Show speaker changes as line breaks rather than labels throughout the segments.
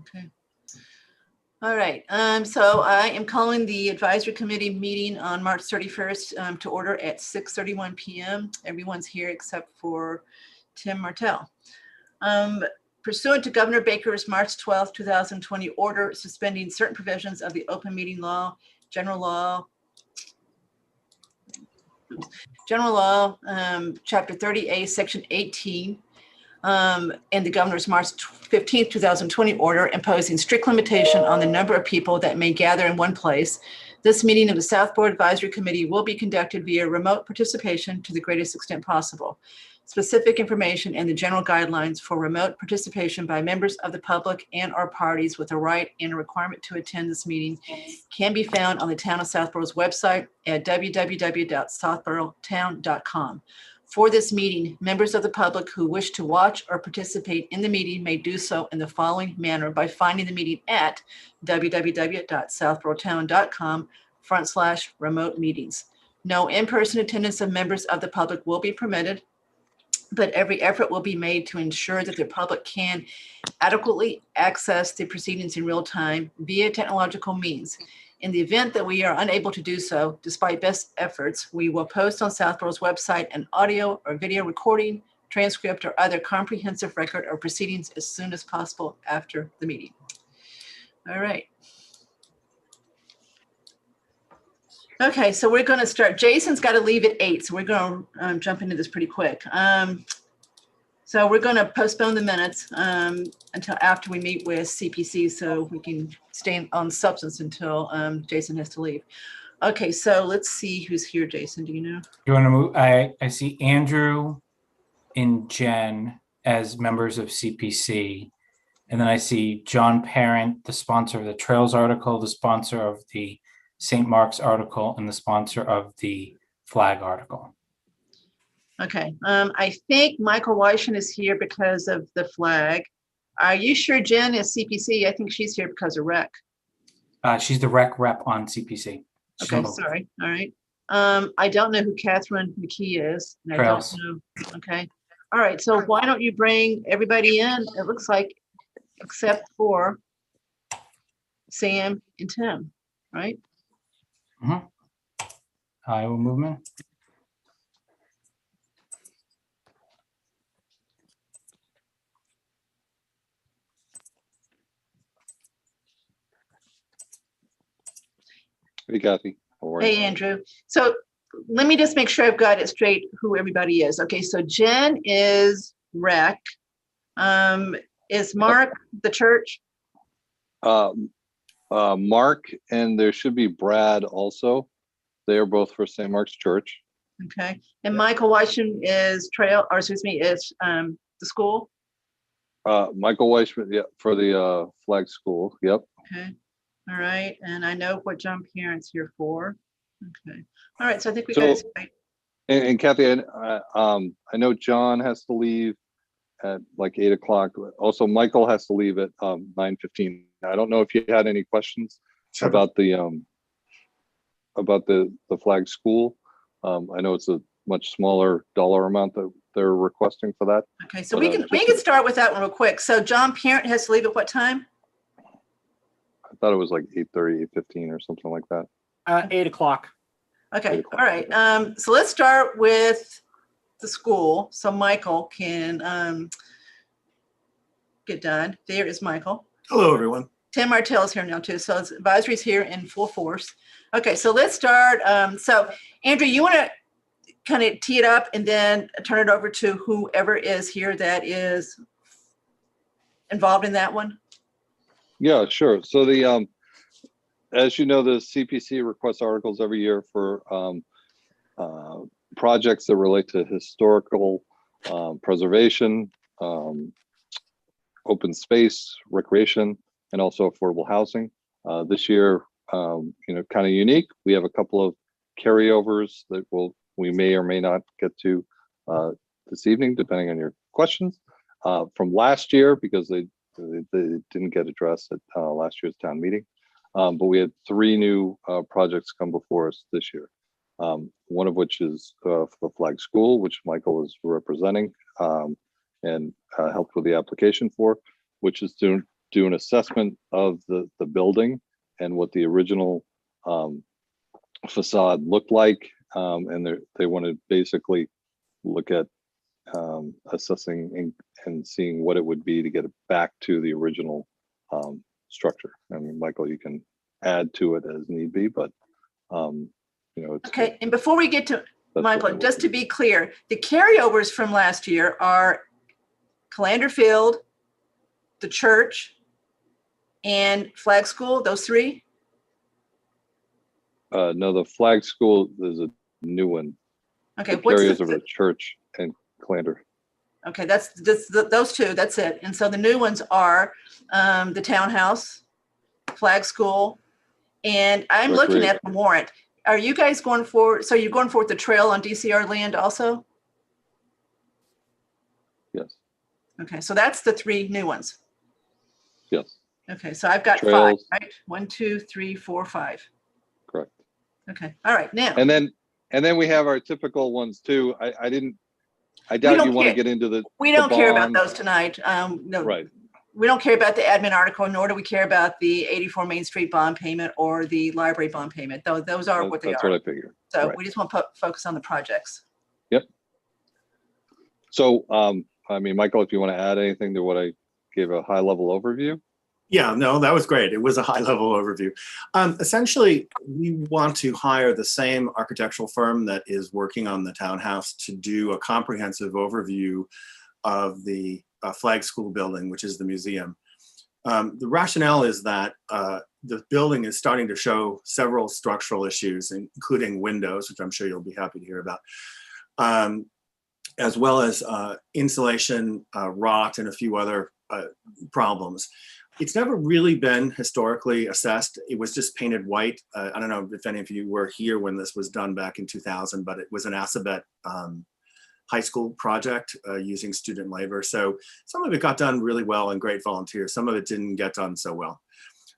Okay. All right. So I am calling the advisory committee meeting on March 31st to order at 6:31 p.m. Everyone's here except for Tim Martell. Pursuant to Governor Baker's March 12th, 2020 order suspending certain provisions of the open meeting law, general law, Chapter 30A, Section 18, and the governor's March 15th, 2020 order imposing strict limitation on the number of people that may gather in one place. This meeting of the South Board Advisory Committee will be conducted via remote participation to the greatest extent possible. Specific information and the general guidelines for remote participation by members of the public and/or parties with a right and a requirement to attend this meeting can be found on the Town of Southborough's website at www.southboroughtown.com. For this meeting, members of the public who wish to watch or participate in the meeting may do so in the following manner by finding the meeting at www.southboroughtown.com/remote meetings. No in-person attendance of members of the public will be permitted, but every effort will be made to ensure that the public can adequately access the proceedings in real time via technological means. In the event that we are unable to do so, despite best efforts, we will post on Southborough's website an audio or video recording, transcript, or other comprehensive record of proceedings as soon as possible after the meeting. All right. Okay, so we're going to start. Jason's got to leave at 8, so we're going to jump into this pretty quick. So we're going to postpone the minutes until after we meet with CPC so we can stay on substance until Jason has to leave. Okay, so let's see who's here, Jason. Do you know?
You want to move? I see Andrew and Jen as members of CPC. And then I see John Parent, the sponsor of the Trails article, the sponsor of the St. Mark's article, and the sponsor of the flag article.
Okay, I think Michael Weishan is here because of the flag. Are you sure Jen is CPC? I think she's here because of rec.
She's the rec rep on CPC.
Okay, sorry. All right. I don't know who Catherine McKee is. And I don't know. Okay. All right. So why don't you bring everybody in? It looks like, except for Sam and Tim, right?
Mm-hmm. Iowa movement.
Hey, Kathy. How are you?
Hey, Andrew. So let me just make sure I've got it straight who everybody is. Okay, so Jen is rec. Is Mark the church?
Mark, and there should be Brad also. They are both for St. Mark's Church.
Okay. And Michael Weisman is is the school?
Michael Weisman, yeah, for the flag school. Yep.
Okay. All right. And I know what John Parent's here for. Okay. All right. So I think we got it right.
And Kathy, I know John has to leave at like 8 o'clock. Also, Michael has to leave at 9:15. I don't know if you had any questions about the flag school. I know it's a much smaller dollar amount that they're requesting for that.
Okay, so we can start with that one real quick. So John Parent has to leave at what time?
I thought it was like 8:30, 8:15 or something like that.
8 o'clock.
Okay, 8 o'clock. All right. So let's start with the school so Michael can get done. There is Michael.
Hello, everyone.
Tim Martell is here now too. So advisory's here in full force. Okay, so let's start. So Andrew, you want to kind of tee it up and then turn it over to whoever is here that is involved in that one?
Yeah, sure. So the as you know, the CPC requests articles every year for projects that relate to historical preservation, open space, recreation, and also affordable housing. This year, kind of unique. We have a couple of carryovers that we may or may not get to this evening, depending on your questions, from last year, because they didn't get addressed at last year's town meeting. But we had 3 new projects come before us this year. One of which is for the flag school, which Michael is representing and helped with the application for, which is to do an assessment of the building and what the original facade looked like, and they want to basically look at assessing and seeing what it would be to get it back to the original structure. I mean, Michael, you can add to it as need be, but it's
Okay, and before we get to
that's what
Michael,
they
just
want
to be clear, the carryovers from last year are Calander Field, the church, and Flag School, those three?
no, the Flag School is a new one.
Okay,
It
what's
carries over
the,
to church and Clander.
okay, that's those two, that's it. And so the new ones are the Townhouse, Flag School, and I'm looking at the warrant. Are you guys going for, so you're going for the trail on DCR land also?
Yes.
Okay, so that's the three new ones.
Yes.
Okay, so I've got
Trails.
5, right? 1, 2, 3, 4, 5.
Correct.
Okay, all right, now.
And then we have our typical ones too. I doubt
don't
you want to
care.
get into the
We don't care about
bond.
those tonight. No,
Right.
we don't care about the admin article, nor do we care about the 84 Main Street bond payment or the library bond payment. Those are what they
That's
are.
what I figured.
So
Right.
we just want to focus on the projects.
Yep. So, I mean, Michael, if you want to add anything to what I gave a high level overview.
Yeah, no, that was great. It was a high level overview. Essentially, we want to hire the same architectural firm that is working on the townhouse to do a comprehensive overview of the Flag School building, which is the museum. The rationale is that the building is starting to show several structural issues, including windows, which I'm sure you'll be happy to hear about, as well as insulation, rot, and a few other problems. It's never really been historically assessed. It was just painted white. I don't know if any of you were here when this was done back in 2000, but it was an Assabet high school project using student labor. So some of it got done really well and great volunteers. Some of it didn't get done so well.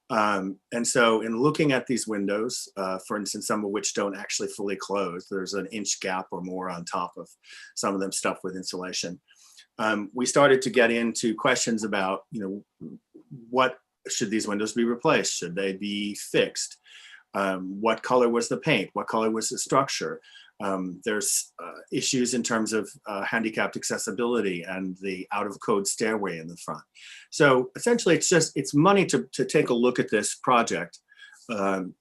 And so in looking at these windows, for instance, some of which don't actually fully close, there's an inch gap or more on top of some of them stuffed with insulation. We started to get into questions about, what should these windows be replaced? Should they be fixed? What color was the paint? What color was the structure? There's issues in terms of handicapped accessibility and the out of code stairway in the front. So essentially it's money to take a look at this project from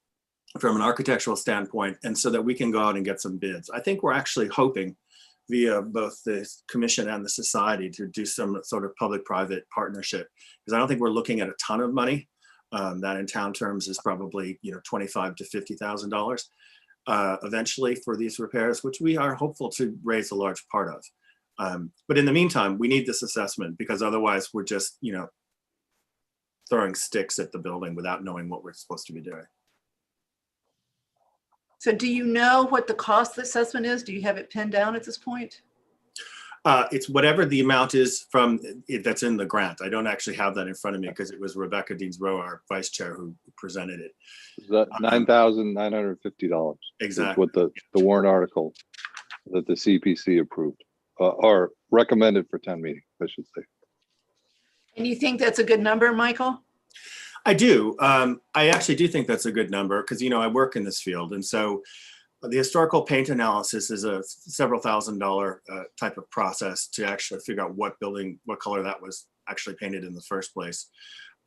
an architectural standpoint, and so that we can go out and get some bids. I think we're actually hoping via both the commission and the society to do some sort of public-private partnership, because I don't think we're looking at a ton of money. That in town terms is probably $25,000 to $50,000 eventually for these repairs, which we are hopeful to raise a large part of. But in the meantime, we need this assessment, because otherwise we're just throwing sticks at the building without knowing what we're supposed to be doing.
So do you know what the cost of the assessment is? Do you have it pinned down at this point?
It's whatever the amount is from that's in the grant. I don't actually have that in front of me because it was Rebecca Deans-Rowe, our vice chair, who presented it.
Is that $9,950?
Exactly.
What the warrant article that the CPC approved or recommended for town meeting, I should say.
And you think that's a good number, Michael?
I do. I actually do think that's a good number because, I work in this field. And so the historical paint analysis is a several $1,000s type of process to actually figure out what color that was actually painted in the first place.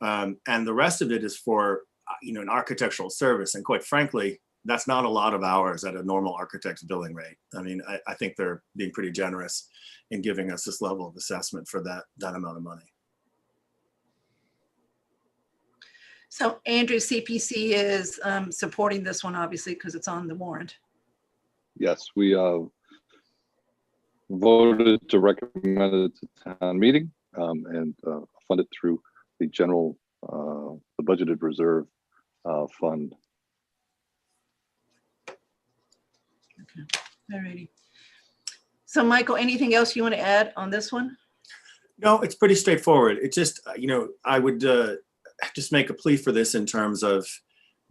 And the rest of it is for, an architectural service. And quite frankly, that's not a lot of hours at a normal architect's billing rate. I mean, I think they're being pretty generous in giving us this level of assessment for that amount of money.
So Andrew, CPC is supporting this one, obviously, because it's on the warrant.
Yes, we voted to recommend it to town meeting and fund it through the general, the budgeted reserve fund.
Okay, all righty. So Michael, anything else you want to add on this one?
No, it's pretty straightforward. It just, I would just make a plea for this in terms of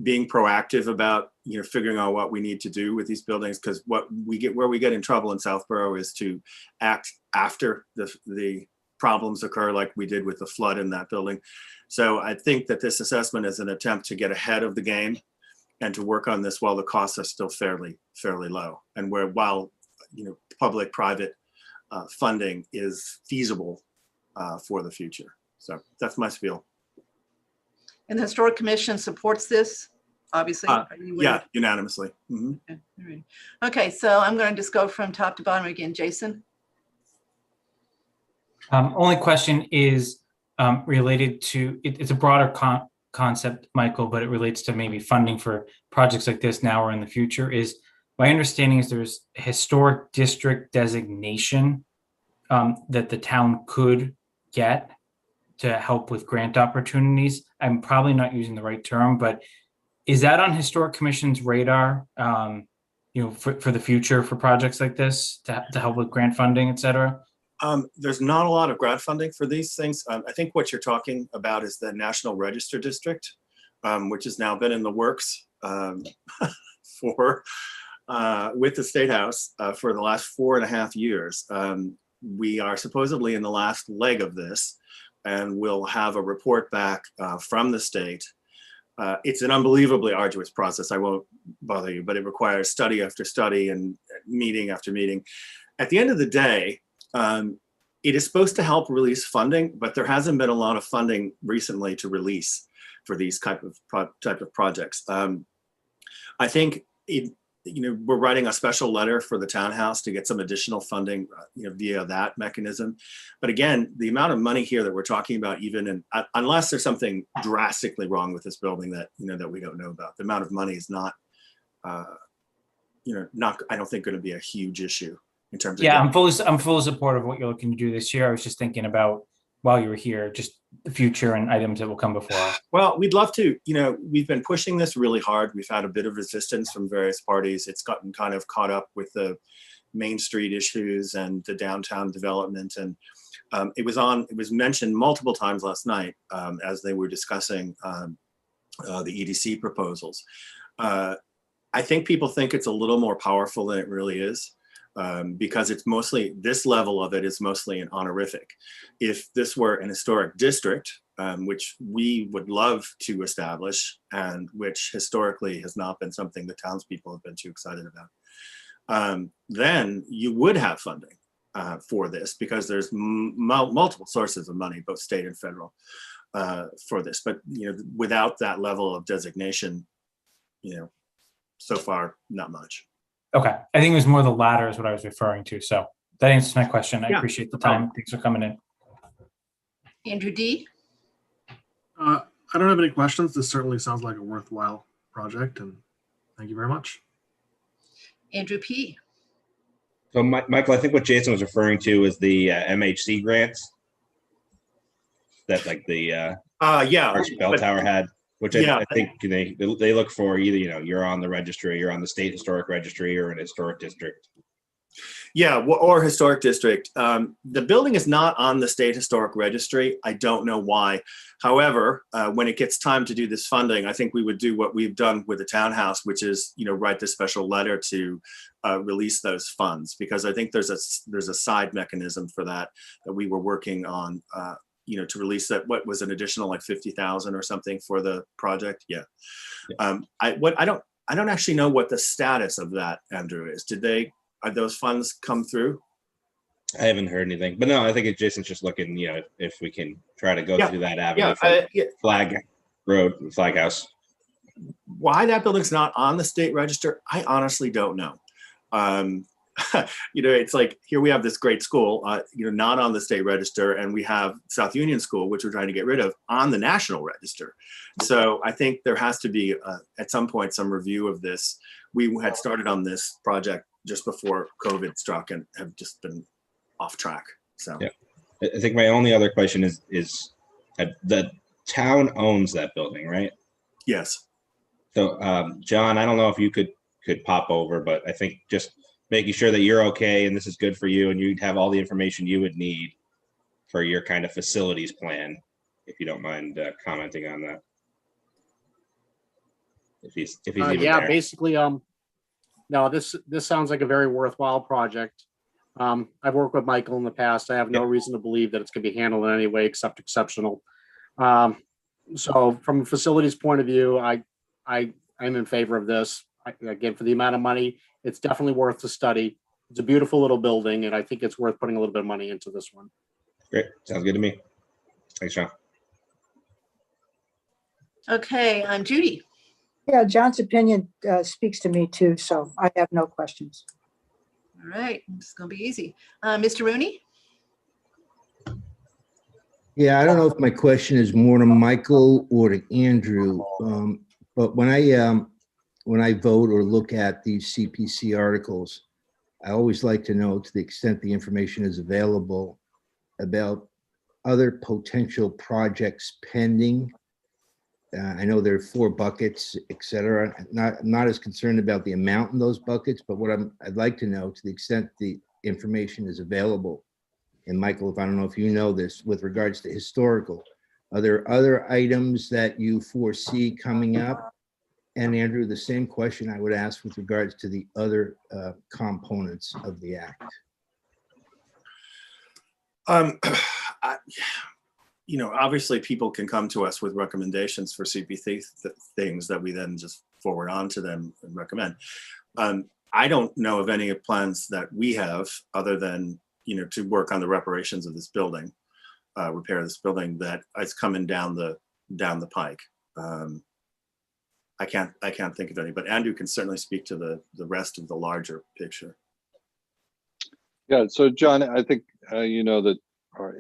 being proactive about, figuring out what we need to do with these buildings, because where we get in trouble in Southborough is to act after the problems occur like we did with the flood in that building. So I think that this assessment is an attempt to get ahead of the game and to work on this while the costs are still fairly low, and while public-private funding is feasible for the future. So that's my spiel.
And the Historic Commission supports this, obviously.
Yeah, unanimously. Mm-hmm.
Okay. All right. Okay, so I'm going to just go from top to bottom again. Jason?
Only question is related to, it's a broader concept, Michael, but it relates to maybe funding for projects like this now or in the future. Is my understanding is there's a historic district designation that the town could get to help with grant opportunities. I'm probably not using the right term, but is that on Historic Commission's radar, for the future for projects like this to help with grant funding, et cetera?
There's not a lot of grant funding for these things. I think what you're talking about is the National Register District, which has now been in the works with the State House for the last 4.5 years. We are supposedly in the last leg of this, and we'll have a report back from the state. It's an unbelievably arduous process. I won't bother you, but it requires study after study and meeting after meeting. At the end of the day, it is supposed to help release funding, but there hasn't been a lot of funding recently to release for these type of projects. I think we're writing a special letter for the Townhouse to get some additional funding, via that mechanism. But again, the amount of money here that we're talking about, unless there's something drastically wrong with this building that that we don't know about, the amount of money is not, not, I don't think, going to be a huge issue in terms of.
Yeah, I'm fully supportive of what you're looking to do this year. I was just thinking about, while you were here, just the future and items that will come before us.
Well, we'd love to. We've been pushing this really hard. We've had a bit of resistance from various parties. It's gotten kind of caught up with the Main Street issues and the downtown development. And it was mentioned multiple times last night as they were discussing the EDC proposals. I think people think it's a little more powerful than it really is. Because it's mostly, this level of it is mostly an honorific. If this were an historic district, which we would love to establish, and which historically has not been something the townspeople have been too excited about, then you would have funding for this, because there's multiple sources of money, both state and federal, for this. But without that level of designation, so far, not much.
Okay, I think it was more the latter is what I was referring to. So that answers my question. I appreciate the time. Thanks for coming in.
Andrew D.
I don't have any questions. This certainly sounds like a worthwhile project, and thank you very much.
Andrew P.
So, Michael, I think what Jason was referring to is the MHC grants that, like, the Bell Tower had. Which I think they look for either, you're on the registry, you're on the state historic registry, or an historic district.
Yeah, or historic district. The building is not on the state historic registry. I don't know why. However, when it gets time to do this funding, I think we would do what we've done with the Townhouse, which is, write this special letter to release those funds, because I think there's a side mechanism for that we were working on. To release that, what was an additional like 50,000 or something for the project. Yeah. I don't actually know what the status of that, Andrew, is. Are those funds come through?
I haven't heard anything, but no, I think Jason's just looking, if we can try to go through that avenue Flag Road, Flag House.
Why that building's not on the state register, I honestly don't know. It's like, here we have this great school, not on the state register, and we have South Union School, which we're trying to get rid of, on the national register. So I think there has to be, at some point, some review of this. We had started on this project just before COVID struck and have just been off track. So
yeah, I think my only other question is the town owns that building, right?
Yes.
So, John, I don't know if you could pop over, but I think just making sure that you're okay and this is good for you and you'd have all the information you would need for your kind of facilities plan, if you don't mind commenting on that. If he's even there.
Basically, no, this sounds like a very worthwhile project. I've worked with Michael in the past. I have no reason to believe that it's going to be handled in any way except exceptional. So from a facilities point of view, I'm in favor of this. Again, for the amount of money, it's definitely worth the study. It's a beautiful little building, and I think it's worth putting a little bit of money into this one.
Great. Sounds good to me. Thanks, John.
Okay, Judy.
Yeah, John's opinion speaks to me too, so I have no questions.
All right, it's going to be easy. Mr. Rooney?
Yeah, I don't know if my question is more to Michael or to Andrew, but when I vote or look at these CPC articles, I always like to know, to the extent the information is available, about other potential projects pending. I know there are 4 buckets, et cetera. I'm not as concerned about the amount in those buckets, but what I'd like to know, to the extent the information is available. And Michael, if I don't know if you know this, with regards to historical, are there other items that you foresee coming up? And Andrew, the same question I would ask with regards to the other components of the act.
Obviously people can come to us with recommendations for CPC things that we then just forward on to them and recommend. I don't know of any plans that we have other than, to work on the reparations of this building, repair this building that is coming down the pike. I can't think of any, but Andrew can certainly speak to the rest of the larger picture.
Yeah, so John, I think you know that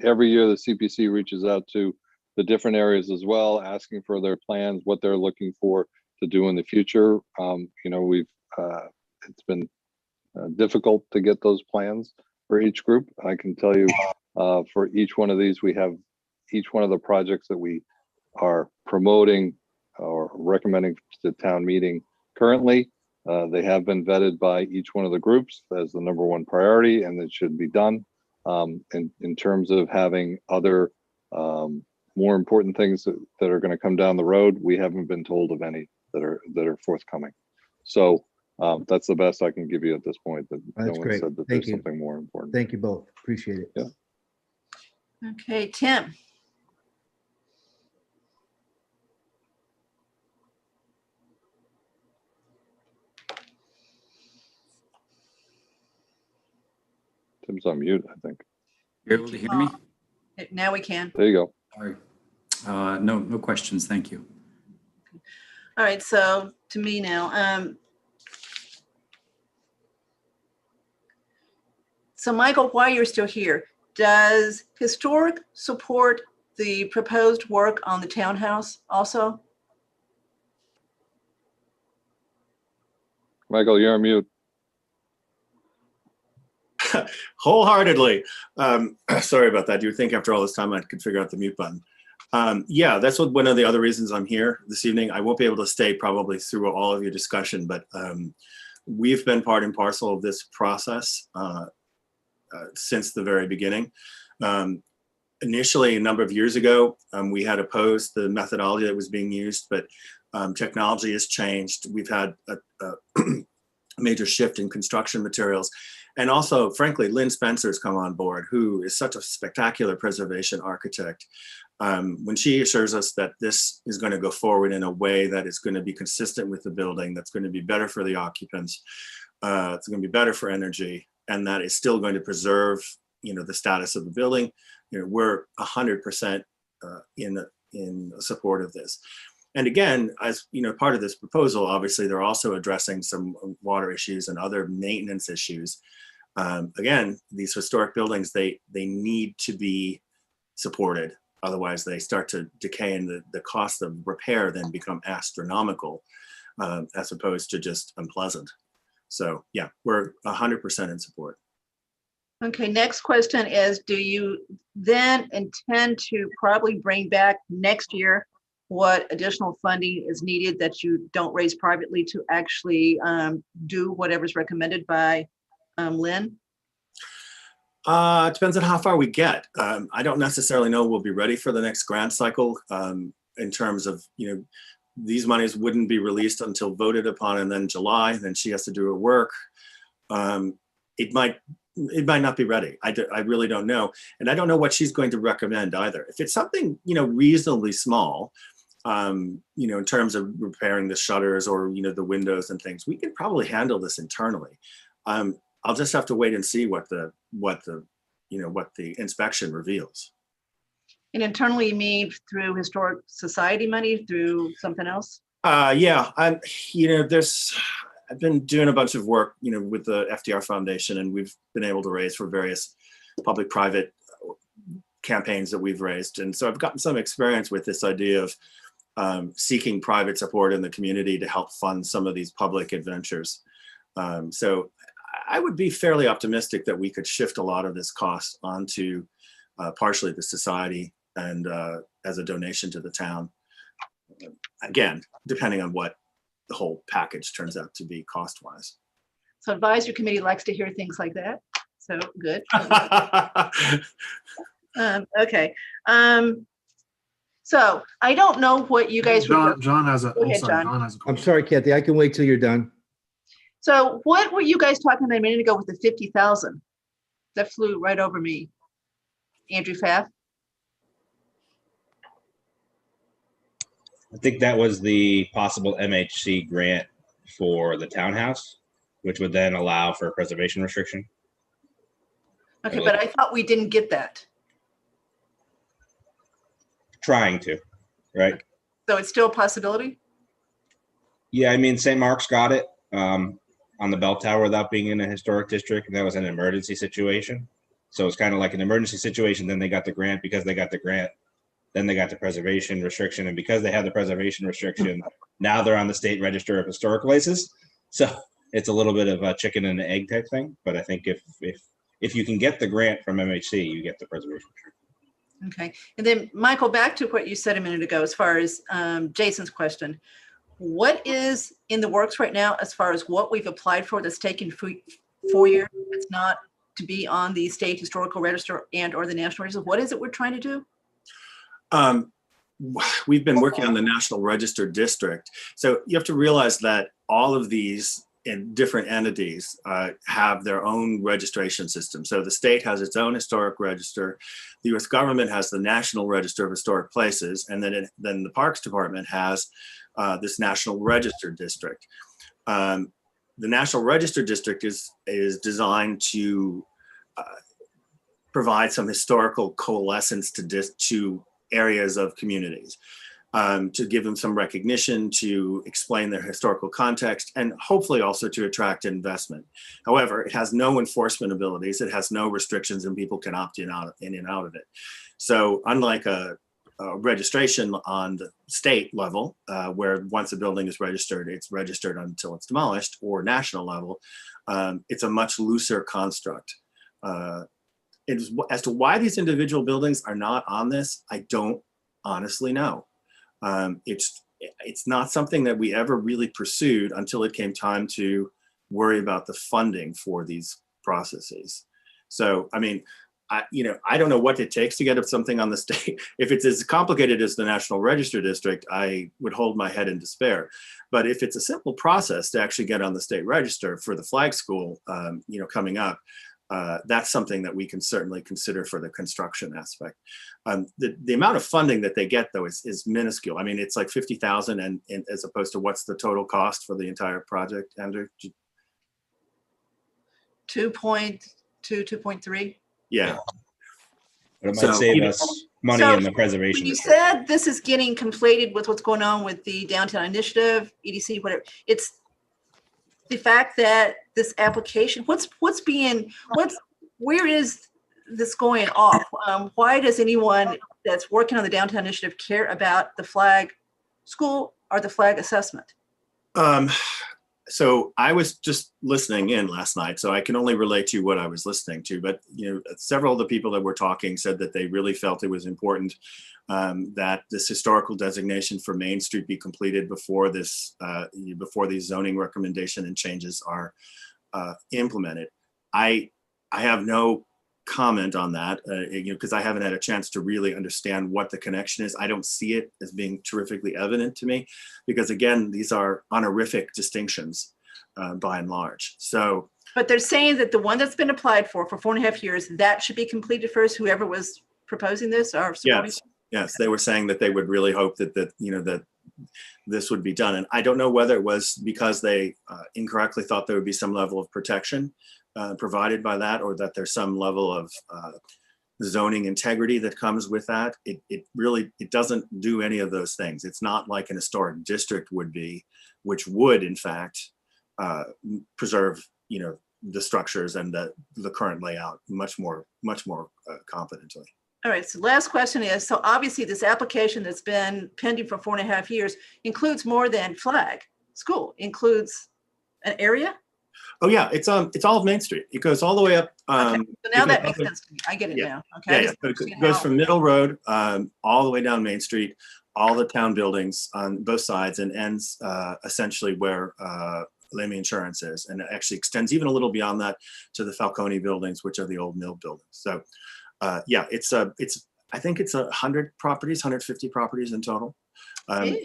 every year the CPC reaches out to the different areas as well, asking for their plans, what they're looking for to do in the future. It's been difficult to get those plans for each group. I can tell you for each one of these, we have each one of the projects that we are promoting or recommending to town meeting currently. They have been vetted by each one of the groups as the #1 priority, and it should be done. In terms of having other more important things that are going to come down the road, we haven't been told of any that are forthcoming. So that's the best I can give you at this point. That
That's
no one
great.
said that
Thank
there's
you.
something more important.
Thank you both. Appreciate it.
Yeah.
Okay, Tim.
Tim's on mute, I think.
You're able to hear me?
Now we can.
There you go.
Sorry. No questions. Thank you.
All right, so to me now. So Michael, while you're still here, does Historic support the proposed work on the townhouse also?
Michael, you're on mute.
Wholeheartedly. Sorry about that. You would think after all this time I could figure out the mute button. Yeah, that's one of the other reasons I'm here this evening. I won't be able to stay probably through all of your discussion, but we've been part and parcel of this process since the very beginning. Initially, a number of years ago, we had opposed the methodology that was being used, but technology has changed. We've had a major shift in construction materials. And also, frankly, Lynn Spencer's come on board, who is such a spectacular preservation architect. When she assures us that this is going to go forward in a way that is going to be consistent with the building, that's going to be better for the occupants, it's going to be better for energy, and that is still going to preserve, the status of the building, we're 100% in support of this. And again, as part of this proposal, obviously they're also addressing some water issues and other maintenance issues. Again, these historic buildings, they need to be supported. Otherwise, they start to decay, and the cost of repair then become astronomical, as opposed to just unpleasant. So yeah, we're 100% in support.
Okay, next question is, do you then intend to probably bring back next year what additional funding is needed that you don't raise privately to actually do whatever's recommended by Lynn?
It depends on how far we get. I don't necessarily know we'll be ready for the next grant cycle in terms of, these monies wouldn't be released until voted upon, and then July, then she has to do her work. it might not be ready. I really don't know. And I don't know what she's going to recommend either. If it's something, reasonably small, in terms of repairing the shutters or, the windows and things, we can probably handle this internally. I'll just have to wait and see what the inspection reveals.
And internally, you mean through historic society money, through something else?
Yeah, I've been doing a bunch of work, with the FDR Foundation, and we've been able to raise for various public-private campaigns that we've raised. And so I've gotten some experience with this idea of seeking private support in the community to help fund some of these public adventures. So I would be fairly optimistic that we could shift a lot of this cost onto partially the society and as a donation to the town. Again, depending on what the whole package turns out to be cost-wise.
So advisory committee likes to hear things like that. So good. Okay. So I don't know what you guys.
John has a.
Go ahead, John.
John has a
I'm sorry, Kathy, I can wait till you're done.
So what were you guys talking about a minute ago with the 50,000? That flew right over me. Andrew Pfaff?
I think that was the possible MHC grant for the townhouse, which would then allow for a preservation restriction.
Okay, but I thought we didn't get that.
Trying to, right?
Okay. So it's still a possibility?
Yeah, I mean, St. Mark's got it on the bell tower without being in a historic district, and that was an emergency situation. So it's kind of like an emergency situation. Then they got the grant. Because they got the grant, then they got the preservation restriction, and because they had the preservation restriction, now they're on the state register of historic places. So it's a little bit of a chicken and an egg type thing. But I think if you can get the grant from MHC, you get the preservation restriction.
Okay, and then Michael, back to what you said a minute ago, as far as Jason's question, what is in the works right now as far as what we've applied for that's taken 4 years? It's not to be on the state historical register and or the national register. What is it we're trying to do?
We've been working on the National Register District. So you have to realize that all of these different entities have their own registration system. So the state has its own historic register. The US government has the National Register of Historic Places. And then the Parks Department has this National Register District. The National Register District is designed to provide some historical coalescence to areas of communities, to give them some recognition, to explain their historical context, and hopefully also to attract investment. However, it has no enforcement abilities. It has no restrictions, and people can opt in and out of it. So unlike a registration on the state level, where once a building is registered, it's registered until it's demolished, or national level, it's a much looser construct. As to why these individual buildings are not on this, I don't honestly know. It's not something that we ever really pursued until it came time to worry about the funding for these processes. So, I mean, I don't know what it takes to get something on the state. If it's as complicated as the National Register District, I would hold my head in despair. But if it's a simple process to actually get on the state register for the flag school, coming up, that's something that we can certainly consider for the construction aspect. The amount of funding that they get, though, is minuscule. I mean, it's like 50,000, and as opposed to what's the total cost for the entire project, Andrew?
2.2, 2.3.
Yeah.
But it might save us money in the preservation.
You said this is getting conflated with what's going on with the downtown initiative, EDC, whatever. It's the fact that this application, where is this going off? Why does anyone that's working on the downtown initiative care about the flag school or the flag assessment?
So I was just listening in last night, so I can only relate to what I was listening to. But several of the people that were talking said that they really felt it was important that this historical designation for Main Street be completed before these zoning recommendation and changes are implemented. I have no comment on that, because I haven't had a chance to really understand what the connection is. I don't see it as being terrifically evident to me, because again, these are honorific distinctions by and large. So
But they're saying that the one that's been applied for 4.5 years, that should be completed first, whoever was proposing this or supporting.
Yes, they were saying that they would really hope that that this would be done. And I don't know whether it was because they incorrectly thought there would be some level of protection provided by that, or that there's some level of zoning integrity that comes with that. It really doesn't do any of those things. It's not like an historic district would be, which would in fact preserve the structures and the current layout much more competently.
All right, so last question is, so obviously this application that's been pending for 4.5 years includes more than Flag School, includes an area?
Oh yeah, it's all of Main Street. It goes all the way up.
Okay. So now that makes sense to me. I get it now. Okay.
Yeah. It goes from Middle Road all the way down Main Street, all the town buildings on both sides, and ends essentially where Lamy Insurance is, and it actually extends even a little beyond that to the Falcone buildings, which are the old mill buildings. So yeah, I think it's 100 properties, 150 properties in total. Yeah.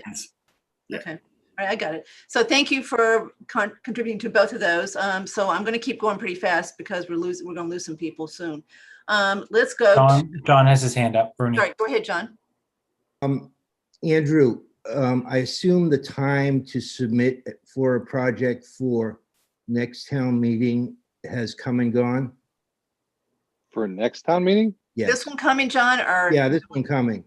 Okay. All right, I got it. So thank you for contributing to both of those. So I'm going to keep going pretty fast because we're going to lose some people soon. Let's go.
John has his hand up. Bernie.
Sorry, go ahead, John.
Andrew, I assume the time to submit for a project for next town meeting has come and gone?
For next town meeting?
Yes.
This one coming, John, or?
Yeah, this one coming.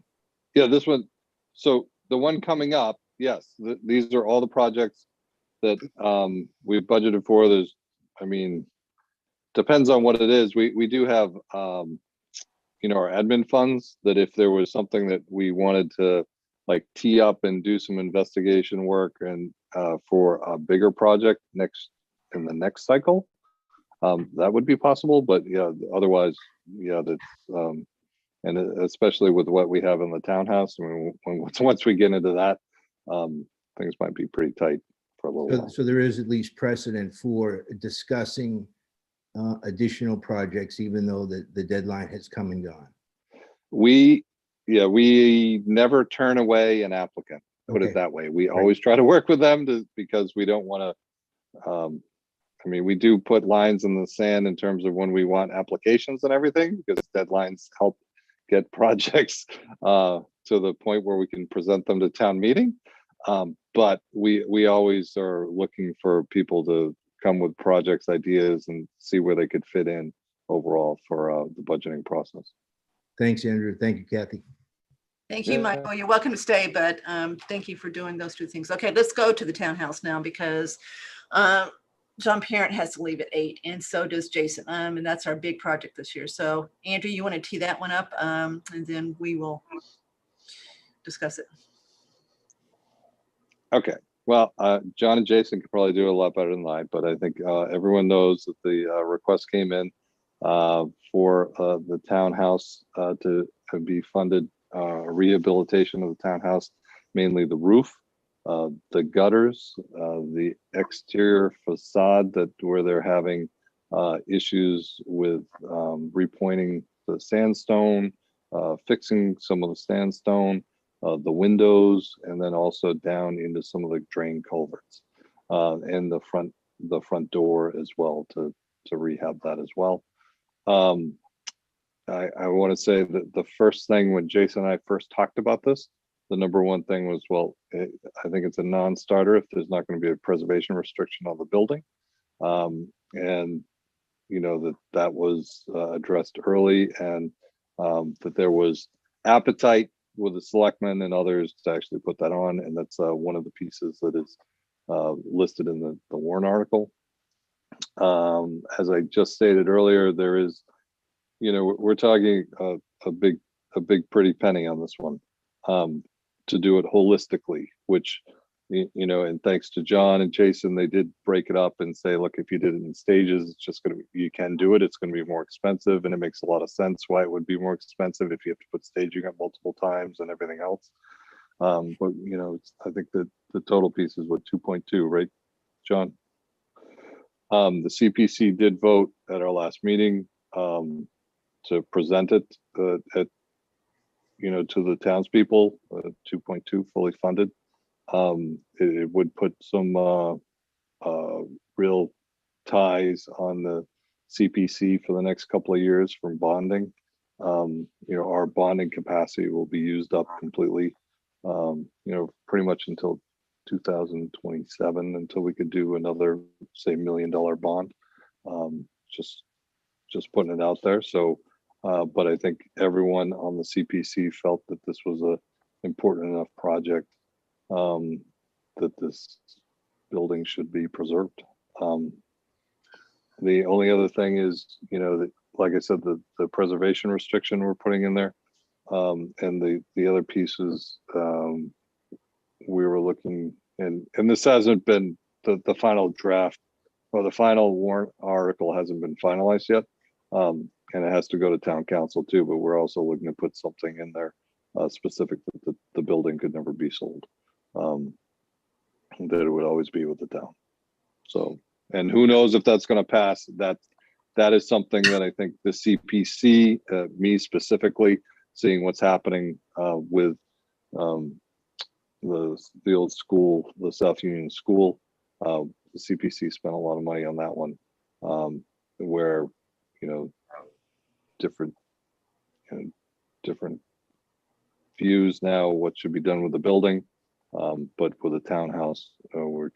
Yeah, this one. So the one coming up, yes, these are all the projects that we've budgeted for. Depends on what it is. We do have, our admin funds that if there was something that we wanted to like tee up and do some investigation work and for a bigger project in the next cycle, that would be possible. But yeah, otherwise, yeah, that's and especially with what we have in the townhouse. I mean, once we get into that, things might be pretty tight for a little while.
So there is at least precedent for discussing additional projects, even though the deadline has come and gone.
We never turn away an applicant, put it that way. We always try to work with them because we don't want to, we do put lines in the sand in terms of when we want applications and everything, because deadlines help get projects to the point where we can present them to town meeting. But we always are looking for people to come with projects, ideas, and see where they could fit in overall for the budgeting process.
Thanks, Andrew. Thank you, Kathy.
Thank you, Michael. You're welcome to stay, but thank you for doing those two things. Okay, let's go to the townhouse now because John Parent has to leave at 8, and so does Jason. And that's our big project this year. So Andrew, you want to tee that one up, and then we will discuss it.
Okay. Well, John and Jason could probably do a lot better than I, but I think everyone knows that the request came in for the townhouse to be funded, rehabilitation of the townhouse, mainly the roof, the gutters, the exterior facade where they're having issues with repointing the sandstone, fixing some of the sandstone, the windows, and then also down into some of the drain culverts, and the front door as well to rehab that as well. I want to say that the first thing when Jason and I first talked about this, the number one thing was, I think it's a non-starter if there's not going to be a preservation restriction on the building. And that was addressed early, and that there was appetite with the selectmen and others to actually put that on. And that's one of the pieces that is listed in the warrant article. As I just stated earlier, there is, we're talking a big pretty penny on this one, to do it holistically, which, and thanks to John and Jason, they did break it up and say, look, if you did it in stages, it's just you can do it. It's going to be more expensive, and it makes a lot of sense why it would be more expensive if you have to put staging up multiple times and everything else. But I think that the total piece is what, 2.2, right, John? The CPC did vote at our last meeting to present it to the townspeople, 2.2 fully funded. It would put some real ties on the CPC for the next couple of years from bonding. Our bonding capacity will be used up completely, pretty much until 2027, until we could do another, say, $1 million bond. Just putting it out there. So, but I think everyone on the CPC felt that this was a important enough project that this building should be preserved. The only other thing is, that, like I said, the preservation restriction we're putting in there, and the other pieces we were looking, and this hasn't been the final draft, or the final warrant article hasn't been finalized yet, and it has to go to town council too. But we're also looking to put something in there specific that the building could never be sold, that it would always be with the town. So, and who knows if that's going to pass. That is something that I think the CPC, me specifically, seeing what's happening with the old school, the South Union School, the CPC spent a lot of money on that one, where different views now what should be done with the building, but with the townhouse, we're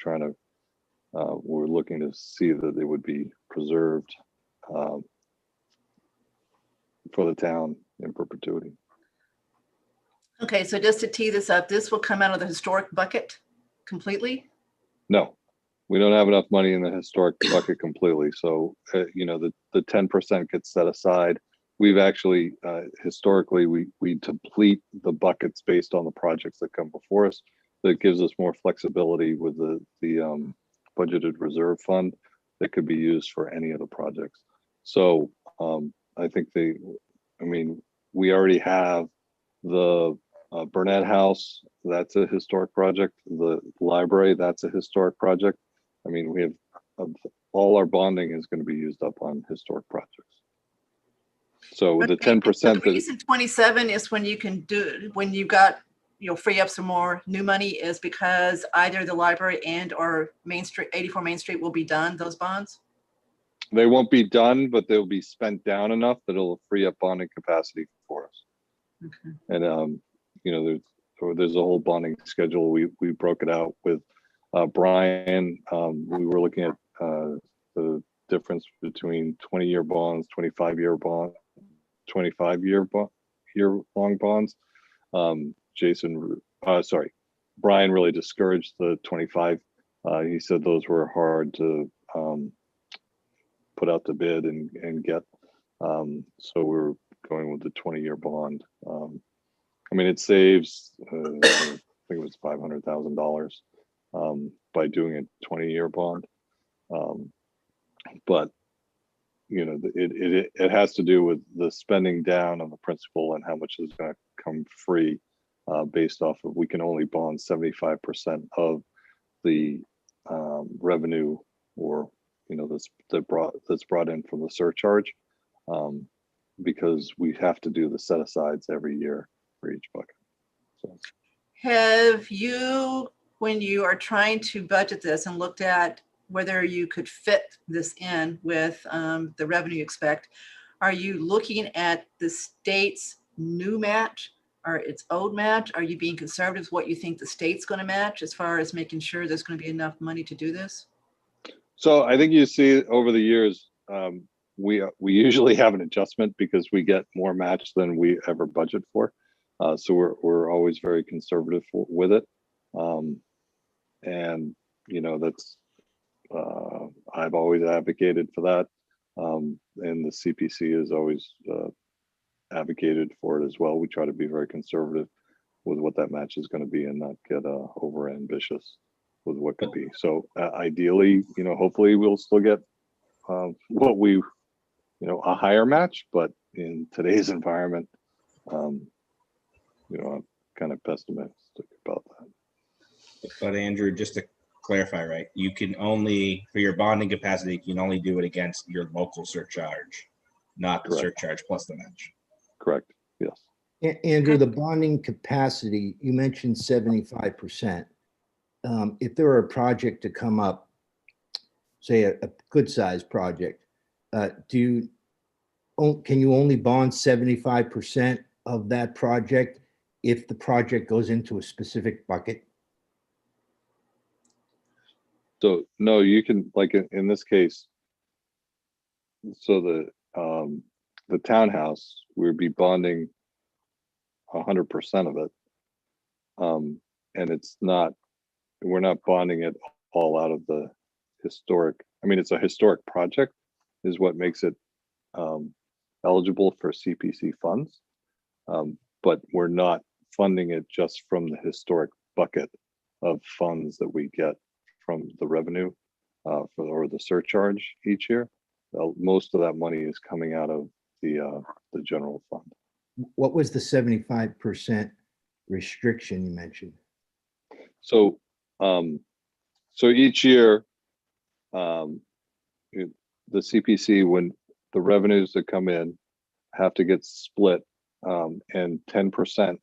looking to see that they would be preserved for the town in perpetuity.
Okay, so just to tee this up, this will come out of the historic bucket completely?
No, we don't have enough money in the historic bucket completely. So, the 10% gets set aside. We've actually, historically, we deplete the buckets based on the projects that come before us. That gives us more flexibility with the budgeted reserve fund that could be used for any of the projects. So I think we already have the Burnett House, that's a historic project. The library, that's a historic project. We have all our bonding is going to be used up on historic projects. So with the 10%,
the reason 27 is when you can do, when you got, free up some more new money, is because either the library and or Main Street, 84 Main Street will be done, those bonds?
they won't be done, but they'll be spent down enough that it'll free up bonding capacity for us.
Okay.
And there's a whole bonding schedule. We broke it out with Brian. We were looking at the difference between 20-year bonds, 25-year bond, 25-year long bonds. Brian really discouraged the 25. He said those were hard to put out to bid and get. So we're going with the 20-year bond. It saves, I think it was $500,000 by doing a 20-year bond. But it has to do with the spending down on the principal and how much is going to come free, based off of, we can only bond 75% of the revenue, or that's brought in from the surcharge, because we have to do the set asides every year for each bucket. So,
have you, when you are trying to budget this and looked at whether you could fit this in with the revenue you expect, are you looking at the state's new match or its old match? Are you being conservative with what you think the state's going to match as far as making sure there's going to be enough money to do this?
So I think you see over the years, we usually have an adjustment because we get more match than we ever budget for. So we're always very conservative with it. And that's, I've always advocated for that. And the CPC has always advocated for it as well. We try to be very conservative with what that match is going to be and not get over ambitious with what could be. So ideally, hopefully we'll still get what we, a higher match, but in today's environment, I'm kind of pessimistic about that.
But Andrew, just to clarify, right, you can only, for your bonding capacity, you can only do it against your local surcharge, not the surcharge plus the match.
Correct. Yes.
Andrew, the bonding capacity, you mentioned 75%. If there were a project to come up say a good sized project, can you only bond 75% of that project if the project goes into a specific bucket?
So no, you can, like in this case, so the townhouse, we'd be bonding 100% of it. And we're not bonding it all out of the historic. I mean, it's a historic project is what makes it eligible for CPC funds. But we're not funding it just from the historic bucket of funds that we get from the revenue or the surcharge each year. Most of that money is coming out of the general fund.
What was the 75% restriction you mentioned?
So, so each year, the CPC, when the revenues that come in have to get split, and 10%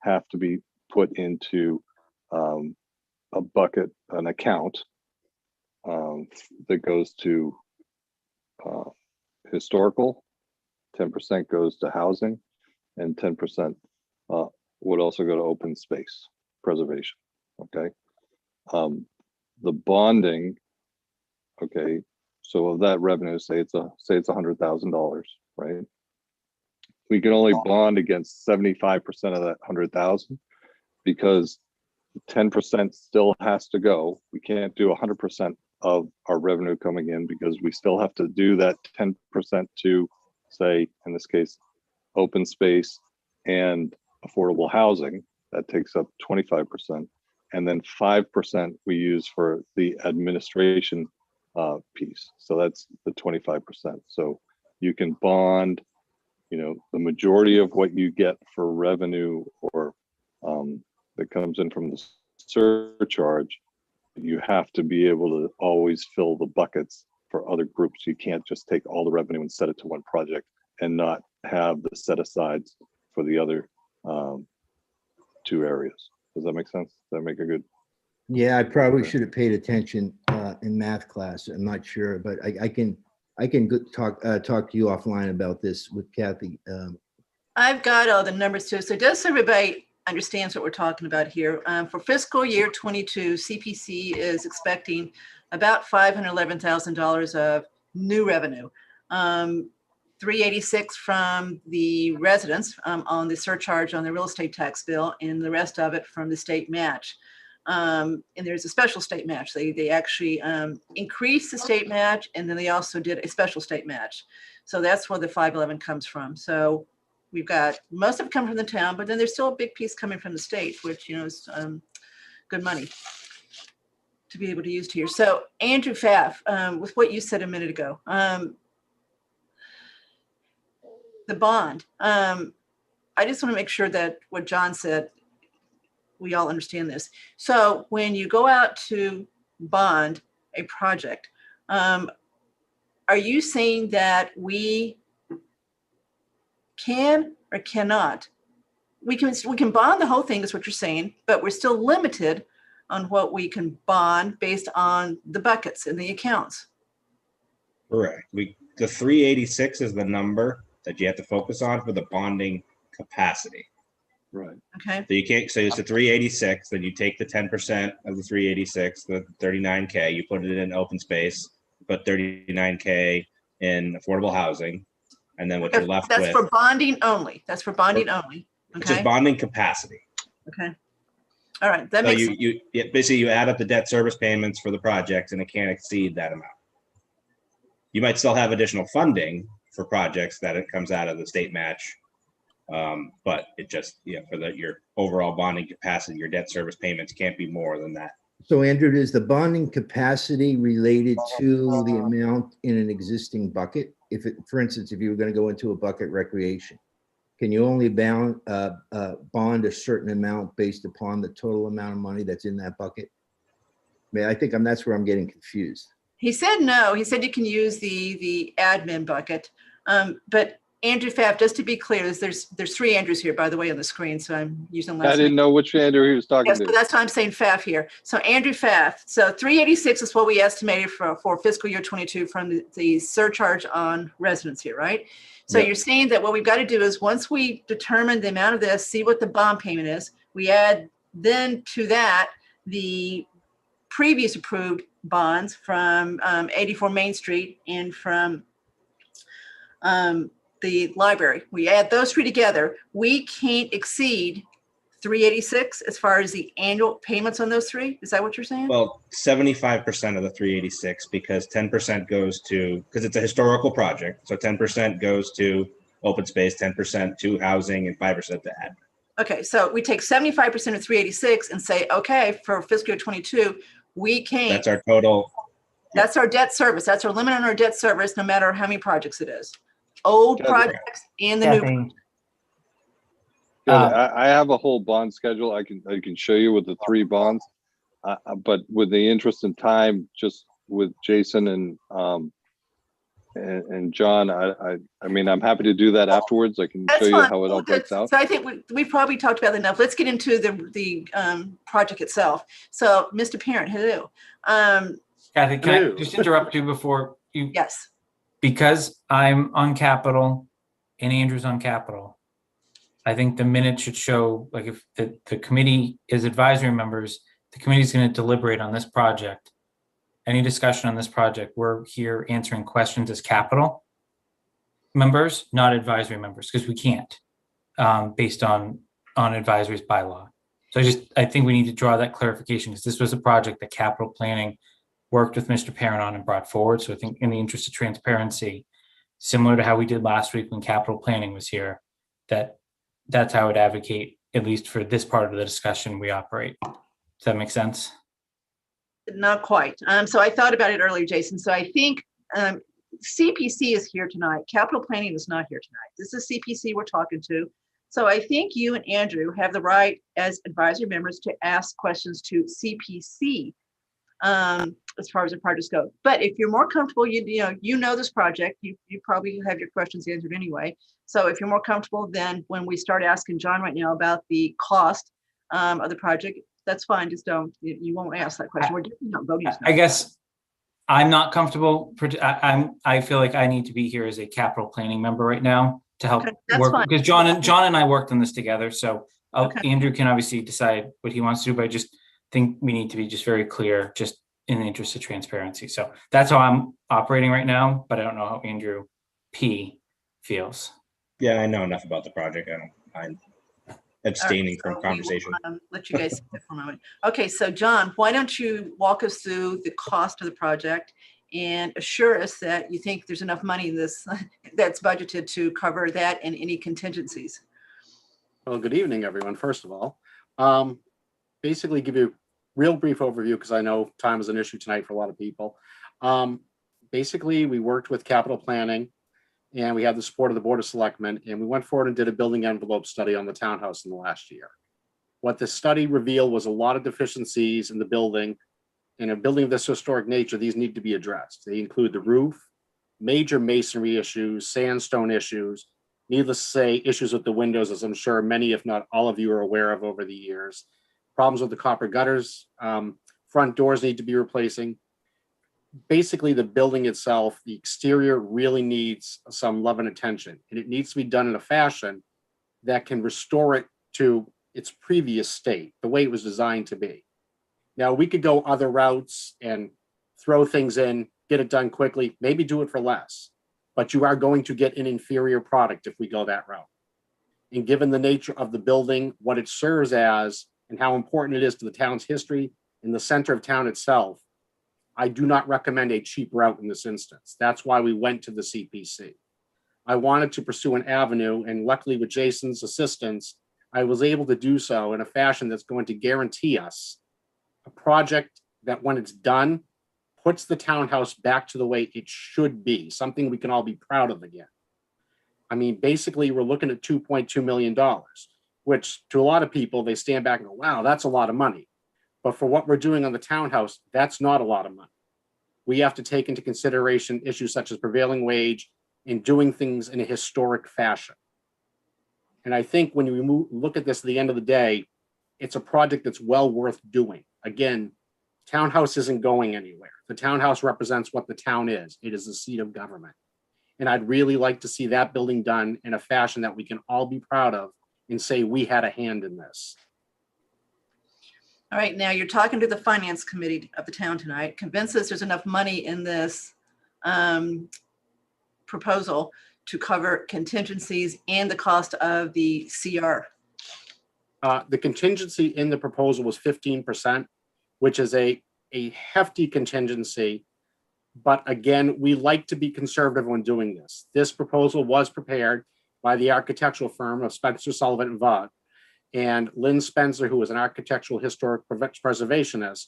have to be put into a bucket, an account that goes to historical, 10% goes to housing, and 10% would also go to open space preservation. Okay. The bonding, okay, so of that revenue, say it's $100,000, right? We can only bond against 75% of that 100,000 because 10% still has to go. We can't do 100% of our revenue coming in because we still have to do that 10% to, say, in this case, open space and affordable housing. That takes up 25%. And then 5% we use for the administration piece. So that's the 25%. So you can bond, the majority of what you get for revenue or that comes in from the surcharge. You have to be able to always fill the buckets for other groups. You can't just take all the revenue and set it to one project and not have the set asides for the other two areas. Does that make sense? Does that make a good?
Yeah, I probably should have paid attention in math class. I'm not sure, but I can talk to you offline about this with Kathy.
I've got all the numbers too. So just so everybody understands what we're talking about here, for fiscal year 22, CPC is expecting about $511,000 of new revenue. 386 from the residents on the surcharge on the real estate tax bill, and the rest of it from the state match. And there's a special state match. They actually increased the state match, and then they also did a special state match. So that's where the 511 comes from. So we've got most of it coming from the town, but then there's still a big piece coming from the state, which is good money to be able to use here. So Andrew Pfaff, with what you said a minute ago, the bond. I just want to make sure that what John said, we all understand this. So when you go out to bond a project, are you saying that we can or cannot? We can bond the whole thing is what you're saying, but we're still limited on what we can bond based on the buckets and the accounts.
Correct. The 386 is the number that you have to focus on for the bonding capacity.
Right.
Okay.
So you can't, so it's a 386, then you take the 10% of the 386, the 39K, you put it in open space, put 39K in affordable housing, and then what you're left with.
That's for bonding only. That's for bonding only. Okay.
Just bonding capacity.
Okay. All right. That
So
makes sense.
basically you add up the debt service payments for the project and it can't exceed that amount. You might still have additional funding for projects that it comes out of the state match. But it just, for your overall bonding capacity, your debt service payments can't be more than that.
So Andrew, is the bonding capacity related to the amount in an existing bucket? For instance, if you were going to go into a bucket recreation, can you only bond a certain amount based upon the total amount of money that's in that bucket? I mean, I think that's where I'm getting confused.
He said no. He said you can use the admin bucket, but Andrew Pfaff, just to be clear, there's three Andrews here, by the way, on the screen, so I'm using
I
last
didn't
name.
know which Andrew he was talking
Yes, so
to.
that's why I'm saying Pfaff here. So Andrew Pfaff, so 386 is what we estimated for fiscal year 22 from the surcharge on residents here, right? So
Yeah.
you're saying that what we've got to do is once we determine the amount of this, see what the bond payment is, we add then to that the previous approved bonds from 84 Main Street and from the library. We add those three together. We can't exceed 386 as far as the annual payments on those three. Is that what you're saying?
Well, 75% of the 386, because 10% goes to, because it's a historical project. So 10% goes to open space, 10% to housing, and 5% to admin.
Okay, so we take 75% of 386 and say, okay, for fiscal year 22, we can't.
That's our total.
That's our debt service. That's our limit on our debt service, no matter how many projects it is. Old
Kathy.
projects and the new.
Kathy,
Yeah, I have a whole bond schedule. I can show you with the three bonds. But with the interest in time, just with Jason and John, I mean, I'm happy to do that afterwards. I can show you how it all breaks out.
So I think we probably talked about it enough. Let's get into the project itself. So, Mr. Parent, hello.
Kathy, can I just interrupt you before you?
Yes.
Because I'm on Capital and Andrew's on Capital, I think the minute should show, like, if the committee is advisory members, the committee is going to deliberate on this project. Any discussion on this project, we're here answering questions as Capital members, not advisory members, because we can't, based on advisory's bylaw. So I think we need to draw that clarification, because this was a project that Capital Planning worked with Mr. Parent on and brought forward. So I think in the interest of transparency, similar to how we did last week when Capital Planning was here, that's how I would advocate, at least for this part of the discussion, we operate. Does that make sense?
Not quite. So I thought about it earlier, Jason. So I think CPC is here tonight. Capital Planning is not here tonight. This is CPC we're talking to. So I think you and Andrew have the right as advisory members to ask questions to CPC as far as the projects go. But if you're more comfortable, you know this project, you probably have your questions answered anyway. So if you're more comfortable, then when we start asking John right now about the cost of the project, that's fine. Just you won't ask that question. We're definitely not voting.
I guess I'm not comfortable. I feel like I need to be here as a Capital Planning member right now to help work, because John and I worked on this together. So Andrew can obviously decide what he wants to do, but I just think we need to be just very clear, just in the interest of transparency. So that's how I'm operating right now, but I don't know how Andrew P feels.
Yeah, I know enough about the project. I'm abstaining from conversation.
Let you guys sit for a moment. Okay, so John, why don't you walk us through the cost of the project and assure us that you think there's enough money in this that's budgeted to cover that and any contingencies?
Well, good evening, everyone. First of all, basically give you a real brief overview, because I know time is an issue tonight for a lot of people. Basically, we worked with Capital Planning, and we had the support of the Board of Selectmen, and we went forward and did a building envelope study on the townhouse in the last year. What the study revealed was a lot of deficiencies in the building. In a building of this historic nature, these need to be addressed. They include the roof, major masonry issues, sandstone issues, needless to say, issues with the windows, as I'm sure many, if not all of you, are aware of over the years. Problems with the copper gutters, front doors need to be replacing. Basically, the building itself, the exterior really needs some love and attention, and it needs to be done in a fashion that can restore it to its previous state, the way it was designed to be. Now, we could go other routes and throw things in, get it done quickly, maybe do it for less, but you are going to get an inferior product if we go that route. And given the nature of the building, what it serves as, and how important it is to the town's history in the center of town itself, I do not recommend a cheap route in this instance. That's why we went to the CPC. I wanted to pursue an avenue, and luckily with Jason's assistance, I was able to do so in a fashion that's going to guarantee us a project that, when it's done, puts the townhouse back to the way it should be, something we can all be proud of again. I mean, basically, we're looking at $2.2 million, which to a lot of people, they stand back and go, wow, that's a lot of money. But for what we're doing on the townhouse, that's not a lot of money. We have to take into consideration issues such as prevailing wage, in doing things in a historic fashion. And I think when you look at this at the end of the day, it's a project that's well worth doing. Again, Townhouse isn't going anywhere. The Townhouse represents what the town is. It is the seat of government. And I'd really like to see that building done in a fashion that we can all be proud of and say we had a hand in this.
All right, now you're talking to the finance committee of the town tonight. Convince us there's enough money in this proposal to cover contingencies and the cost of the CR.
The contingency in the proposal was 15%, which is a hefty contingency. But again, we like to be conservative when doing this. This proposal was prepared by the architectural firm of Spencer, Sullivan and Vaught. And Lynn Spencer, who is an architectural historic preservationist,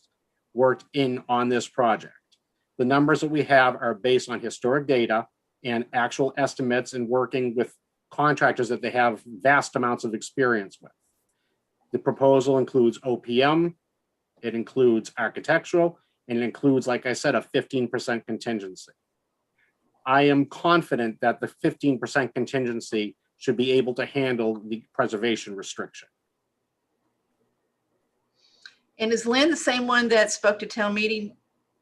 worked in on this project. The numbers that we have are based on historic data and actual estimates and working with contractors that they have vast amounts of experience with. The proposal includes OPM, it includes architectural, and it includes, like I said, a 15% contingency. I am confident that the 15% contingency should be able to handle the preservation restriction.
And is Lynn the same one that spoke to town meeting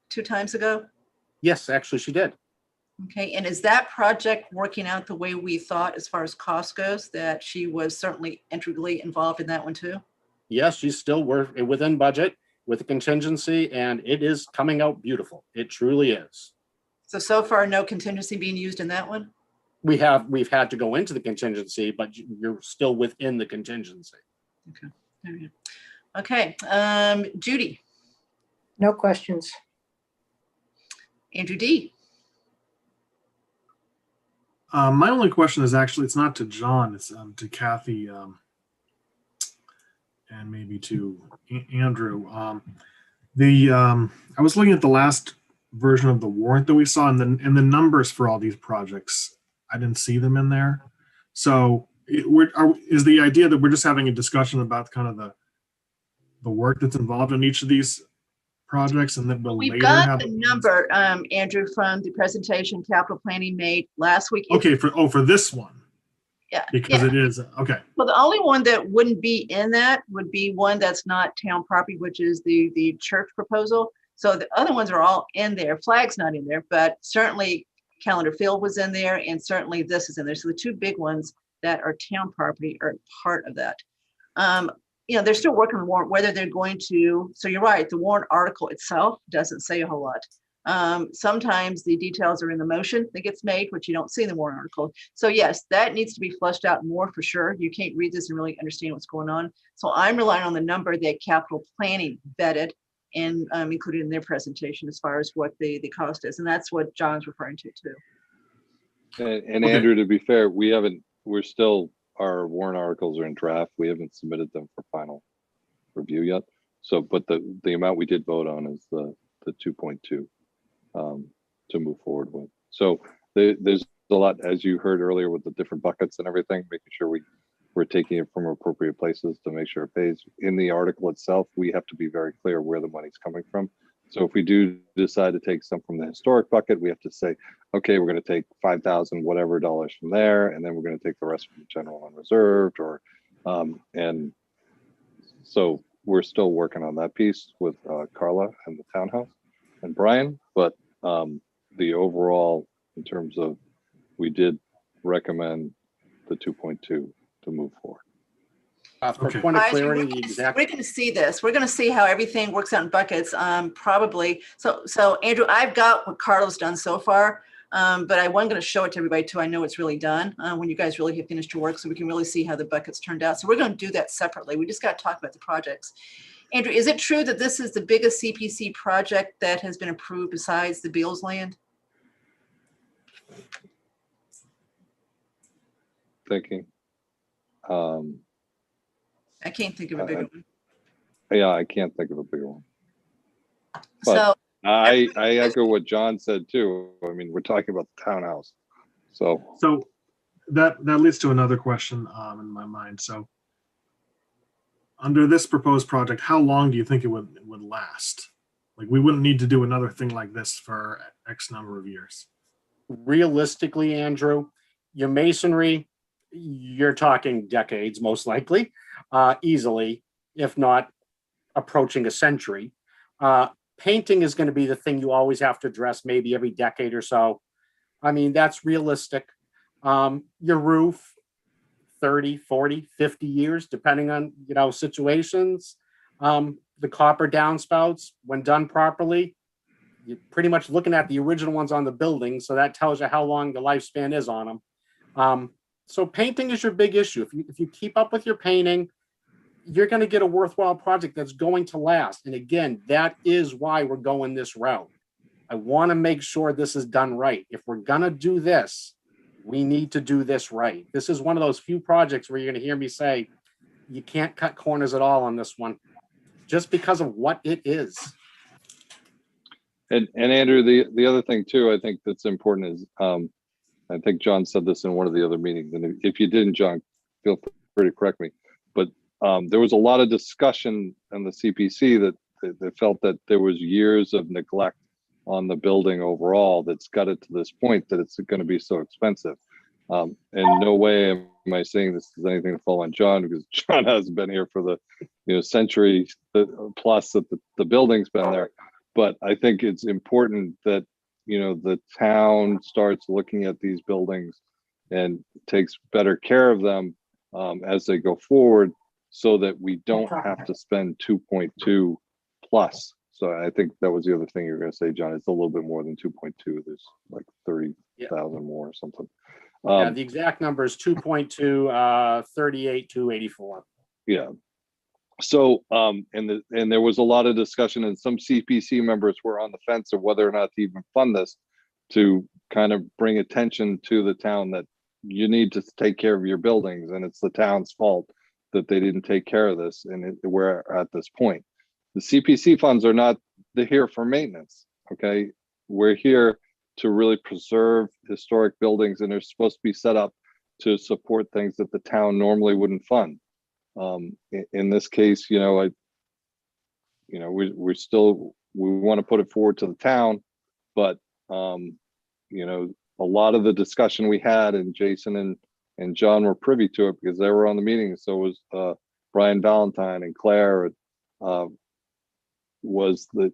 2 times ago?
Yes, actually she did.
Okay, and is that project working out the way we thought as far as cost goes, that she was certainly integrally involved in that one too?
Yes, she's still within budget with the contingency, and it is coming out beautiful. It truly is.
So far, no contingency being used in that one?
We've had to go into the contingency, but you're still within the contingency.
Okay. There we go. Okay, Judy.
No questions.
Andrew D.
My only question is actually, it's not to John, it's to Kathy and maybe to Andrew. I was looking at the last version of the warrant that we saw, and the numbers for all these projects, I didn't see them in there. So is the idea that we're just having a discussion about kind of the work that's involved in each of these projects, and then
we've got the number, Andrew, from the presentation capital planning made last week.
Okay, for this one.
Yeah.
Because it is, okay.
Well, the only one that wouldn't be in that would be one that's not town property, which is the church proposal. So the other ones are all in there. Flag's not in there, but certainly Calendar Field was in there, and certainly this is in there. So the 2 big ones that are town property are part of that. They're still working on the warrant, whether they're going to, so you're right, the warrant article itself doesn't say a whole lot. Sometimes the details are in the motion that gets made, which you don't see in the warrant article. So yes, that needs to be fleshed out more for sure. You can't read this and really understand what's going on. So I'm relying on the number that capital planning vetted and included in their presentation as far as what the cost is. And that's what John's referring to too.
And okay. Andrew, to be fair, our warrant articles are in draft. We haven't submitted them for final review yet. So, but the amount we did vote on is the 2.2 to move forward with. So there's a lot, as you heard earlier, with the different buckets and everything, making sure we're taking it from appropriate places to make sure it pays. In the article itself, we have to be very clear where the money's coming from. So if we do decide to take some from the historic bucket, we have to say, okay, we're going to take 5,000 whatever dollars from there, and then we're going to take the rest from the general unreserved, or and so we're still working on that piece with Carla and the Townhouse and Brian, but the overall, in terms of, we did recommend the 2.2 to move forward.
For point of clarity, the exact.
We're going to see this. We're going to see how everything works out in buckets. Probably. So Andrew, I've got what Carlos done so far, but I wasn't going to show it to everybody too. I know it's really done when you guys really have finished your work, so we can really see how the buckets turned out. So we're going to do that separately. We just got to talk about the projects. Andrew, is it true that this is the biggest CPC project that has been approved besides the Beals land?
Thinking.
I can't think of a bigger one.
Yeah, I can't think of a bigger one. But
So
I echo what John said too. I mean, we're talking about the Townhouse. So
that leads to another question in my mind. So under this proposed project, how long do you think it would last? Like, we wouldn't need to do another thing like this for X number of years.
realistically, Andrew, your masonry, you're talking decades, most likely, easily, if not approaching a century. Painting is going to be the thing you always have to address maybe every decade or so. I mean, that's realistic. Your roof, 30, 40, 50 years, depending on, situations. The copper downspouts, when done properly, you're pretty much looking at the original ones on the building. So that tells you how long the lifespan is on them. So painting is your big issue. If you keep up with your painting, you're going to get a worthwhile project that's going to last. And again, that is why we're going this route. I want to make sure this is done right. If we're going to do this, we need to do this right. This is one of those few projects where you're going to hear me say, you can't cut corners at all on this one, just because of what it is.
And Andrew, the other thing too, I think that's important is, I think John said this in one of the other meetings, and if you didn't, John, feel free to correct me, but there was a lot of discussion in the CPC that they felt that there was years of neglect on the building overall that's got it to this point that it's going to be so expensive. And no way am I saying this is anything to fall on John, because John hasn't been here for the century plus that the building's been there. But I think it's important that the town starts looking at these buildings and takes better care of them as they go forward, so that we don't have to spend 2.2 plus. So I think that was the other thing you were going to say, John. It's a little bit more than 2.2. There's like 30,000 more or something.
Yeah, the exact number is 2.2, 38,284.
Yeah. So, and there was a lot of discussion, and some CPC members were on the fence of whether or not to even fund this, to kind of bring attention to the town that you need to take care of your buildings, and it's the town's fault that they didn't take care of this, and we're at this point. The CPC funds are not here for maintenance, okay? We're here to really preserve historic buildings, and they're supposed to be set up to support things that the town normally wouldn't fund. In this case, we want to put it forward to the town, but a lot of the discussion we had, and Jason and John were privy to it because they were on the meeting. So was Brian Valentine and Claire, was that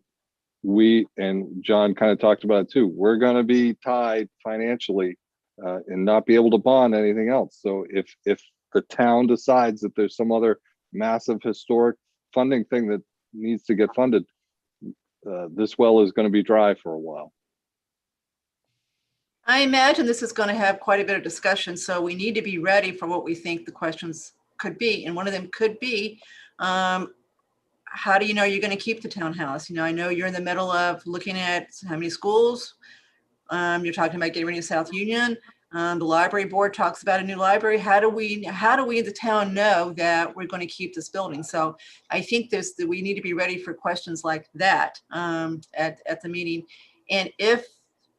we, and John kind of talked about it too, we're going to be tied financially and not be able to bond anything else. So if the town decides that there's some other massive historic funding thing that needs to get funded, this well is going to be dry for a while.
I imagine this is going to have quite a bit of discussion, so we need to be ready for what we think the questions could be. And one of them could be, how do you know you're going to keep the townhouse? I know you're in the middle of looking at how many schools. You're talking about getting rid of South Union. The library board talks about a new library. How do we in the town know that we're going to keep this building? So I think that we need to be ready for questions like that at the meeting. And if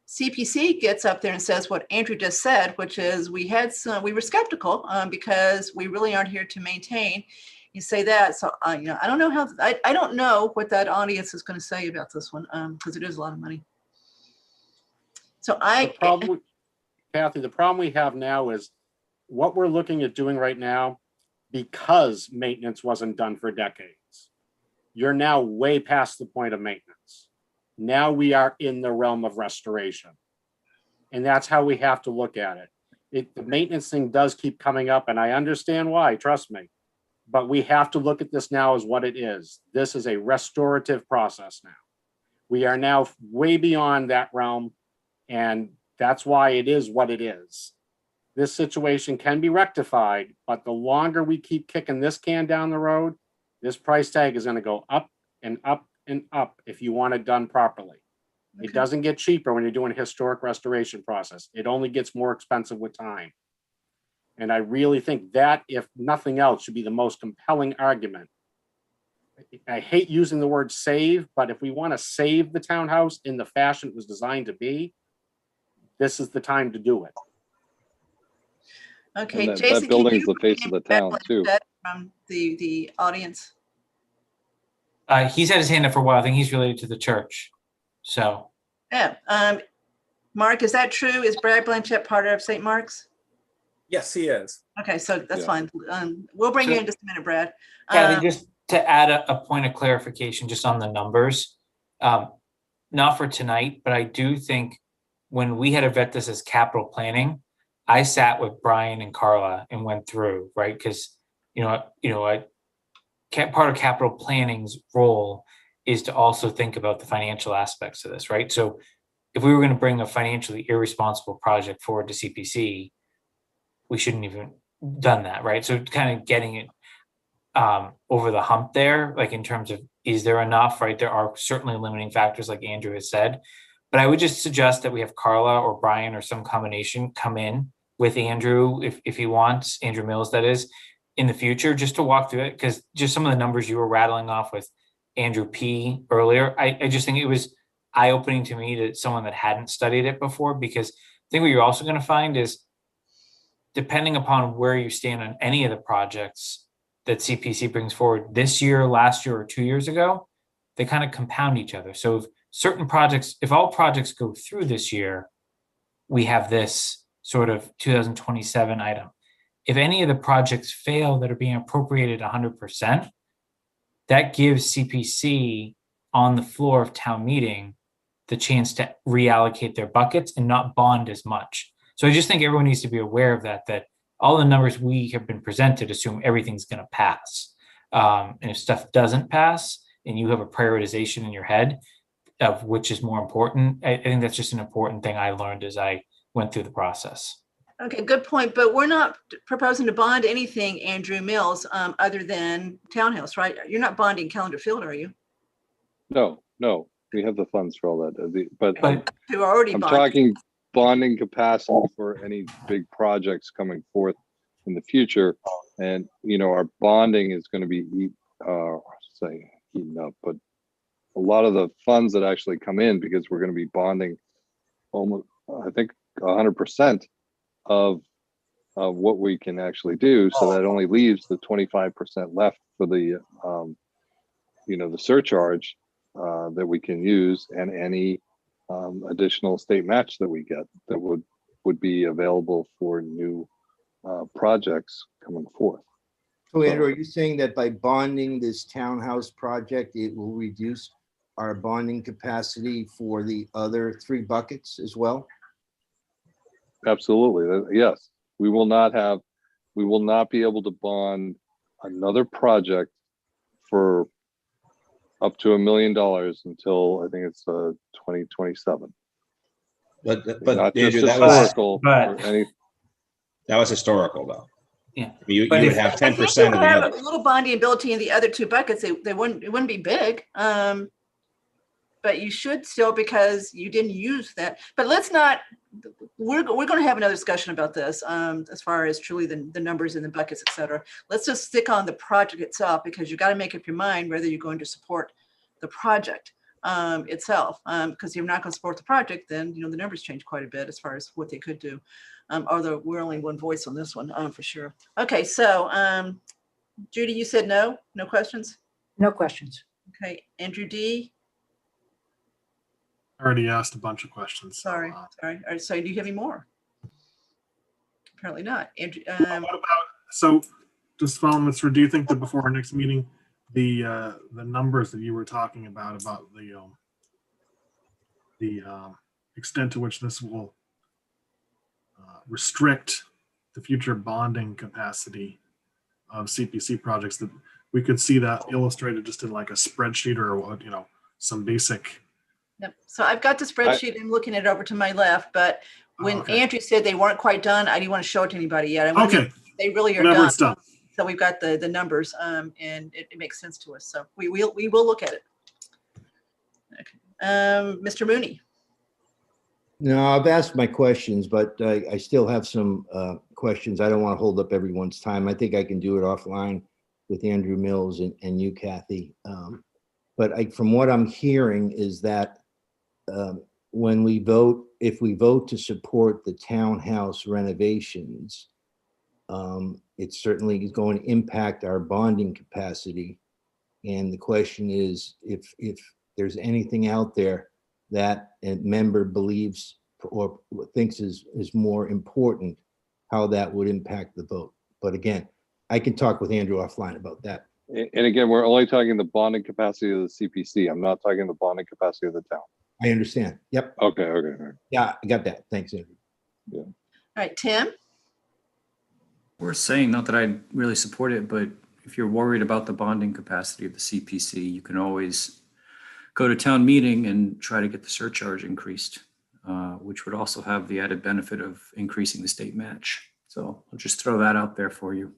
CPC gets up there and says what Andrew just said, which is we were skeptical because we really aren't here to maintain. You say that, so I don't know I don't know what that audience is going to say about this one because it is a lot of money. So
Kathy, the problem we have now is what we're looking at doing right now, because maintenance wasn't done for decades. You're now way past the point of maintenance. Now we are in the realm of restoration. And that's how we have to look at it. The maintenance thing does keep coming up, and I understand why, trust me. But we have to look at this now as what it is. This is a restorative process now. We are now way beyond that realm, and that's why it is what it is. This situation can be rectified, but the longer we keep kicking this can down the road, this price tag is going to go up and up and up if you want it done properly. Okay. It doesn't get cheaper when you're doing a historic restoration process. It only gets more expensive with time. And I really think that, if nothing else, should be the most compelling argument. I hate using the word save, but if we want to save the townhouse in the fashion it was designed to be, this is the time to do it.
Okay,
that,
Jason,
that building's the face of the town too.
From the audience.
He's had his hand up for a while. I think he's related to the church. So
yeah, Mark, is that true? Is Brad Blanchett part of St. Mark's?
Yes, he is.
Okay, so that's
Yeah.
fine. We'll bring you in just a minute, Brad.
Kathy, just to add a point of clarification, just on the numbers, not for tonight, but I do think when we had to vet this as capital planning, I sat with Brian and Carla and went through, right? Because, part of capital planning's role is to also think about the financial aspects of this, right? So if we were going to bring a financially irresponsible project forward to CPC, we shouldn't even done that, right? So kind of getting it over the hump there, like in terms of, is there enough, right? There are certainly limiting factors like Andrew has said, but I would just suggest that we have Carla or Brian or some combination come in with Andrew, if he wants, Andrew Mills, that is, in the future, just to walk through it. Because just some of the numbers you were rattling off with Andrew P earlier, I just think it was eye-opening to me, to someone that hadn't studied it before, because I think what you're also going to find is, depending upon where you stand on any of the projects that CPC brings forward this year, last year, or 2 years ago, they kind of compound each other. So if certain projects, if all projects go through this year, we have this sort of 2027 item. If any of the projects fail that are being appropriated 100%, that gives CPC on the floor of town meeting the chance to reallocate their buckets and not bond as much. So I just think everyone needs to be aware of that all the numbers we have been presented assume everything's going to pass. And if stuff doesn't pass and you have a prioritization in your head of which is more important, I think that's just an important thing I learned as I went through the process.
Okay, good point. But we're not proposing to bond anything, Andrew Mills, other than Townhouse, right? You're not bonding Calendar Field, are you?
No, we have the funds for all that. But
Who are already
I'm
bonded.
talking bonding capacity for any big projects coming forth in the future. And, our bonding is going to be eaten up, but a lot of the funds that actually come in, because we're going to be bonding almost, I think, 100% of what we can actually do. So that only leaves the 25% left for the, the surcharge that we can use, and any additional state match that we get that would be available for new projects coming forth.
So Andrew, are you saying that by bonding this townhouse project, it will reduce our bonding capacity for the other 3 buckets as well?
Absolutely. Yes. We will not be able to bond another project for up to $1 million until I think it's 2027.
But
not just
Andrew,
historical,
that was historical though.
Yeah.
You would have 10% of the
have
other.
a little bonding ability in the other 2 buckets. It wouldn't be big. But you should still, because you didn't use that. But let's not, we're going to have another discussion about this as far as truly the numbers in the buckets, et cetera. Let's just stick on the project itself, because you got to make up your mind whether you're going to support the project itself. Because if you're not going to support the project, then, the numbers change quite a bit as far as what they could do. Although we're only one voice on this one, for sure. Okay, so Judy, you said no questions?
No questions.
Okay, Andrew D.
I already asked a bunch of questions.
Sorry. All right, so do you have any more? Apparently not. Andrew,
So just following this through, do you think that before our next meeting, the numbers that you were talking about the extent to which this will restrict the future bonding capacity of CPC projects, that we could see that illustrated just in like a spreadsheet or some basic?
Yep. So I've got the spreadsheet. I'm looking at it over to my left, but when Andrew said they weren't quite done, I didn't want to show it to anybody yet. They really are
Whenever
done.
it's done.
So we've got the numbers, and it makes sense to us. So we will look at it. Okay. Mr. Mooney.
No, I've asked my questions, but I still have some questions. I don't want to hold up everyone's time. I think I can do it offline with Andrew Mills and you, Kathy. But from what I'm hearing is that when we vote, if we vote to support the townhouse renovations, it certainly is going to impact our bonding capacity. And the question is, if there's anything out there that a member believes or thinks is more important, how that would impact the vote. But again, I can talk with Andrew offline about that.
And again, we're only talking the bonding capacity of the CPC. I'm not talking the bonding capacity of the town.
I understand. Yep.
Okay, all right.
Yeah, I got that. Thanks, Andrew.
Yeah.
All right, Tim?
Worth saying, not that I really support it, but if you're worried about the bonding capacity of the CPC, you can always go to town meeting and try to get the surcharge increased, which would also have the added benefit of increasing the state match. So I'll just throw that out there for you.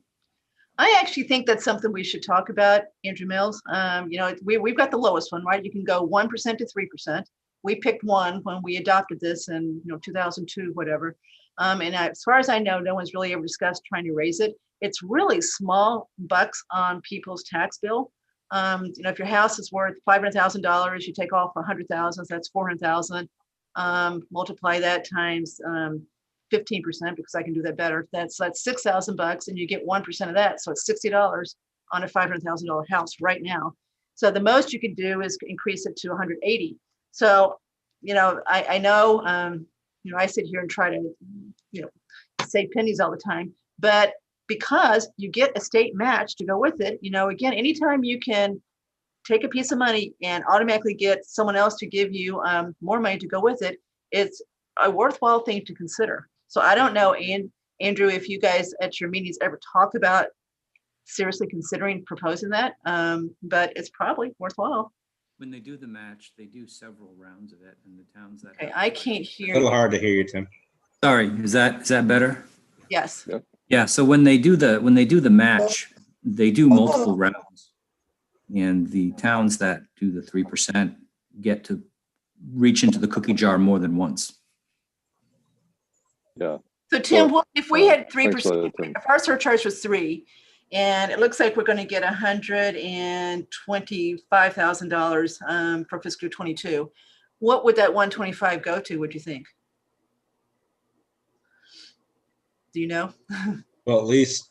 I actually think that's something we should talk about, Andrew Mills. You know, we've got the lowest one, right? You can go 1% to 3%. We picked one when we adopted this in 2002, whatever. And as far as I know, no one's really ever discussed trying to raise it. It's really small bucks on people's tax bill. If your house is worth $500,000, you take off 100,000, so that's 400,000. Multiply that times 15%, because I can do that better. That's $6,000, and you get 1% of that, so it's $60 on a $500,000 house right now. So the most you could do is increase it to 180. So, I know, I sit here and try to, save pennies all the time, but because you get a state match to go with it, again, anytime you can take a piece of money and automatically get someone else to give you more money to go with it, it's a worthwhile thing to consider. So I don't know, Andrew, if you guys at your meetings ever talk about seriously considering proposing that, but it's probably worthwhile.
When they do the match, they do several rounds of it in the towns that.
Okay, I can't hear.
A little hard to hear you, Tim.
Sorry, is that better?
Yes.
Yep.
Yeah. So when they do the match, they do multiple rounds, and the towns that do the 3% get to reach into the cookie jar more than once.
Yeah.
So Tim, if we had 3%,
Tim.
if our surcharge was 3%, and it looks like we're going to get $125,000 for fiscal 22, what would that 125 go to? Would you think? Do you know?
Well, at least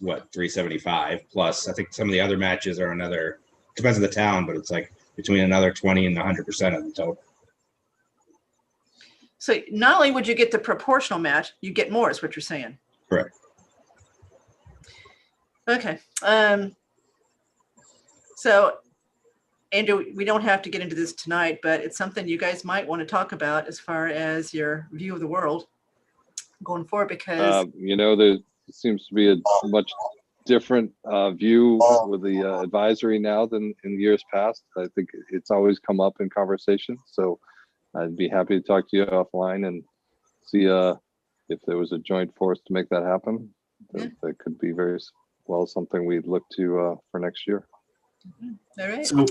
what, 375 plus. I think some of the other matches are another, depends on the town, but it's like between another 20 and 100% of the total.
So not only would you get the proportional match, you get more, is what you're saying.
Correct.
Okay. So Andrew, we don't have to get into this tonight, but it's something you guys might want to talk about as far as your view of the world going forward, because
there seems to be a much different view with the advisory now than in years past. I think it's always come up in conversation, so I'd be happy to talk to you offline and see if there was a joint force to make that happen. That could be very well something we'd look to for next year.
All right.
So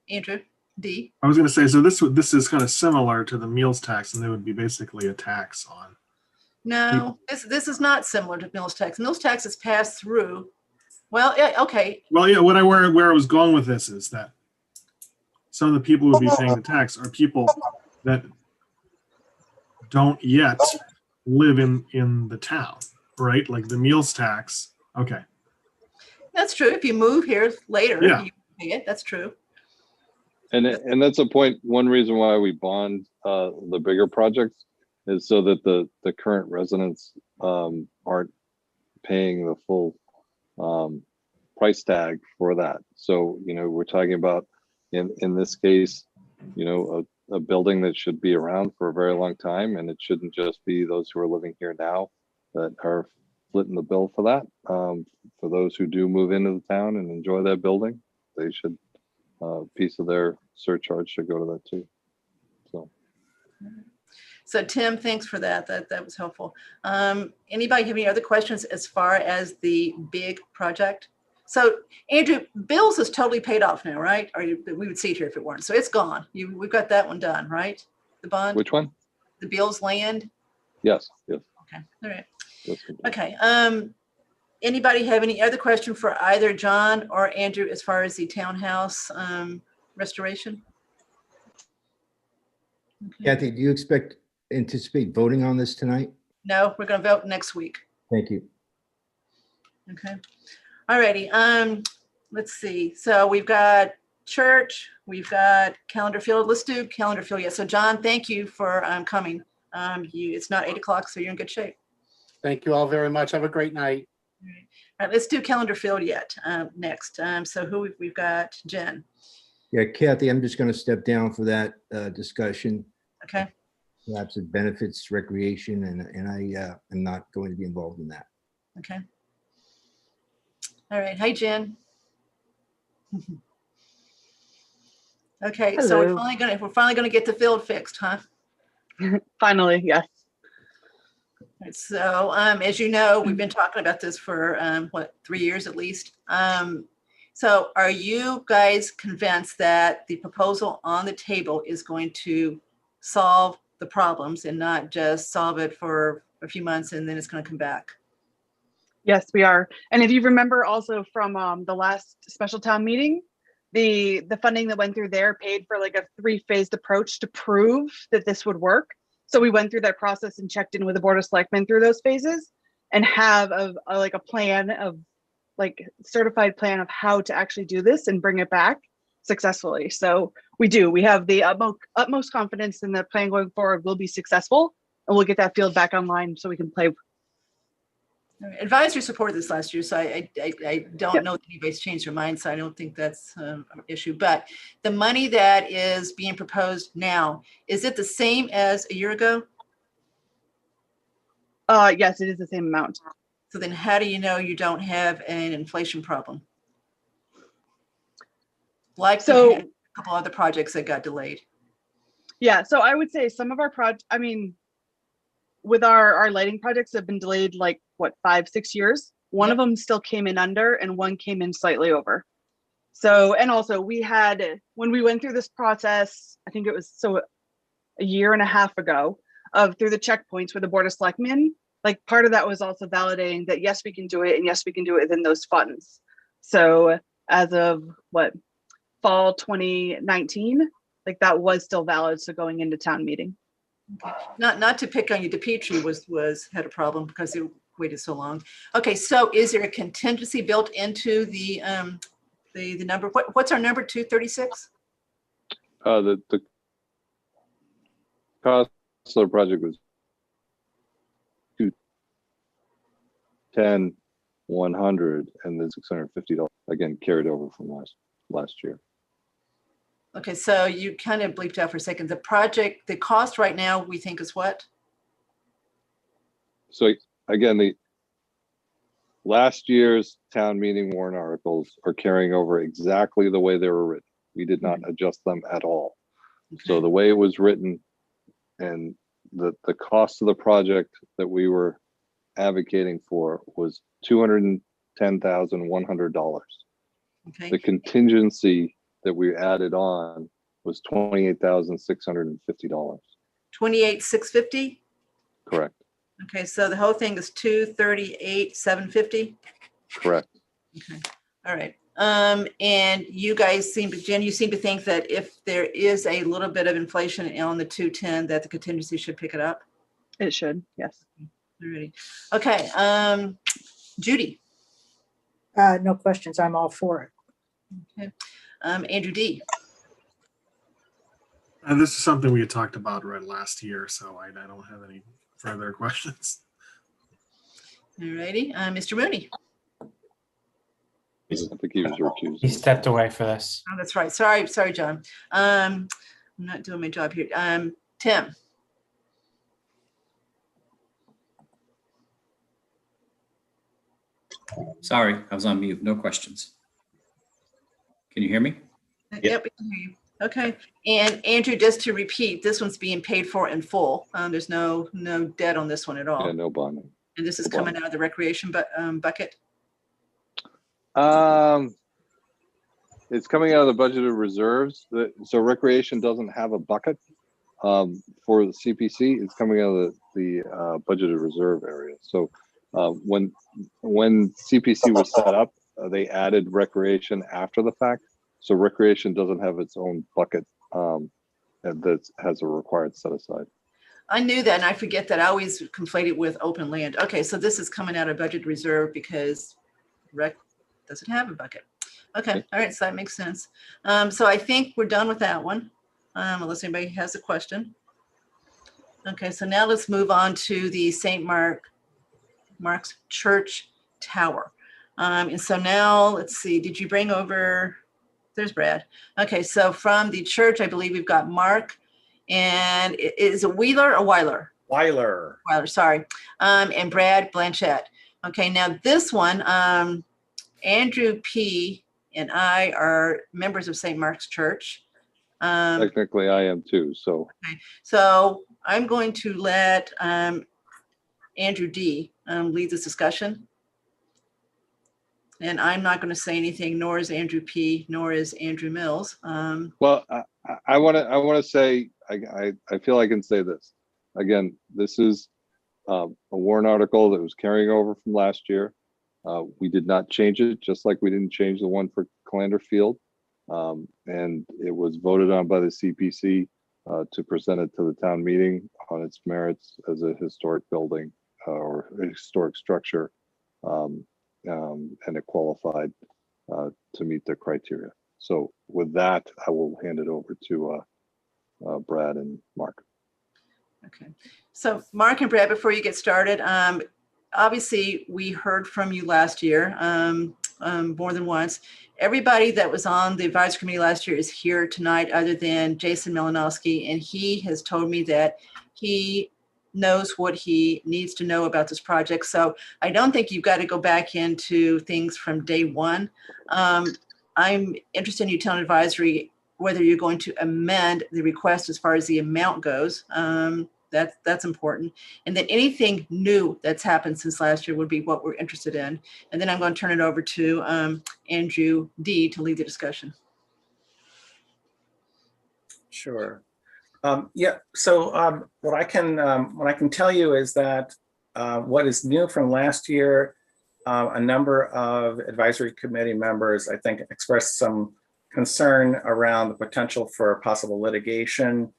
Andrew, D.
I was going to say, so this is kind of similar to the meals tax, and there would be basically a tax on.
No, this is not similar to meals tax. Meals tax is passed through. Well, yeah, okay.
Well, yeah, where I was going with this is that some of the people who would be paying the tax are people that don't yet live in the town, right? Like the meals tax. Okay.
That's true. If you move here later,
Yeah.
you pay it. That's true.
And that's a point. One reason why we bond the bigger projects is so that the current residents aren't paying the full price tag for that. So we're talking about in this case, a building that should be around for a very long time, and it shouldn't just be those who are living here now that are splitting the bill for that. For those who do move into the town and enjoy that building, they should piece of their surcharge should go to that too.
So Tim, thanks for that. That was helpful. Anybody have any other questions as far as the big project? So Andrew, Bill's is totally paid off now, right? Or we would see it here if it weren't. So it's gone. We've got that one done, right? The bond.
Which one?
The Bill's land.
Yes.
Okay. All right.
Yes, we do.
Okay. Anybody have any other question for either John or Andrew as far as the townhouse restoration? Okay.
Kathy, do you anticipate voting on this tonight?
No, we're going to vote next week.
Thank you.
Okay. All righty. Let's see. So we've got church. We've got calendar field. Let's do calendar field. Yeah. So John, thank you for coming. It's not 8 o'clock, so you're in good shape.
Thank you all very much. Have a great night.
All right, let's do calendar field yet next. So who we've got? Jen.
Yeah, Kathy, I'm just going to step down for that discussion.
Okay.
Perhaps it benefits recreation, and I am not going to be involved in that.
Okay. All right. Hi, Jen. Okay, so we're finally gonna get the field fixed, huh?
Finally, yes.
So, as you know, we've been talking about this for, 3 years at least. So are you guys convinced that the proposal on the table is going to solve the problems and not just solve it for a few months and then it's going to come back?
Yes, we are. And if you remember also from the last special town meeting, the funding that went through there paid for like a 3-phased approach to prove that this would work. So we went through that process and checked in with the Board of Selectmen through those phases and have a plan of like certified plan of how to actually do this and bring it back successfully. So we have the utmost confidence in the plan going forward will be successful, and we'll get that field back online so we can play.
Advisory supported this last year, so I don't know that anybody's changed their mind, so I don't think that's an issue. But the money that is being proposed now, is it the same as a year ago?
Yes, it is the same amount.
So then how do you know you don't have an inflation problem? Like so, a couple other projects that got delayed.
Yeah, so I would say some of our with our lighting projects have been delayed like what 5-6 years. One of them still came in under and one came in slightly over. So, and also we had, when we went through this process, I think it was a year and a half ago through the checkpoints with the Board of Selectmen, like part of that was also validating that yes, we can do it, and yes, we can do it within those funds. So as of fall 2019, like that was still valid. So going into town meeting.
Okay. Not to pick on you, DePietri had a problem because it waited so long. Okay, so is there a contingency built into the number? What's our number? 236?
The cost of the project was 210, 100, and then $650 again carried over from last year.
Okay, so you kind of bleeped out for a second. The cost right now we think is what?
So again, the last year's town meeting warrant articles are carrying over exactly the way they were written. We did not adjust them at all. Okay. So the way it was written and the cost of the project that we were advocating for was $210,100. Okay. The contingency that we added on was $28,650.
$28,650?
Correct.
Okay, so the whole thing is $238,750?
Correct.
Okay, all right. And you guys Jen, you seem to think that if there is a little bit of inflation on the 210, that the contingency should pick it up?
It should, yes.
Alrighty. Okay, Judy.
No questions. I'm all for it.
Okay. Andrew D.
This is something we had talked about right last year, so I don't have any further questions.
All righty. Mr. Mooney.
I think he was recused.
He stepped away for this.
Oh, that's right. Sorry, John. I'm not doing my job here. Tim.
Sorry, I was on mute. No questions. Can you hear me?
Yep, we can hear you. Okay. And Andrew, just to repeat, this one's being paid for in full. There's no debt on this one at all.
Yeah, no bonding.
And this is coming out of the recreation bucket?
It's coming out of the budgeted reserves. So recreation doesn't have a bucket for the CPC. It's coming out of the budgeted reserve area. So when CPC was set up, they added recreation after the fact. So recreation doesn't have its own bucket that has a required set aside.
I knew that, and I forget that. I always conflate it with open land. Okay, so this is coming out of budget reserve because rec doesn't have a bucket. Okay, all right, so that makes sense. So I think we're done with that one, unless anybody has a question. Okay, so now let's move on to the Mark's Church Tower. And so now, let's see, did you bring over, there's Brad. Okay, so from the church, I believe we've got Mark, and is it Wheeler or Weiler?
Weiler.
Weiler, sorry. And Brad Blanchett. Okay, now this one, Andrew P. and I are members of St. Mark's Church.
Technically, I am too. So,
Okay, so I'm going to let Andrew D. Lead this discussion. And I'm not going to say anything, nor is Andrew P., nor is Andrew Mills.
well, I want to say, I feel I can say this. Again, this is a warrant article that was carrying over from last year. We did not change it, just like we didn't change the one for Calander Field. And it was voted on by the CPC to present it to the town meeting on its merits as a historic building or a historic structure. And it qualified to meet the criteria. So with that, I will hand it over to Brad and Mark.
Okay, so Mark and Brad, before you get started, obviously we heard from you last year more than once. Everybody that was on the advisory committee last year is here tonight other than Jason Malinowski, and he has told me that he knows what he needs to know about this project. So I don't think you've got to go back into things from day one. I'm interested in you telling advisory whether you're going to amend the request as far as the amount goes. That's important. And then anything new that's happened since last year would be what we're interested in. And then I'm going to turn it over to Andrew D. to lead the discussion.
Sure. Yeah. So what I can tell you is that what is new from last year, a number of advisory committee members, I think, expressed some concern around the potential for possible litigation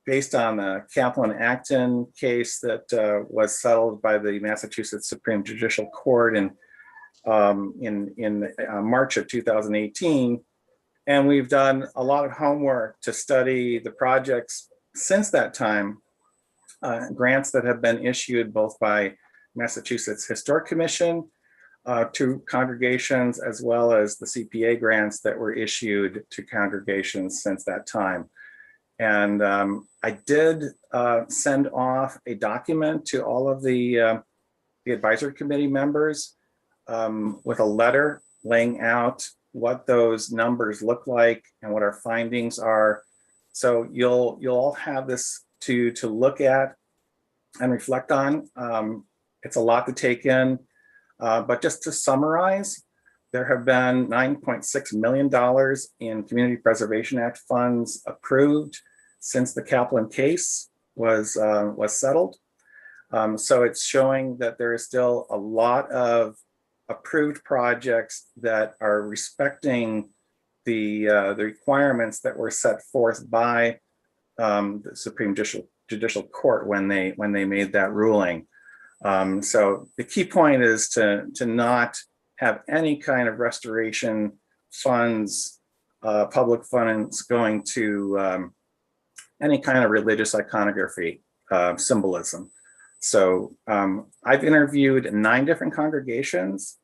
based on the Kaplan-Acton case that was settled by the Massachusetts Supreme Judicial Court in March of 2018. And we've done a lot of homework to study the projects since that time, grants that have been issued both by Massachusetts Historic Commission to congregations, as well as the CPA grants that were issued to congregations since that time. And I did send off a document to all of the advisory committee members with a letter laying out what those numbers look like and what our findings are. So you'll all have this to look at and reflect on. It's a lot to take in, but just to summarize, there have been $9.6 million in Community Preservation Act funds approved since the Kaplan case was settled. So it's showing that there is still a lot of approved projects that are respecting the requirements that were set forth by the Supreme Judicial Court when they made that ruling. So the key point is to not have any kind of restoration funds, public funds going to any kind of religious iconography, symbolism. So I've interviewed 9 different congregations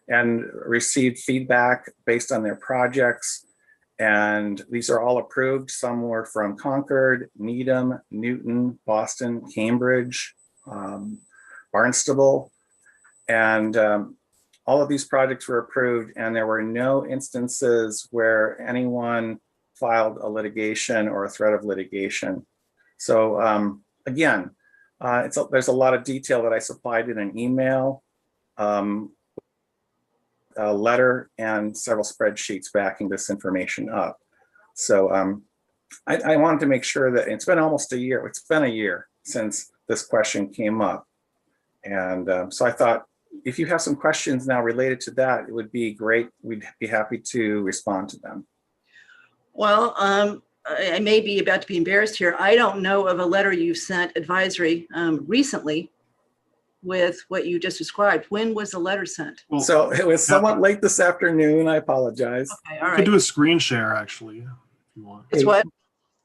and received feedback based on their projects. And these are all approved. Some were from Concord, Needham, Newton, Boston, Cambridge, Barnstable. And all of these projects were approved, and there were no instances where anyone filed a litigation or a threat of litigation. So again, there's a lot of detail that I supplied in an email, a letter, and several spreadsheets backing this information up. So I wanted to make sure that it's been almost a year. It's been a year since this question came up. And so I thought, if you have some questions now related to that, it would be great. We'd be happy to respond to them.
Well, I may be about to be embarrassed here. I don't know of a letter you sent advisory recently with what you just described. When was the letter sent?
Well,
So it was somewhat late this afternoon. I apologize.
Okay, all
you could
right.
do a screen share actually, if you want.
It's what?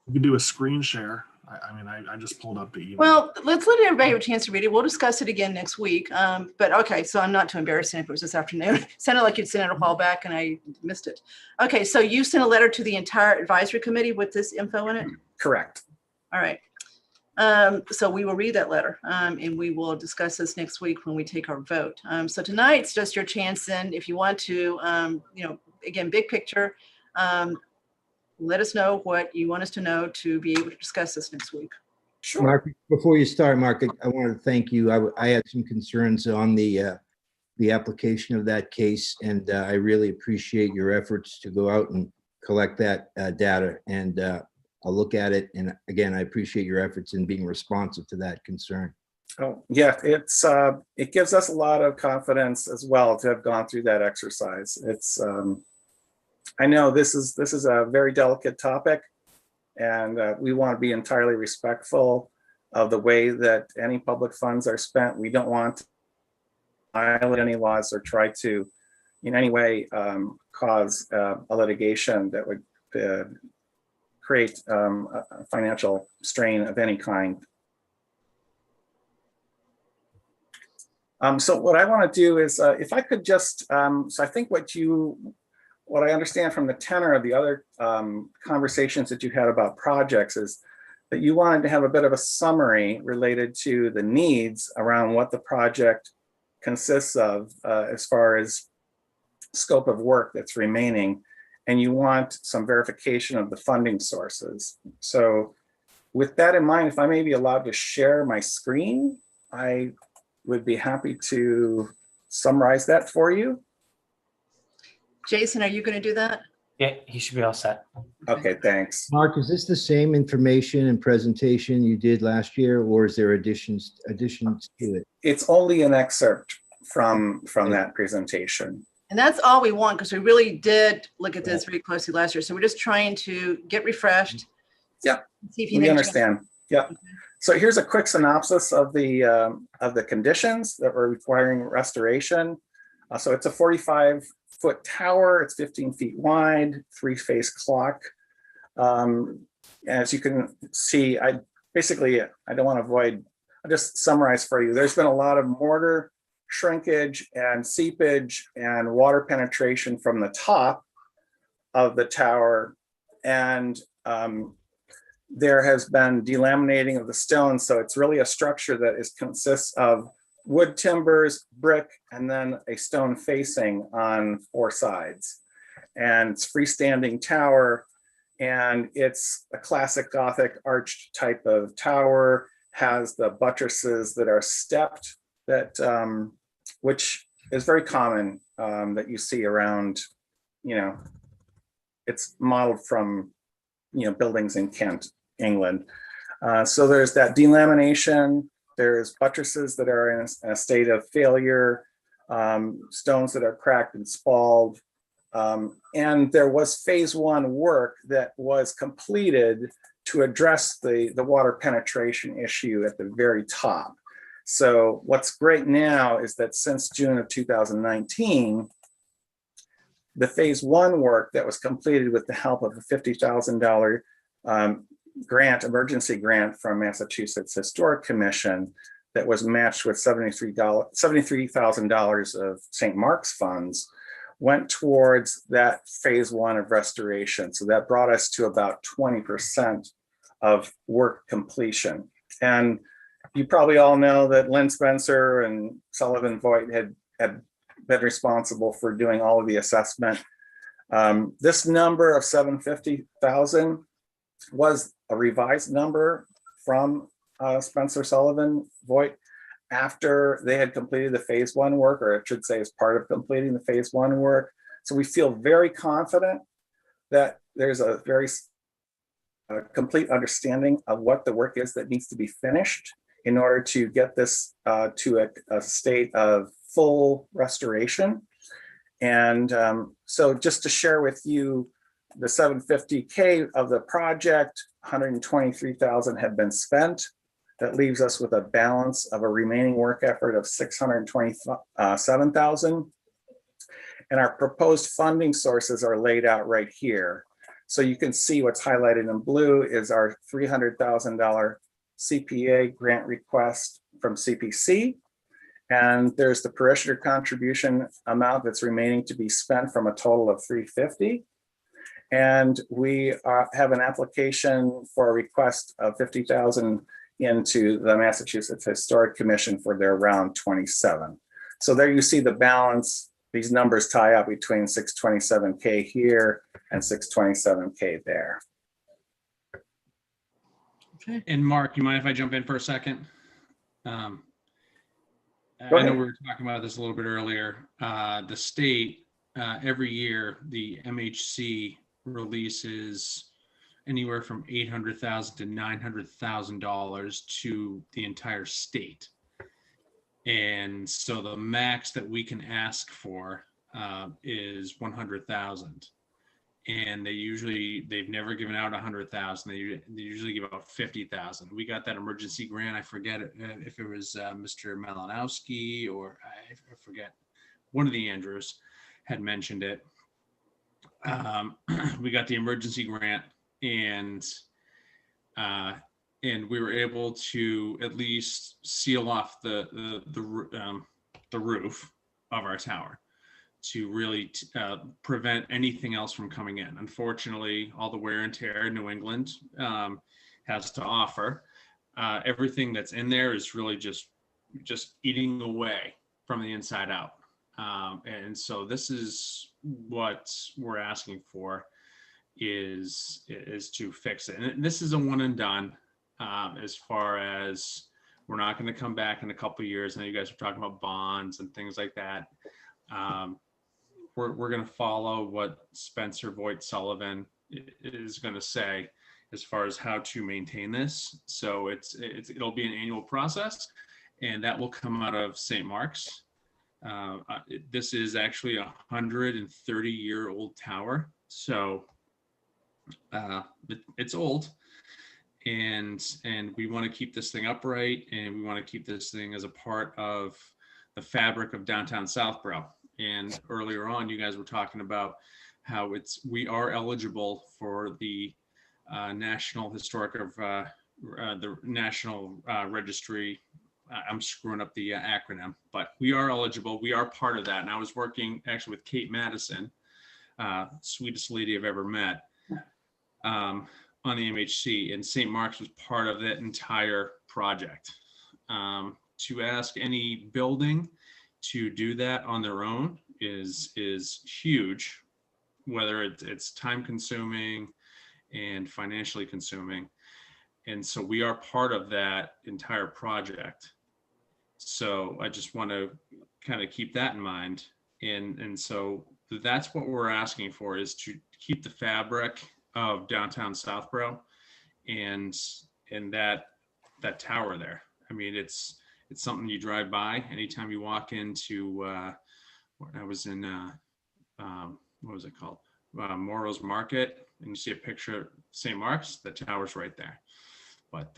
You can do a screen share. I just pulled up the email.
Well, let's let everybody have a chance to read it. We'll discuss it again next week. But okay, so I'm not too embarrassed if it was this afternoon. Sounded like you'd sent it a while back and I missed it. Okay, so you sent a letter to the entire advisory committee with this info in it?
Correct.
All right. So we will read that letter and we will discuss this next week when we take our vote. So tonight's just your chance then, if you want to, again, big picture, let us know what you want us to know to be able to discuss this next week.
Sure.
Mark, before you start, Mark, I want to thank you. I had some concerns on the application of that case, and I really appreciate your efforts to go out and collect that data. And I'll look at it. And again, I appreciate your efforts in being responsive to that concern.
Oh, yeah, it gives us a lot of confidence as well to have gone through that exercise. It's I know this is a very delicate topic, and we want to be entirely respectful of the way that any public funds are spent. We don't want to violate any laws or try to in any way cause a litigation that would create a financial strain of any kind. So what I want to do is, if I could just, so I think what I understand from the tenor of the other conversations that you had about projects is that you wanted to have a bit of a summary related to the needs around what the project consists of as far as scope of work that's remaining, and you want some verification of the funding sources. So with that in mind, if I may be allowed to share my screen, I would be happy to summarize that for you.
Jason, are you going to do that?
Yeah, he should be all set.
Okay, thanks.
Mark, is this the same information and presentation you did last year, or is there additions to it?
It's only an excerpt from that presentation.
And that's all we want, because we really did look at this very closely last year. So we're just trying to get refreshed.
Yeah,
see if you
we understand. Yeah. Okay. So here's a quick synopsis of the conditions that were requiring restoration. So it's a 45-foot tower. It's 15 feet wide, 3-phase clock. As you can see, I don't want to avoid, I'll just summarize for you. There's been a lot of mortar shrinkage and seepage and water penetration from the top of the tower. And there has been delaminating of the stone. So it's really a structure that consists of wood timbers, brick, and then a stone facing on 4 sides. And it's freestanding tower, and it's a classic Gothic arched type of tower, has the buttresses that are stepped, that which is very common that you see around, it's modeled from, buildings in Kent, England. So there's that delamination. There's buttresses that are in a state of failure, stones that are cracked and spalled. And there was phase 1 work that was completed to address the water penetration issue at the very top. So what's great now is that since June of 2019, the phase 1 work that was completed with the help of a $50,000 emergency grant from Massachusetts Historic Commission that was matched with $73,000 of St. Mark's funds, went towards that phase 1 of restoration. So that brought us to about 20% of work completion. And you probably all know that Lynn Spencer and Sullivan Voigt had been responsible for doing all of the assessment. This number of 750,000 was a revised number from Spencer Sullivan Voigt after they had completed the phase 1 work, or I should say as part of completing the phase 1 work. So we feel very confident that there's a very complete understanding of what the work is that needs to be finished in order to get this to a state of full restoration. And so just to share with you, the $750K of the project, $123,000 had been spent. That leaves us with a balance of a remaining work effort of 627,000. And our proposed funding sources are laid out right here. So you can see what's highlighted in blue is our $300,000 CPA grant request from CPC. And there's the parishioner contribution amount that's remaining to be spent from a total of 350. And we have an application for a request of 50,000 into the Massachusetts Historic Commission for their round 27. So there you see the balance. These numbers tie up between 627K here and 627K there.
Okay.
And Mark, you mind if I jump in for a second? I
Go ahead.
know we were talking about this a little bit earlier. The state, every year, the MHC releases anywhere from $800,000 to $900,000 to the entire state. And so the max that we can ask for is 100,000. And they've never given out 100,000. They usually give out 50,000. We got that emergency grant. I forget if it was Mr. Malinowski or I forget. One of the Andrews had mentioned it. We got the emergency grant, and we were able to at least seal off the roof of our tower to really prevent anything else from coming in. Unfortunately, all the wear and tear New England has to offer, everything that's in there is really just eating away from the inside out. And so this is what we're asking for is to fix it. And this is a one and done, as far as we're not going to come back in a couple of years. I know you guys are talking about bonds and things like that. We're going to follow what Spencer Voigt Sullivan is going to say as far as how to maintain this. So it'll be an annual process, and that will come out of St. Mark's. This is actually a 130-year-old tower, so it's old, and we want to keep this thing upright, and we want to keep this thing as a part of the fabric of downtown Southborough. And earlier on, you guys were talking about how we are eligible for the National Historic of the National Registry. I'm screwing up the acronym, but we are eligible. We are part of that. And I was working actually with Kate Madison, sweetest lady I've ever met, on the MHC, and St. Mark's was part of that entire project. To ask any building to do that on their own is huge, whether it's time consuming and financially consuming. And so we are part of that entire project. So I just want to kind of keep that in mind. And so that's what we're asking for, is to keep the fabric of downtown Southborough and that tower there. I mean, it's something you drive by anytime you walk into, I was in, what was it called? Morrow's Market, and you see a picture of St. Mark's, the tower's right there. But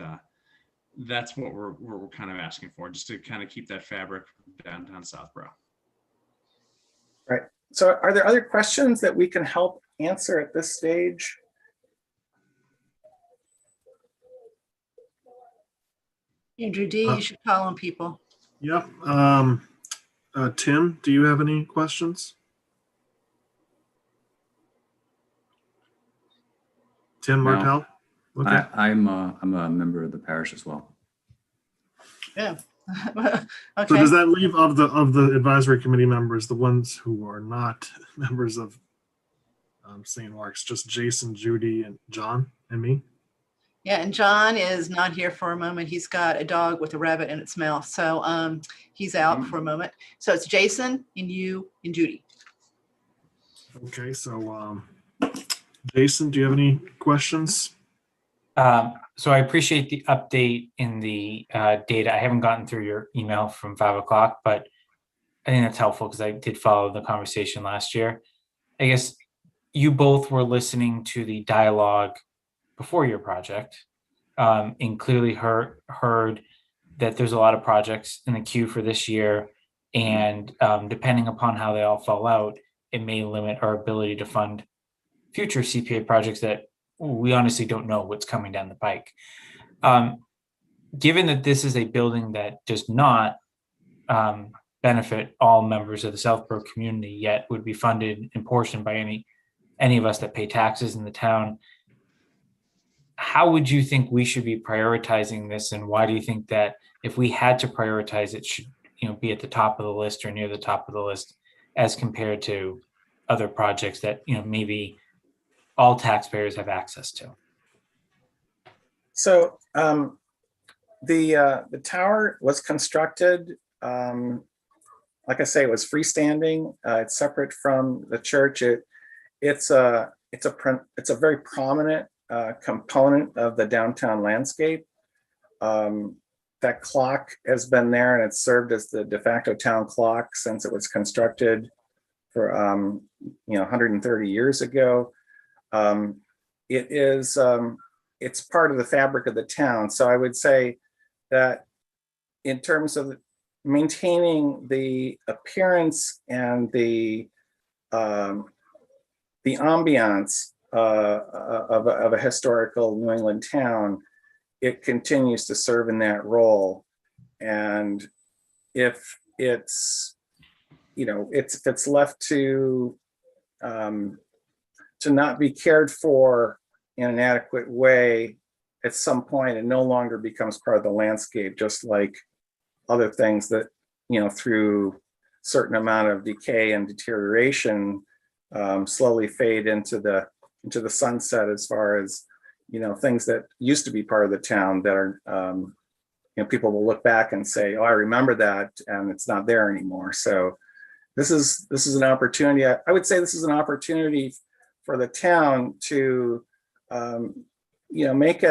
that's what we're kind of asking for, just to kind of keep that fabric downtown Southborough.
Right. So are there other questions that we can help answer at this stage?
Andrew D, you should call on people.
Yep. Tim, do you have any questions? Tim
No.
Martell? Okay.
I'm a member of the parish as well.
Yeah.
So
Okay.
does that leave of the advisory committee members, the ones who are not members of St. Mark's, just Jason, Judy, and John, and me?
Yeah, and John is not here for a moment. He's got a dog with a rabbit in its mouth. So he's out for a moment. So it's Jason and you and Judy.
Okay, so Jason, do you have any questions?
So I appreciate the update in the data. I haven't gotten through your email from 5 o'clock, but I think that's helpful because I did follow the conversation last year. I guess you both were listening to the dialogue before your project. and clearly heard that there's a lot of projects in the queue for this year. And depending upon how they all fall out, it may limit our ability to fund future CPA projects that we honestly don't know what's coming down the pike. Given that this is a building that does not benefit all members of the Southborough community, yet would be funded in portion by any of us that pay taxes in the town, how would you think we should be prioritizing this, and why do you think that if we had to prioritize it should be at the top of the list or near the top of the list as compared to other projects that maybe all taxpayers have access to?
So the tower was constructed, like I say, it was freestanding. It's separate from the church. It's a very prominent component of the downtown landscape. That clock has been there, and it's served as the de facto town clock since it was constructed for 130 years ago. It's part of the fabric of the town. So I would say that in terms of maintaining the appearance and the ambiance of a historical New England town, it continues to serve in that role. And if it's left to not be cared for in an adequate way, at some point it no longer becomes part of the landscape, just like other things that through certain amount of decay and deterioration slowly fade into the sunset, as far as things that used to be part of the town that are people will look back and say, oh, I remember that, and it's not there anymore. So this is an opportunity. I would say this is an opportunity for the town to make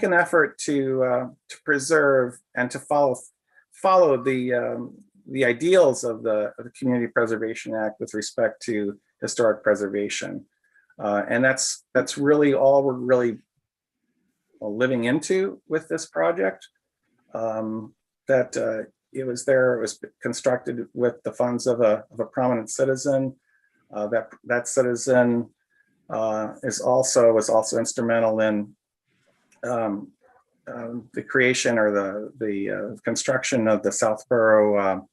an effort to preserve and to follow the ideals of the Community Preservation Act with respect to historic preservation. And that's really all we're really living into with this project. It was constructed with the funds of a prominent citizen. That citizen was also instrumental in the creation or the construction of the Southborough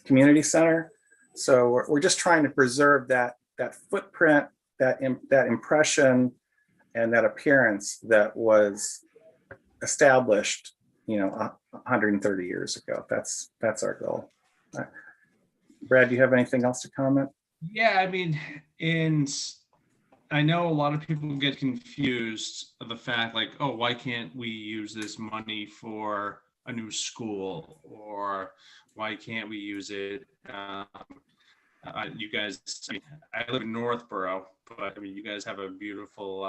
Community Center. So we're just trying to preserve that footprint, that impression, and that appearance that was established 130 years ago. That's our goal. Brad, do you have anything else to comment?
Yeah, I mean, and I know a lot of people get confused of the fact, like, oh, why can't we use this money for a new school, or why can't we use it? You guys, I live in Northborough, but I mean, you guys have a beautiful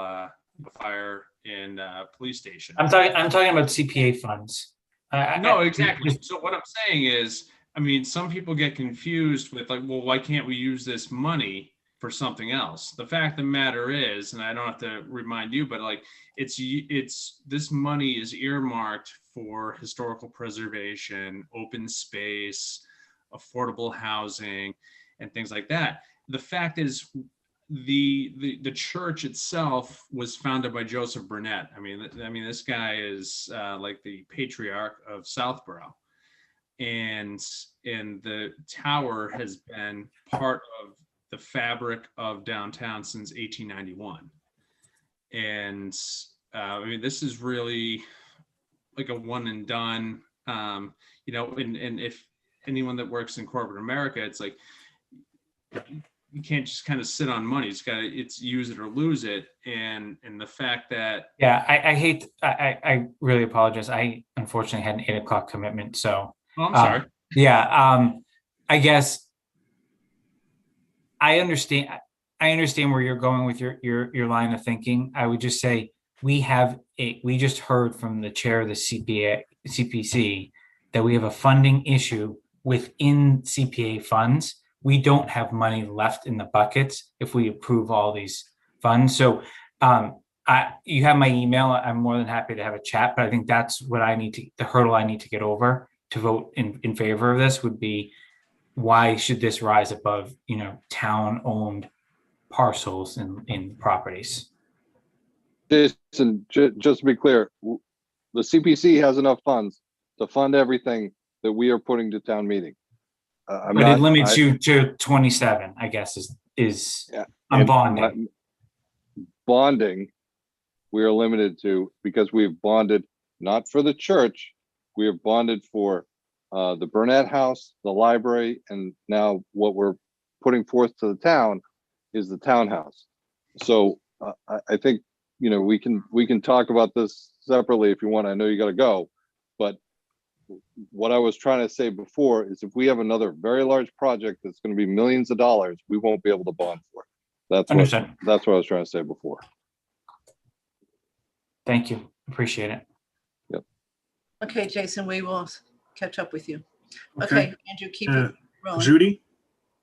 fire and police station.
I'm talking about CPA funds.
No, exactly. So what I'm saying is, I mean, some people get confused with like, well, why can't we use this money for something else? The fact of the matter is, and I don't have to remind you, but like, it's this money is earmarked for historical preservation, open space, affordable housing, and things like that. The fact is, the church itself was founded by Joseph Burnett. I mean, this guy is like the patriarch of Southborough, and the tower has been part of the fabric of downtown since 1891. And I mean, this is really like a one and done. And if anyone that works in corporate America, it's like, you can't just kind of sit on money. It's use it or lose it. And the fact that,
yeah, I really apologize. I unfortunately had an 8 o'clock commitment. So
I'm sorry.
Yeah. I guess I understand where you're going with your line of thinking. I would just say we just heard from the chair of the CPC that we have a funding issue within CPA funds. We don't have money left in the buckets if we approve all these funds. So You have my email. I'm more than happy to have a chat, but I think that's what the hurdle I need to get over to vote in favor of this would be, why should this rise above, town-owned parcels in properties?
Jason, just to be clear, the CPC has enough funds to fund everything that we are putting to town meeting.
But it limits you to 27, I guess, is
Yeah,
on bonding.
Bonding, we are limited to, because we've bonded not for the church, we have bonded for the Burnett House, the library, and now what we're putting forth to the town is the townhouse. So I think, we can talk about this separately if you want. I know you got to go, but what I was trying to say before is, if we have another very large project that's going to be millions of dollars, we won't be able to bond for it. That's what I was trying to say before.
Thank you. Appreciate it.
Yep.
Okay, Jason, we will catch up with you.
Okay.
Okay, Andrew, keep it rolling.
Judy?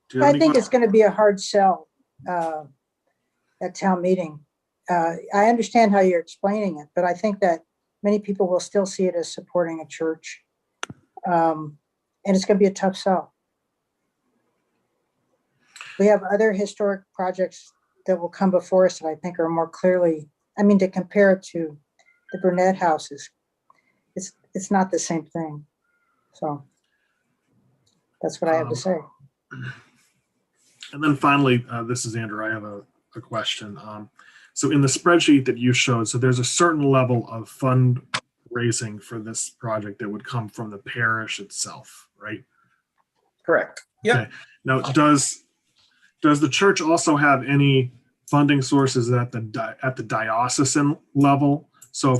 Do you have
I
any
think
questions?
it's going to be a hard sell at town meeting. I understand how you're explaining it, but I think that many people will still see it as supporting a church. And it's going to be a tough sell. We have other historic projects that will come before us that I think are more clearly, to compare it to the Burnett houses, it's not the same thing. So that's what I have to say.
And then finally, this is Andrew. I have a question. So in the spreadsheet that you showed, so there's a certain level of fundraising for this project that would come from the parish itself, right?
Correct. Yeah.
Okay. Now, does the church also have any funding sources at the diocesan level? So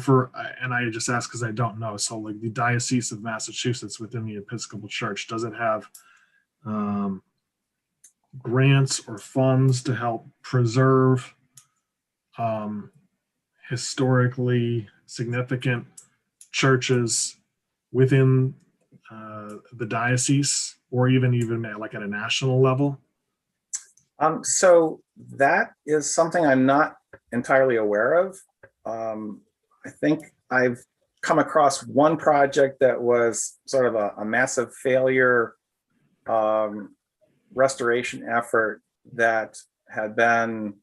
and I just ask because I don't know. So like the Diocese of Massachusetts within the Episcopal Church, does it have grants or funds to help preserve historically significant churches within the diocese, or even like at a national level?
So that is something I'm not entirely aware of. I think I've come across one project that was sort of a massive failure restoration effort that had been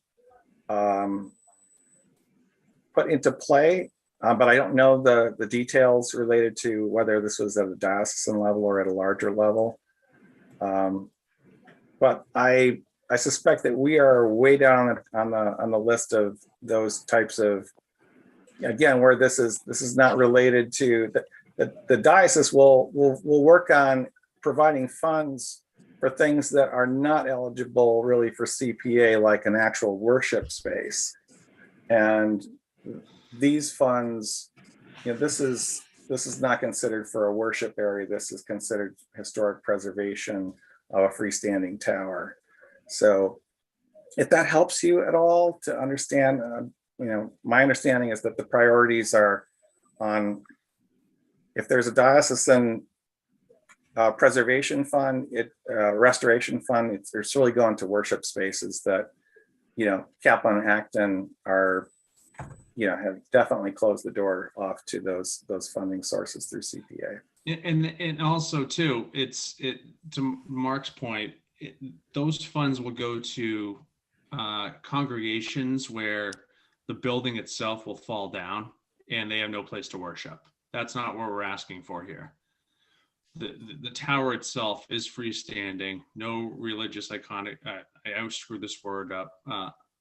put into play, but I don't know the details related to whether this was at a diocesan level or at a larger level. But I suspect that we are way down on the list of those types of, again, where this is not related to the diocese will work on providing funds for things that are not eligible really for CPA, like an actual worship space. And these funds, this is not considered for a worship area. This is considered historic preservation of a freestanding tower. So if that helps you at all to understand, my understanding is that the priorities are on, if there's a diocesan preservation fund, restoration fund, it's really going to worship spaces that, Kaplan and Acton are, have definitely closed the door off to those funding sources through CPA.
And also too, to Mark's point, those funds will go to congregations where the building itself will fall down and they have no place to worship. That's not what we're asking for here. The tower itself is freestanding, no religious iconic, I always screw this word up,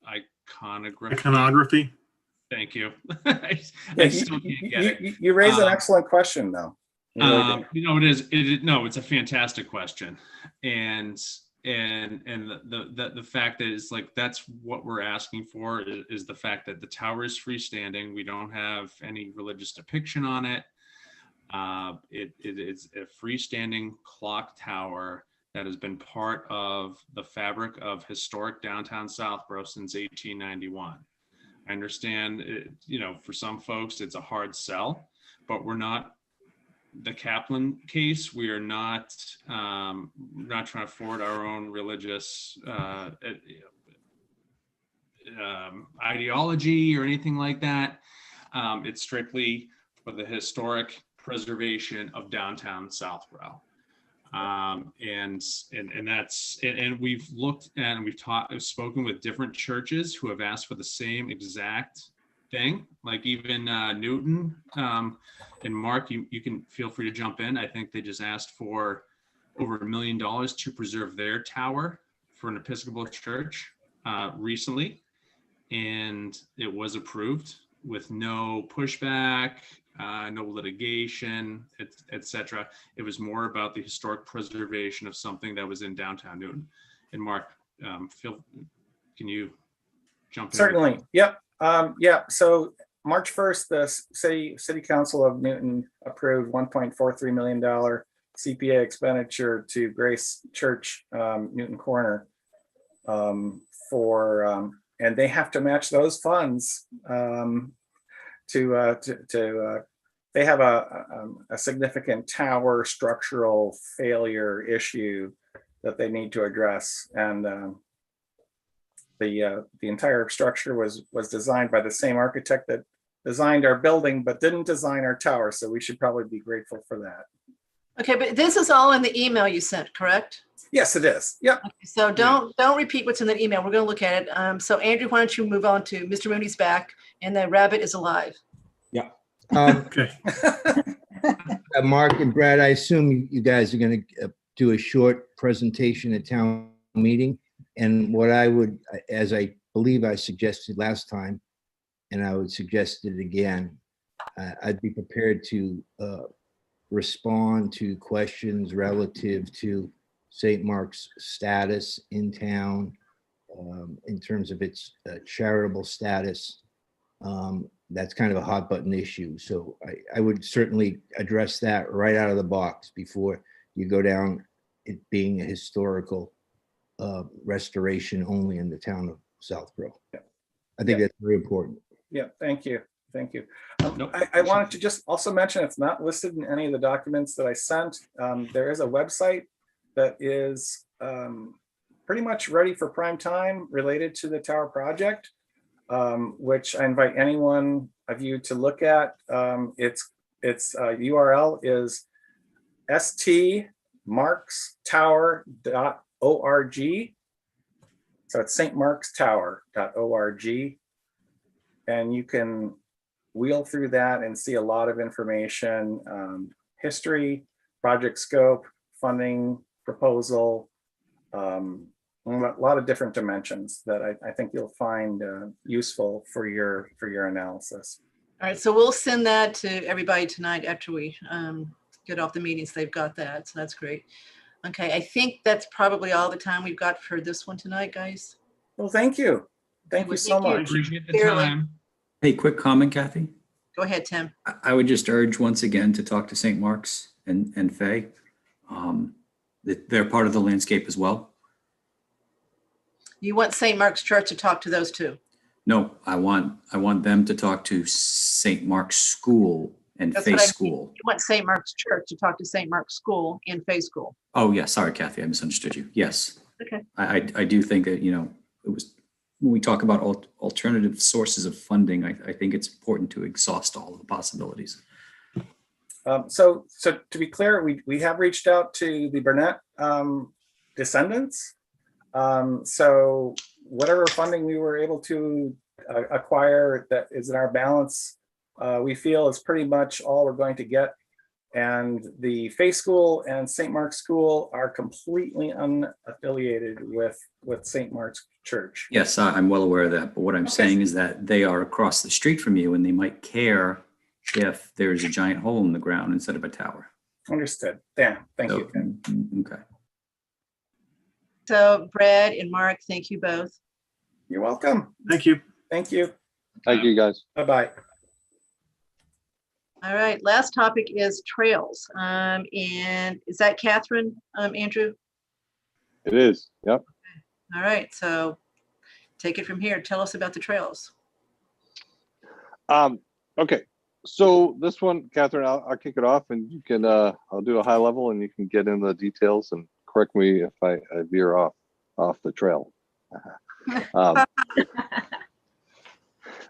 iconography. Thank you. I still can't get it.
You raise an excellent question though.
It's a fantastic question. And the fact that it's like, that's what we're asking for is the fact that the tower is freestanding. We don't have any religious depiction on it. It is a freestanding clock tower that has been part of the fabric of historic downtown Southborough since 1891. I understand, for some folks, it's a hard sell, but we're not, the Kaplan case, we are not trying to forward our own religious ideology or anything like that. It's strictly for the historic preservation of downtown Southborough. And we've looked and we've spoken with different churches who have asked for the same exact thing, like even Newton. And Mark, you can feel free to jump in. I think they just asked for over $1 million to preserve their tower for an Episcopal church recently, and it was approved with no pushback, no litigation, etc. It was more about the historic preservation of something that was in downtown Newton. And Mark, can you jump in?
Certainly. Yep. So March 1st, the City Council of Newton approved $1.43 million CPA expenditure to Grace Church, Newton Corner, and they have to match those funds they have a significant tower structural failure issue that they need to address, and the entire structure was designed by the same architect that designed our building but didn't design our tower, so we should probably be grateful for that.
Okay, but this is all in the email you sent, correct?
Yes, it is. Yep.
Okay, so don't repeat what's in the email. We're going to look at it. So Andrew, why don't you move on to Mr. Mooney's back and the rabbit is alive.
Yeah.
Okay.
Mark and Brad, I assume you guys are going to do a short presentation at town meeting. And what I would, as I believe I suggested last time, and I would suggest it again, I'd be prepared to respond to questions relative to St. Mark's status in town, in terms of its charitable status. That's kind of a hot button issue. So I would certainly address that right out of the box before you go down it being a historical restoration only in the town of Southborough. I think that's very important.
Yeah, thank you. Thank you.
Nope.
I wanted to just also mention, it's not listed in any of the documents that I sent. There is a website that is pretty much ready for prime time related to the tower project, which I invite anyone of you to look at. Its URL is stmarkstower.org. So it's stmarkstower.org. And you can wheel through that and see a lot of information, history, project scope, funding, proposal, a lot of different dimensions that I think you'll find useful for your analysis.
All right, so we'll send that to everybody tonight after we get off the meetings. They've got that, so that's great. Okay, I think that's probably all the time we've got for this one tonight, guys.
Well, thank you. Thank you so much.
Appreciate the time.
Hey, quick comment, Kathy.
Go ahead, Tim.
I would just urge once again to talk to St. Mark's and Fay. They're part of the landscape as well.
You want St. Mark's Church to talk to those two?
No, I want them to talk to St. Mark's School and
That's
Fay
what I mean.
School.
You want St. Mark's Church to talk to St. Mark's School and Fay School.
Oh, yeah. Sorry, Kathy. I misunderstood you. Yes.
Okay.
I do think that, it was, when we talk about alternative sources of funding, I think it's important to exhaust all of the possibilities.
So to be clear, we have reached out to the Burnett descendants. So whatever funding we were able to acquire that is in our balance, we feel is pretty much all we're going to get. And the Fay School and St. Mark's School are completely unaffiliated with St. Mark's Church.
Yes, I'm well aware of that. But what I'm saying is that they are across the street from you and they might care if there's a giant hole in the ground instead of a tower.
Understood. Yeah, thank you.
Okay.
So Brad and Mark, thank you both.
You're welcome.
Thank you.
Thank you.
Thank you, guys.
Bye-bye.
All right, last topic is trails. And is that Catherine, Andrew?
It is. Yep.
All right, so take it from here. Tell us about the trails.
Okay. So this one, Catherine, I'll kick it off and you can, I'll do a high level and you can get in the details and correct me if I veer off the trail. Um,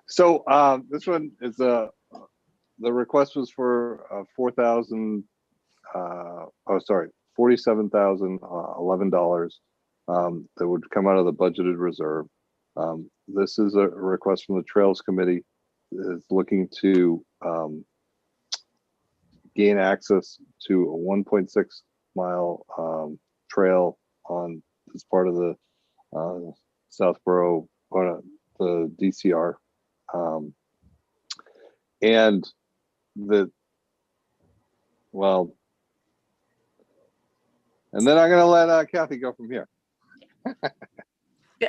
so this one is the request was for $47,011 that would come out of the budgeted reserve. This is a request from the Trails Committee. Is looking to gain access to a 1.6 mile trail on as part of the Southborough or the DCR, and and then I'm going to let Kathy go from here.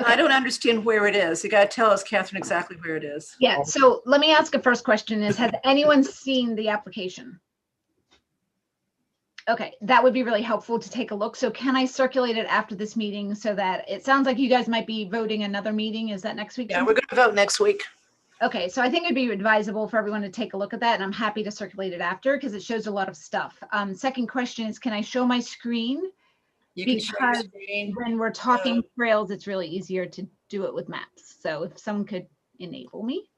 I don't understand where it is. You got to tell us, Catherine, exactly where it is.
Yeah, so let me ask a first question is, has anyone seen the application? Okay, that would be really helpful to take a look. So can I circulate it after this meeting so that it sounds like you guys might be voting another meeting? Is that next week?
Yeah, we're going to vote next week.
Okay, so I think it'd be advisable for everyone to take a look at that, and I'm happy to circulate it after because it shows a lot of stuff. Second question is, can I show my screen? Because when we're talking trails, it's really easier to do it with maps. So if someone could enable me.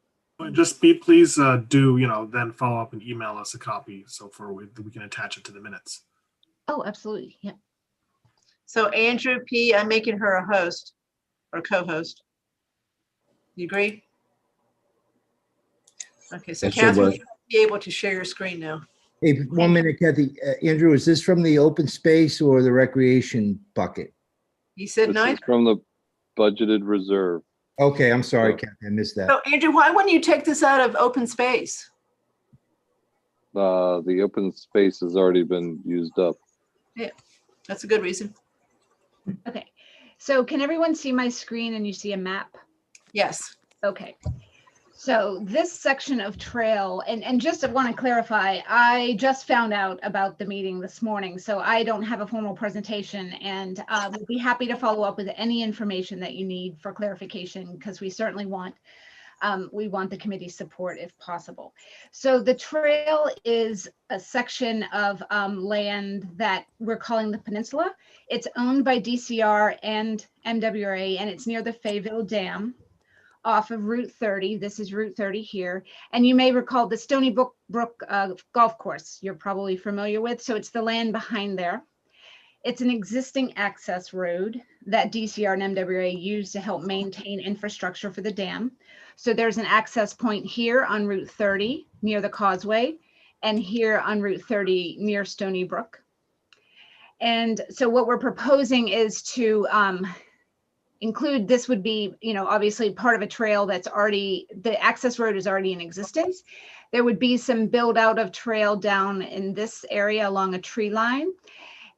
Just please do, then follow up and email us a copy so we can attach it to the minutes.
Oh, absolutely. Yeah.
So Andrew P., I'm making her a host or co-host. You agree? Okay, so Catherine, you'll be able to share your screen now.
Hey, 1 minute, Kathy. Andrew, is this from the open space or the recreation bucket?
He said
This
neither.
is from the budgeted reserve.
Okay, I'm sorry, Kathy, I missed that.
So Andrew, why wouldn't you take this out of open space?
The open space has already been used up.
Yeah, that's a good reason.
Okay, so can everyone see my screen and you see a map?
Yes.
Okay. So this section of trail, and just want to clarify, I just found out about the meeting this morning, so I don't have a formal presentation, and we'll be happy to follow up with any information that you need for clarification, because we certainly want the committee's support if possible. So the trail is a section of land that we're calling the Peninsula. It's owned by DCR and MWRA, and it's near the Fayetteville Dam, off of Route 30. This is Route 30 here. And you may recall the Stony Brook golf course you're probably familiar with. So it's the land behind there. It's an existing access road that DCR and MWA use to help maintain infrastructure for the dam. So there's an access point here on Route 30 near the causeway, and here on Route 30 near Stony Brook. And so what we're proposing is to include, this would be, obviously part of a trail that's already, the access road is already in existence. There would be some build out of trail down in this area along a tree line.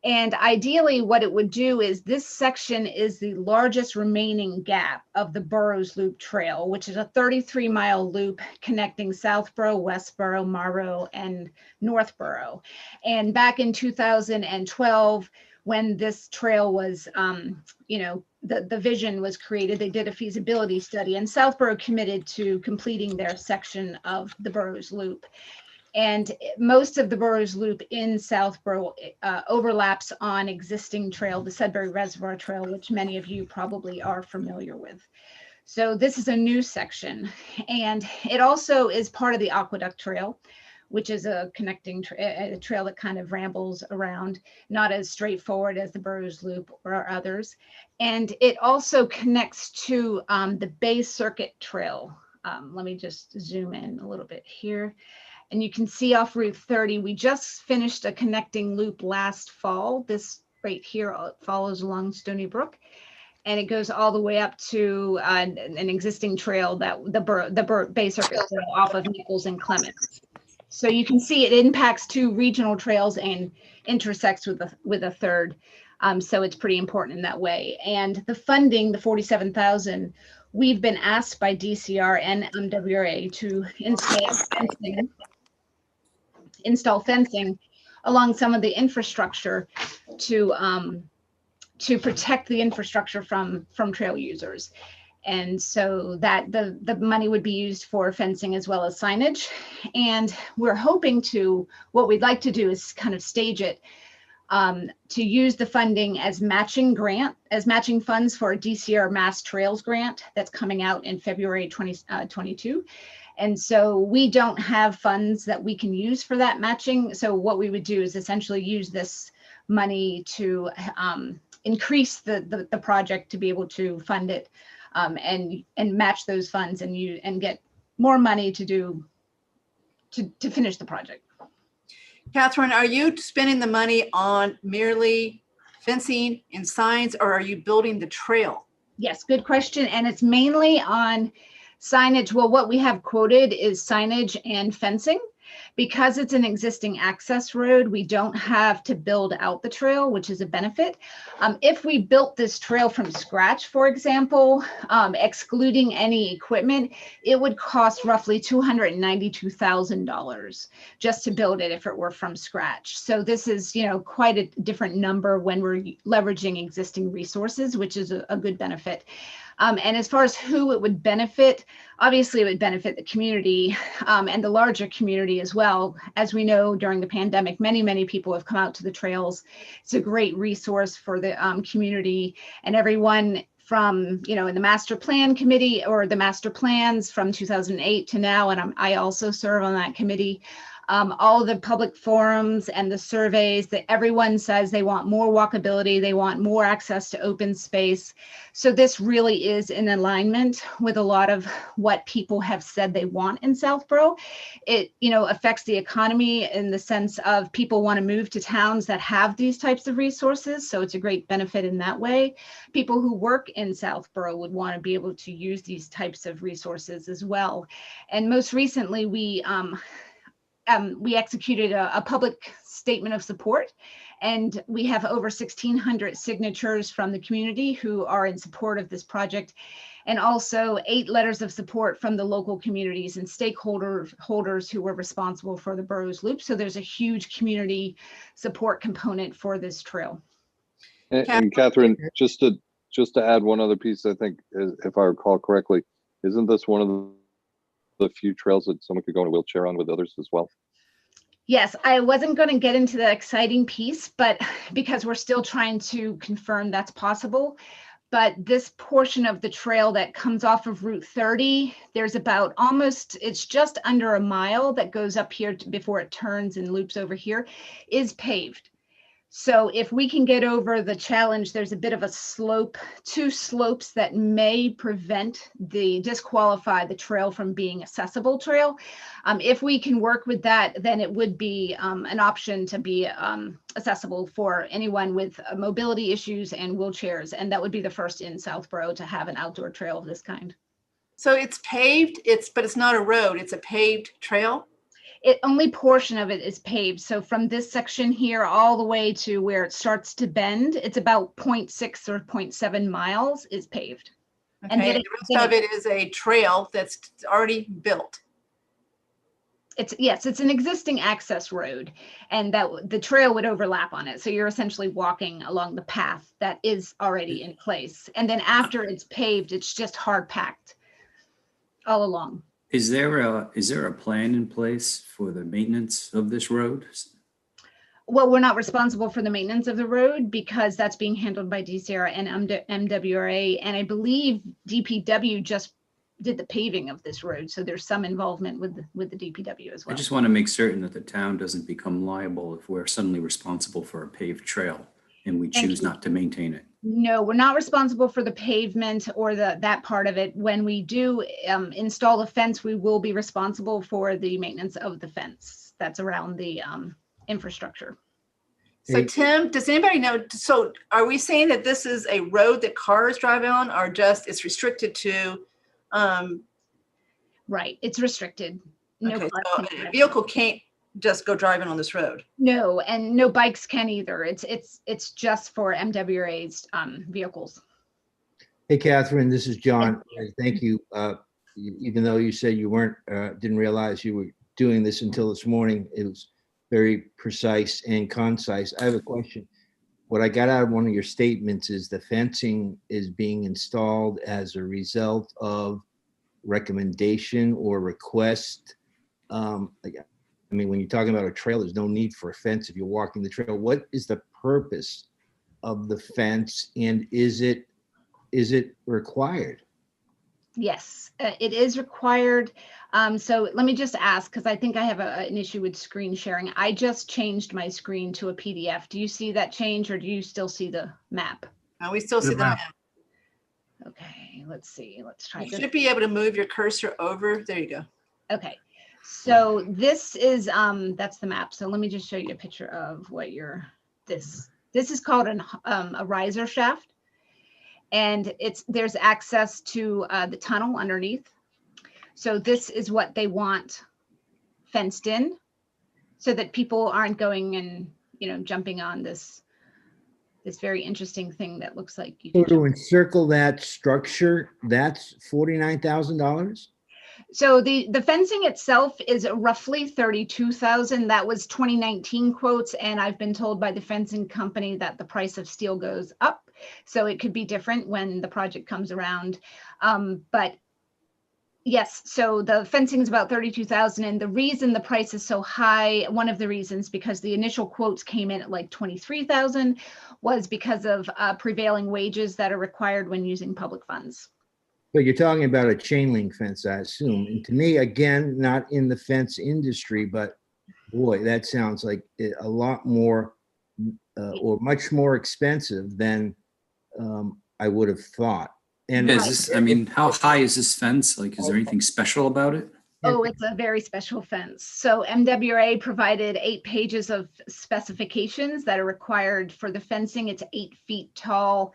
And ideally what it would do is this section is the largest remaining gap of the Burroughs Loop Trail, which is a 33-mile loop connecting Southborough, Westborough, Morrow, and Northborough. And back in 2012, when this trail was, the vision was created, they did a feasibility study, and Southborough committed to completing their section of the Burroughs Loop. And most of the Burroughs Loop in Southborough overlaps on existing trail, the Sudbury Reservoir Trail, which many of you probably are familiar with. So this is a new section, and it also is part of the Aqueduct Trail, which is a connecting trail that kind of rambles around, not as straightforward as the Burroughs Loop or others. And it also connects to the Bay Circuit Trail. Let me just zoom in a little bit here. And you can see off Route 30, we just finished a connecting loop last fall. This right here follows along Stony Brook, and it goes all the way up to an existing trail, that the Bay Circuit Trail off of Nichols and Clements. So you can see it impacts two regional trails and intersects with a third. So it's pretty important in that way. And the funding, the $47,000, we've been asked by DCR and MWRA to install fencing along some of the infrastructure to protect the infrastructure from trail users. And so that the money would be used for fencing as well as signage. And we're hoping to, what we'd like to do is kind of stage it to use the funding as matching funds for a DCR Mass Trails grant that's coming out in February 2022. And so we don't have funds that we can use for that matching. So what we would do is essentially use this money to increase the project to be able to fund it and match those funds and get more money to finish the project.
Catherine, are you spending the money on merely fencing and signs, or are you building the trail?
Yes, good question. And it's mainly on signage. Well, what we have quoted is signage and fencing. Because it's an existing access road, we don't have to build out the trail, which is a benefit. If we built this trail from scratch, for example, excluding any equipment, it would cost roughly $292,000 just to build it if it were from scratch. So this is, quite a different number when we're leveraging existing resources, which is a good benefit. And as far as who it would benefit, obviously it would benefit the community and the larger community as well. As we know, during the pandemic, many people have come out to the trails. It's a great resource for the community, and everyone from, in the master plan committee or the master plans from 2008 to now, and I also serve on that committee. All the public forums and the surveys that everyone says they want more walkability, they want more access to open space. So this really is in alignment with a lot of what people have said they want in Southborough. It, affects the economy in the sense of people want to move to towns that have these types of resources. So it's a great benefit in that way. People who work in Southborough would want to be able to use these types of resources as well. And most recently, we executed a public statement of support, and we have over 1,600 signatures from the community who are in support of this project, and also 8 letters of support from the local communities and stakeholders who were responsible for the Burroughs Loop. So there's a huge community support component for this trail.
And Catherine, just to add one other piece, I think, if I recall correctly, isn't this one of the few trails that someone could go in a wheelchair on with others as well?
Yes, I wasn't going to get into the exciting piece, but because we're still trying to confirm that's possible. But this portion of the trail that comes off of Route 30, there's about it's just under a mile that goes up here before it turns and loops over here, is paved. So if we can get over the challenge, there's a bit of a slope, 2 slopes that may disqualify the trail from being accessible trail. If we can work with that, then it would be an option to be accessible for anyone with mobility issues and wheelchairs. And that would be the first in Southborough to have an outdoor trail of this kind.
So it's paved, but it's not a road, it's a paved trail?
Only portion of it is paved. So from this section here all the way to where it starts to bend, it's about 0.6 or 0.7 miles is paved.
Okay, and the rest of it is a trail that's already built.
Yes, it's an existing access road, and that the trail would overlap on it. So you're essentially walking along the path that is already in place. And then after it's paved, it's just hard packed all along.
Is there a plan in place for the maintenance of this road?
Well, we're not responsible for the maintenance of the road because that's being handled by DCR and MWRA. And I believe DPW just did the paving of this road. So there's some involvement with the DPW as well.
I just want to make certain that the town doesn't become liable if we're suddenly responsible for a paved trail and we choose not to maintain it.
No, we're not responsible for the pavement or that part of it. When we do install the fence, we will be responsible for the maintenance of the fence that's around the infrastructure.
So Tim, does anybody know, so are we saying that this is a road that cars drive on, or just it's restricted to?
Right, it's restricted. No,
okay, so a vehicle can't just go driving on this road.
No, and no bikes can either. It's just for MWRA's vehicles.
Hey, Catherine, this is John. Thank you. Even though you said you didn't realize you were doing this until this morning, it was very precise and concise. I have a question. What I got out of one of your statements is the fencing is being installed as a result of recommendation or request. I mean, when you're talking about a trail, there's no need for a fence if you're walking the trail. What is the purpose of the fence, and is it required?
Yes, it is required. So let me just ask, because I think I have an issue with screen sharing. I just changed my screen to a PDF. Do you see that change, or do you still see the map?
We still see the map.
Okay, let's see. Let's try
You
this.
should be able to move your cursor over. There you go.
Okay, so this is that's the map. So let me just show you a picture of what this is called a riser shaft. And there's access to the tunnel underneath. So this is what they want fenced in, so that people aren't going and jumping on this very interesting thing that looks like you
So
can
to encircle that structure, that's $49,000.
So the fencing itself is roughly 32,000. That was 2019 quotes, and I've been told by the fencing company that the price of steel goes up, so it could be different when the project comes around. But yes, so the fencing is about 32,000, and the reason the price is so high, one of the reasons, because the initial quotes came in at like 23,000, was because of prevailing wages that are required when using public funds.
But you're talking about a chain link fence, I assume. And to me, again, not in the fence industry, but boy, that sounds like a lot more or much more expensive than I would have thought. And
is this, I mean, how high is this fence? Like, is there anything special about it?
Oh, it's a very special fence. So MWRA provided 8 pages of specifications that are required for the fencing. It's 8 feet tall,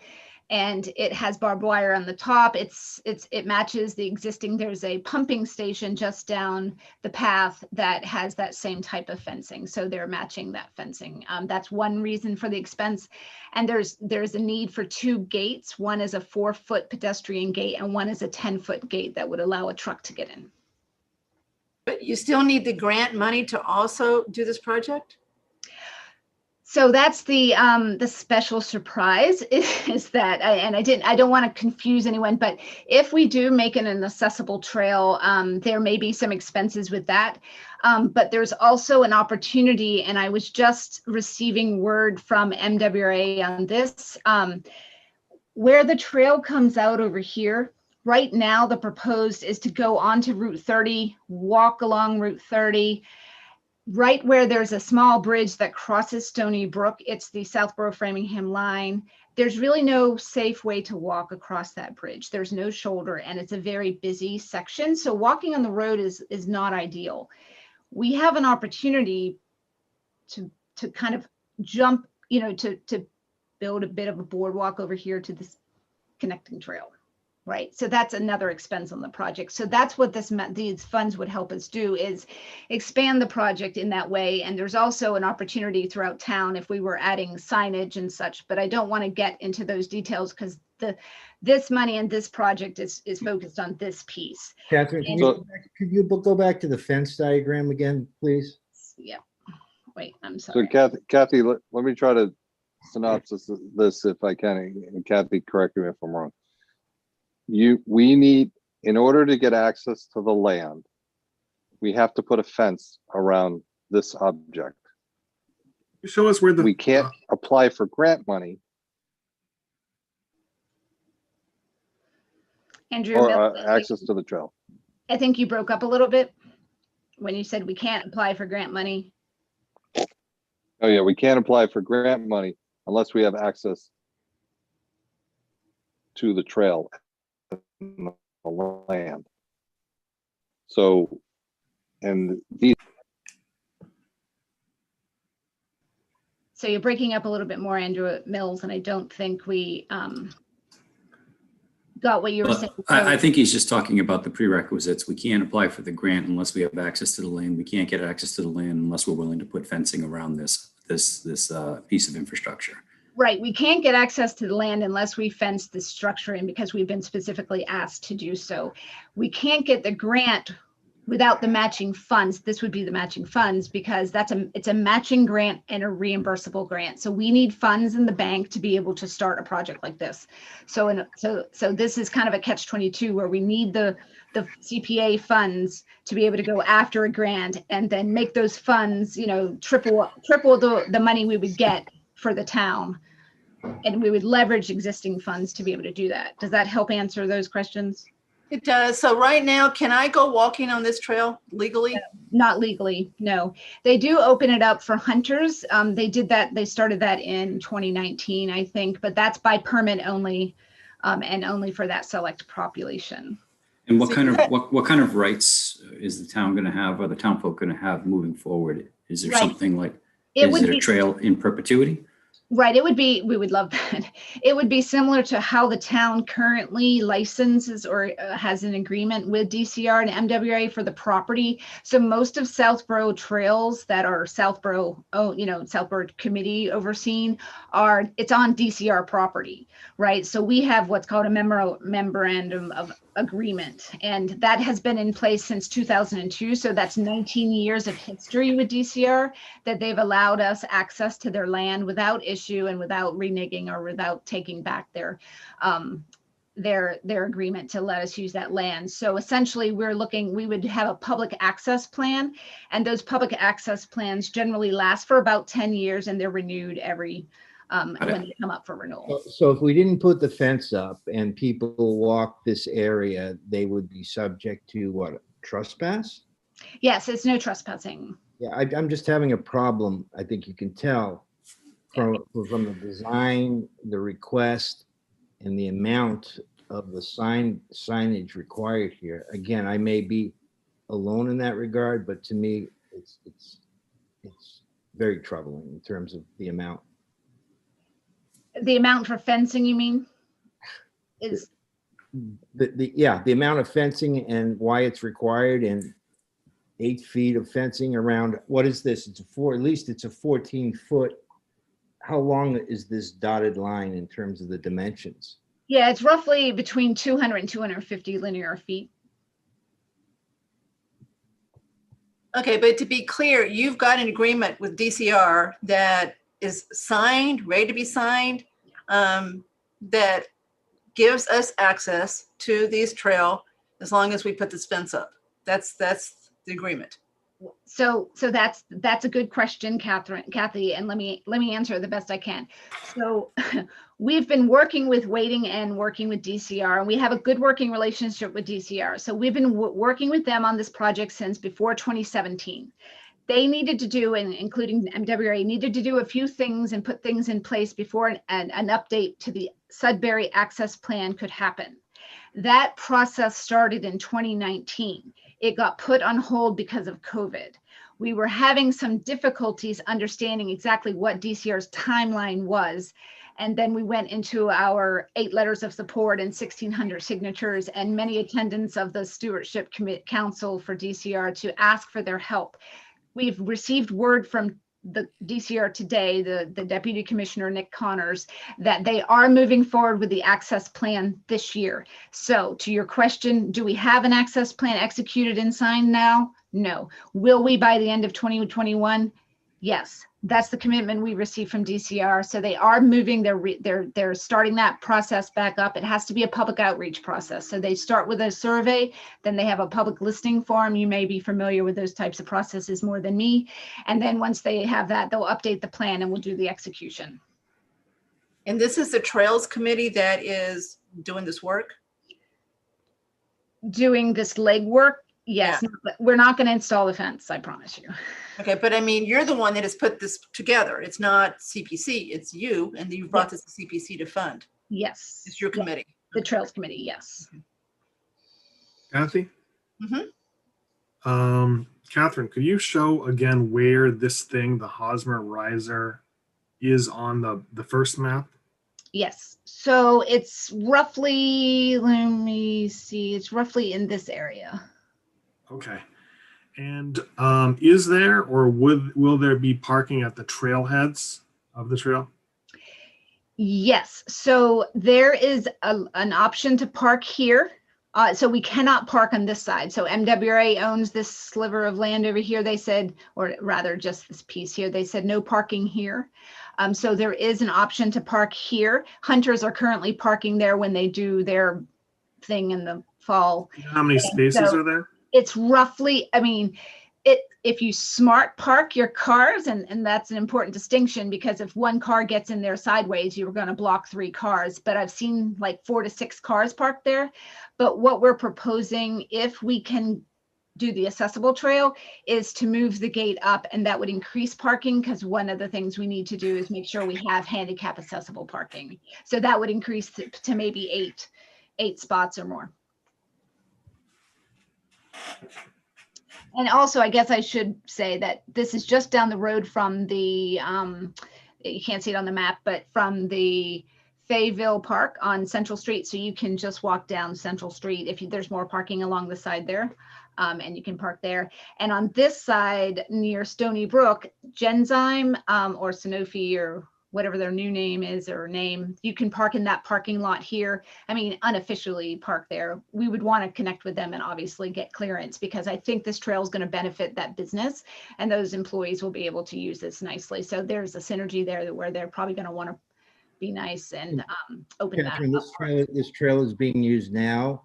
and it has barbed wire on the top. It matches the existing. There's a pumping station just down the path that has that same type of fencing. So they're matching that fencing. That's one reason for the expense. And there's a need for 2 gates. One is a 4-foot pedestrian gate, and one is a 10-foot gate that would allow a truck to get in.
But you still need the grant money to also do this project?
So that's the special surprise is that, and I don't want to confuse anyone, but if we do make it an accessible trail, there may be some expenses with that. But there's also an opportunity, and I was just receiving word from MWRA on this, where the trail comes out over here. Right now, the proposed is to go onto Route 30, walk along Route 30, right where there's a small bridge that crosses Stony Brook. It's the Southborough Framingham line. There's really no safe way to walk across that bridge. There's no shoulder, and it's a very busy section. So walking on the road is not ideal. We have an opportunity to kind of jump, to build a bit of a boardwalk over here to this connecting trail. Right. So that's another expense on the project. So that's what these funds would help us do, is expand the project in that way. And there's also an opportunity throughout town if we were adding signage and such, but I don't want to get into those details because this money and this project is focused on this piece.
Catherine, could you go back to the fence diagram again, please?
Yeah. Wait, I'm sorry.
So Kathy, let me try to synopsis this if I can. And Kathy, correct me if I'm wrong. We need, in order to get access to the land, we have to put a fence around this object.
Show us where
we can't apply for grant money.
Andrew,
or access to the trail.
I think you broke up a little bit when you said we can't apply for grant money.
Oh yeah, we can't apply for grant money unless we have access to the trail. The land. So, and these.
So you're breaking up a little bit more, Andrew Mills, and I don't think we got what you were saying.
I think he's just talking about the prerequisites. We can't apply for the grant unless we have access to the land. We can't get access to the land unless we're willing to put fencing around this piece of infrastructure.
Right. We can't get access to the land unless we fence the structure in, because we've been specifically asked to do so. We can't get the grant without the matching funds. This would be the matching funds because it's a matching grant and a reimbursable grant. So we need funds in the bank to be able to start a project like this. So this is kind of a catch-22 where we need the CPA funds to be able to go after a grant and then make those funds, triple the money we would get for the town. And we would leverage existing funds to be able to do that. Does that help answer those questions?
It does. So right now, can I go walking on this trail legally?
Not legally, no. They do open it up for hunters. They did that. They started that in 2019, I think, but that's by permit only, and only for that select population.
And what kind of rights is the town going to have, or the town folk going to have moving forward? Is there something like, is it a trail in perpetuity?
Right. It would be, we would love that. It would be similar to how the town currently licenses or has an agreement with DCR and MWA for the property. So most of Southborough trails that are Southborough, Southborough committee overseen it's on DCR property, right? So we have what's called a memorandum of agreement, and that has been in place since 2002. So that's 19 years of history with DCR that they've allowed us access to their land without issue and without reneging or without taking back their agreement to let us use that land. So essentially we would have a public access plan, and those public access plans generally last for about 10 years, and they're renewed every when they come up for renewal.
So if we didn't put the fence up and people walk this area, they would be subject to what, trespass?
Yes, it's no trespassing.
Yeah, I'm just having a problem. I think you can tell from the design, the request, and the amount of the signage required here. Again, I may be alone in that regard, but to me, it's very troubling in terms of the amount.
The amount for fencing, you mean? Is
the amount of fencing and why it's required, and 8 feet of fencing around, what is this? At least it's a 14-foot. How long is this dotted line in terms of the dimensions?
Yeah, it's roughly between 200 and 250 linear feet.
Okay, but to be clear, you've got an agreement with DCR that is signed, ready to be signed, that gives us access to these trail as long as we put this fence up. That's the agreement.
So that's a good question, Kathy, and let me answer it the best I can. So we've been working with Wading and working with DCR, and we have a good working relationship with DCR. So we've been working with them on this project since before 2017. They needed to do, and including MWA, needed to do a few things and put things in place before an update to the Sudbury Access Plan could happen. That process started in 2019. It got put on hold because of COVID. We were having some difficulties understanding exactly what DCR's timeline was. And then we went into our 8 letters of support and 1,600 signatures and many attendants of the Stewardship Council for DCR to ask for their help. We've received word from the DCR today, the Deputy Commissioner, Nick Connors, that they are moving forward with the access plan this year. So to your question, do we have an access plan executed and signed now? No. Will we by the end of 2021? Yes. That's the commitment we received from DCR. So they are moving, they're starting that process back up. It has to be a public outreach process. So they start with a survey, then they have a public listing form. You may be familiar with those types of processes more than me. And then once they have that, they'll update the plan and we'll do the execution.
And this is the Trails Committee that is doing this work?
Doing this legwork? Yes, yeah. We're not going to install the fence, I promise you.
Okay, but I mean, you're the one that has put this together. It's not CPC, it's you, and you brought this to CPC to fund.
Yes.
It's your committee.
The Trails Committee, yes.
Kathy?
Mm-hmm.
Catherine, could you show again where this thing, the Hosmer riser, is on the first map?
Yes. So it's roughly, let me see, it's roughly in this area.
Okay. And is there, or will there be parking at the trailheads of the trail?
Yes. So there is an option to park here. So we cannot park on this side. So MWA owns this sliver of land over here. They said, or rather just this piece here, they said no parking here. So there is an option to park here. Hunters are currently parking there when they do their thing in the fall.
You know how many spaces are there?
It's roughly, I mean, if you smart park your cars, and that's an important distinction, because if one car gets in there sideways, you're going to block 3 cars. But I've seen like 4 to 6 cars parked there. But what we're proposing, if we can do the accessible trail, is to move the gate up, and that would increase parking, because one of the things we need to do is make sure we have handicap accessible parking. So that would increase to maybe 8 spots or more. And also, I guess I should say that this is just down the road from the, you can't see it on the map, but from the Fayville Park on Central Street. So you can just walk down Central Street if there's more parking along the side there, and you can park there. And on this side near Stony Brook, Genzyme or Sanofi or whatever their new name is or name, you can park in that parking lot here. I mean, unofficially park there. We would want to connect with them and obviously get clearance, because I think this trail is going to benefit that business, and those employees will be able to use this nicely. So there's a synergy there where they're probably going to want to be nice and open
Catherine,
that up.
this trail is being used now?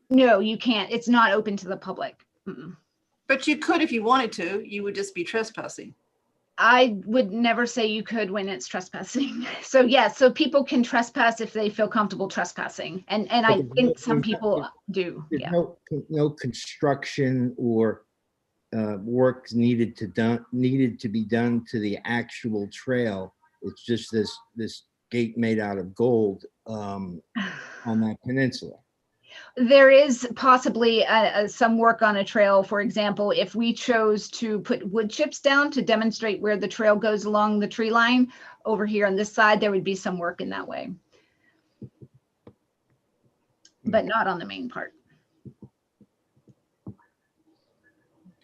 No, you can't. It's not open to the public.
But you could if you wanted to. You would just be trespassing.
I would never say you could when it's trespassing. So yeah, so people can trespass if they feel comfortable trespassing. And I think some people do.
There's
Yeah.
no construction or work needed to be done to the actual trail. It's just this gate made out of gold on that peninsula.
There is possibly some work on a trail. For example, if we chose to put wood chips down to demonstrate where the trail goes along the tree line over here on this side, there would be some work in that way, but not on the main part.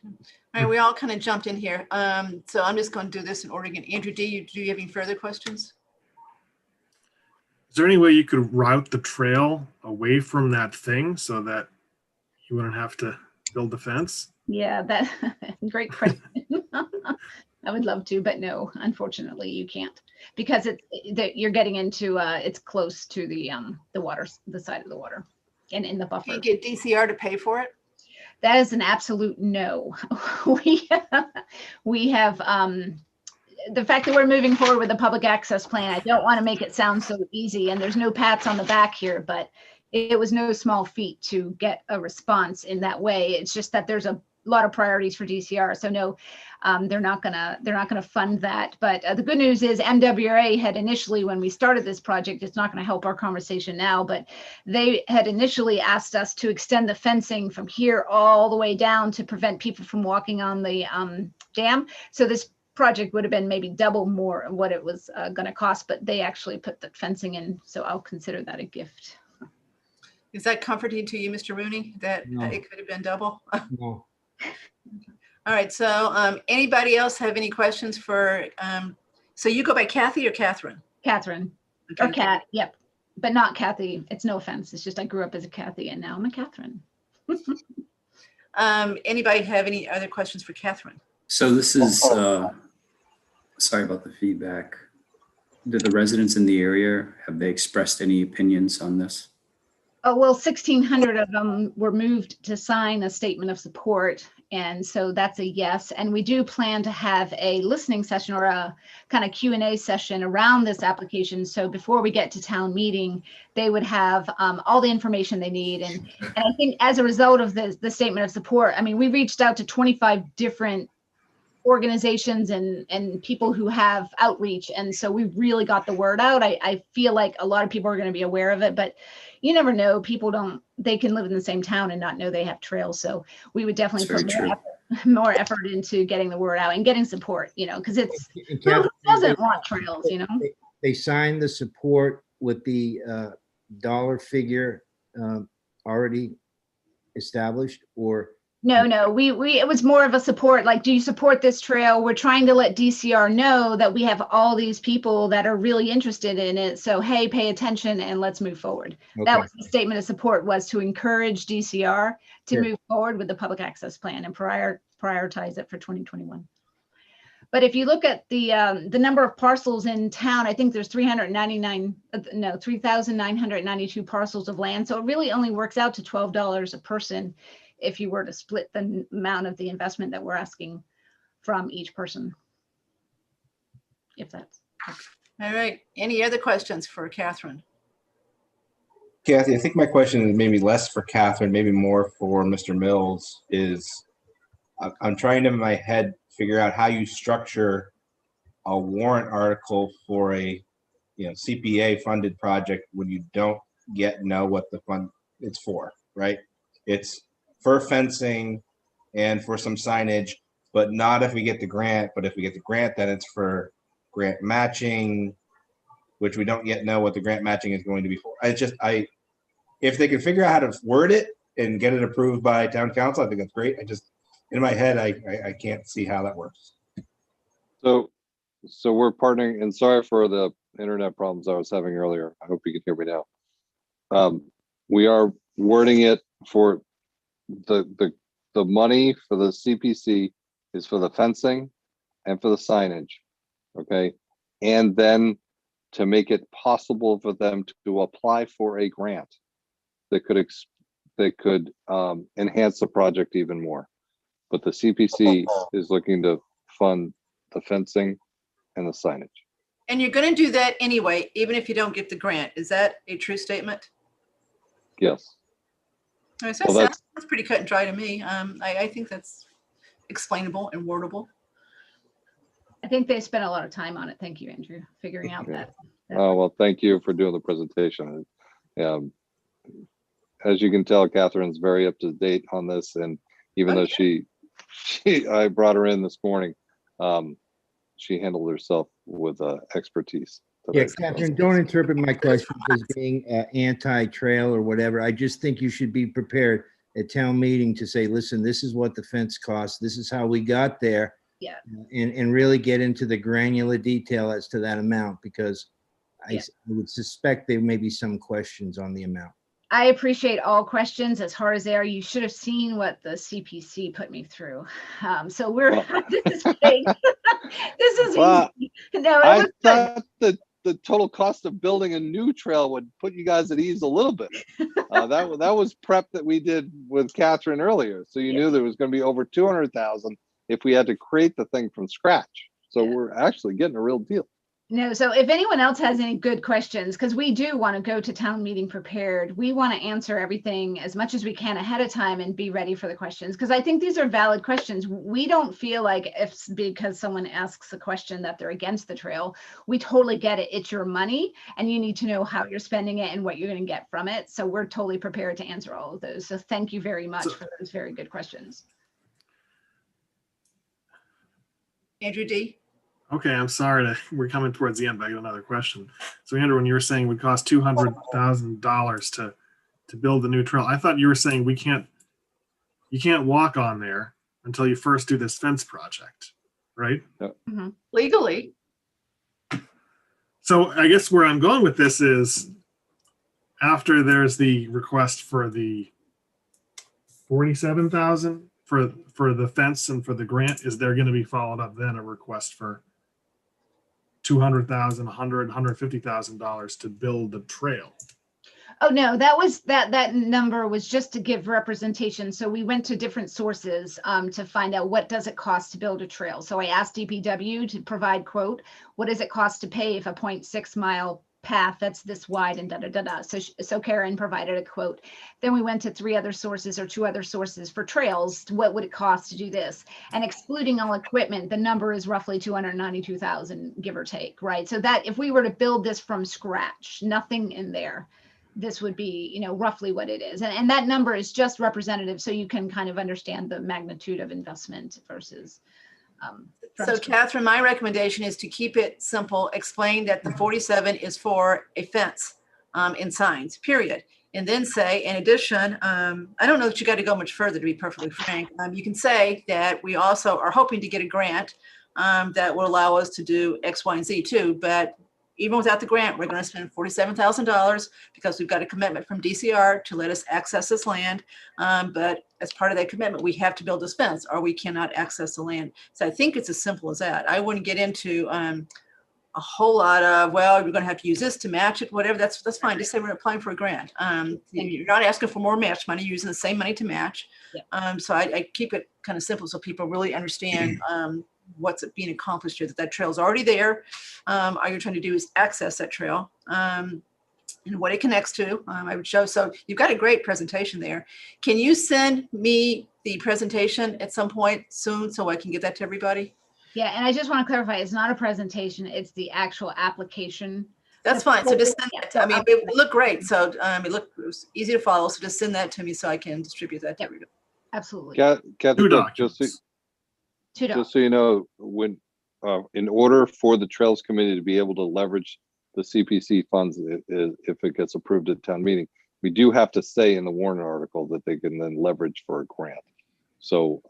All right, we all kind of jumped in here. So I'm just going to do this in order again. Andrew, do you have any further questions?
Is there any way you could route the trail away from that thing so that you wouldn't have to build a fence?
Yeah, that great question. I would love to, but no, unfortunately you can't, because you're getting into it's close to the water, the side of the water, and in the buffer.
Can you get DCR to pay for it?
That is an absolute no. We have the fact that we're moving forward with the public access plan. I don't want to make it sound so easy, and there's no pats on the back here, but it was no small feat to get a response in that way. It's just that there's a lot of priorities for DCR. So no, they're not gonna fund that. But the good news is MWRA had initially, when we started this project, it's not going to help our conversation now, but they had initially asked us to extend the fencing from here all the way down to prevent people from walking on the dam. So this project would have been maybe double more what it was going to cost, but they actually put the fencing in. So I'll consider that a gift.
Is that comforting to you, Mr. Rooney, that
No.
it could have been double?
No.
All right, so anybody else have any questions for, so you go by Kathy or Catherine?
Catherine,
Okay.
or Kat, yep, but not Kathy. It's no offense. It's just I grew up as a Kathy and now I'm a Catherine.
Anybody have any other questions for Catherine?
So this is, sorry about the feedback. Did the residents in the area, have they expressed any opinions on this?
Oh, well, 1,600 of them were moved to sign a statement of support. And so that's a yes. And we do plan to have a listening session or a kind of Q&A session around this application. So before we get to town meeting, they would have all the information they need. And I think as a result of the statement of support, I mean, we reached out to 25 different organizations and people who have outreach. And so we really got the word out. I feel like a lot of people are going to be aware of it, but you never know. People they can live in the same town and not know they have trails. So we would definitely put more effort into getting the word out and getting support, because who doesn't want trails,
They signed the support with the dollar figure already established, or?
No, it was more of a support, like, do you support this trail? We're trying to let DCR know that we have all these people that are really interested in it. So, hey, pay attention and let's move forward. Okay. That was the statement of support, was to encourage DCR to move forward with the public access plan and prioritize it for 2021. But if you look at the number of parcels in town, I think there's 3,992 parcels of land. So it really only works out to $12 a person if you were to split the amount of the investment that we're asking from each person. If that's.
All right. Any other questions for Catherine?
Kathy, I think my question is maybe less for Catherine, maybe more for Mr. Mills, is I'm trying to, in my head, figure out how you structure a warrant article for a CPA funded project when you don't yet know what the fund it's for, right? It's for fencing and for some signage, but not if we get the grant. But if we get the grant, then it's for grant matching, which we don't yet know what the grant matching is going to be for. If they can figure out how to word it and get it approved by town council, I think that's great. In my head, I can't see how that works.
So we're partnering, and sorry for the internet problems I was having earlier. I hope you can hear me now. We are wording it for the money for the CPC is for the fencing and for the signage, okay? And then to make it possible for them to apply for a grant that could enhance the project even more. But the CPC is looking to fund the fencing and the signage.
And you're going to do that anyway, even if you don't get the grant. Is that a true statement?
Yes.
All right, so
Well,
that's pretty cut and dry to me. I think that's explainable and wordable.
I think they spent a lot of time on it. Thank you, Andrew, figuring out that.
Oh, well, thank you for doing the presentation. As you can tell, Catherine's very up to date on this, and even though I brought her in this morning, she handled herself with expertise.
Yeah, Catherine, don't interpret my question as being anti-trail or whatever. I just think you should be prepared at town meeting to say, listen, this is what the fence costs. This is how we got there.
Yeah.
And really get into the granular detail as to that amount, because I would suspect there may be some questions on the amount.
I appreciate all questions as hard as they are. You should have seen what the CPC put me through. So this is big. This is easy. No,
I thought that the total cost of building a new trail would put you guys at ease a little bit. That was prep that we did with Catherine earlier. So you knew there was going to be over 200,000 if we had to create the thing from scratch. So we're actually getting a real deal.
No, so if anyone else has any good questions, because we do want to go to town meeting prepared, we want to answer everything as much as we can ahead of time and be ready for the questions, because I think these are valid questions. We don't feel like if because someone asks a question that they're against the trail. We totally get it. It's your money and you need to know how you're spending it and what you're going to get from it. So we're totally prepared to answer all of those. So thank you very much for those very good questions.
Andrew D.
Okay, I'm sorry we're coming towards the end, but I got another question. So Andrew, when you were saying it would cost $200,000 to build the new trail, I thought you were saying you can't walk on there until you first do this fence project, right?
Mm-hmm. Legally.
So I guess where I'm going with this is after there's the request for the 47,000 for the fence and for the grant, is there going to be followed up then a request for $200,000, $100,000, $150,000 to build the trail?
Oh, no, that number was just to give representation. So we went to different sources to find out what does it cost to build a trail. So I asked DPW to provide quote, what does it cost to pave a 0.6 mile path that's this wide and da da da da. So Karen provided a quote. Then we went to two other sources for trails. What would it cost to do this? And excluding all equipment, the number is roughly 292,000, give or take, right? So that if we were to build this from scratch, nothing in there, this would be, roughly what it is. And that number is just representative, so you can kind of understand the magnitude of investment versus.
So Catherine, my recommendation is to keep it simple, explain that the 47 is for a fence and signs, period. And then say, in addition, I don't know that you got to go much further, to be perfectly frank. You can say that we also are hoping to get a grant that will allow us to do X, Y, and Z too. But even without the grant, we're going to spend $47,000 because we've got a commitment from DCR to let us access this land. But as part of that commitment, we have to build this fence or we cannot access the land. So I think it's as simple as that. I wouldn't get into a whole lot of, well, you're going to have to use this to match it, whatever. That's fine. Just say we're applying for a grant. You're not asking for more match money, you're using the same money to match. So I keep it kind of simple so people really understand what's being accomplished here, that trail's already there. All you're trying to do is access that trail and what it connects to. I would show, so you've got a great presentation there. Can you send me the presentation at some point soon so I can get that to everybody?
Yeah, and I just want to clarify, it's not a presentation, it's the actual application.
That's fine. So just send that to me. It looked great. So it was easy to follow. So just send that to me so I can distribute that to everybody.
Absolutely.
Kathy, just so you know, when in order for the Trails Committee to be able to leverage the CPC funds, if it gets approved at town meeting, we do have to say in the warrant article that they can then leverage for a grant. So,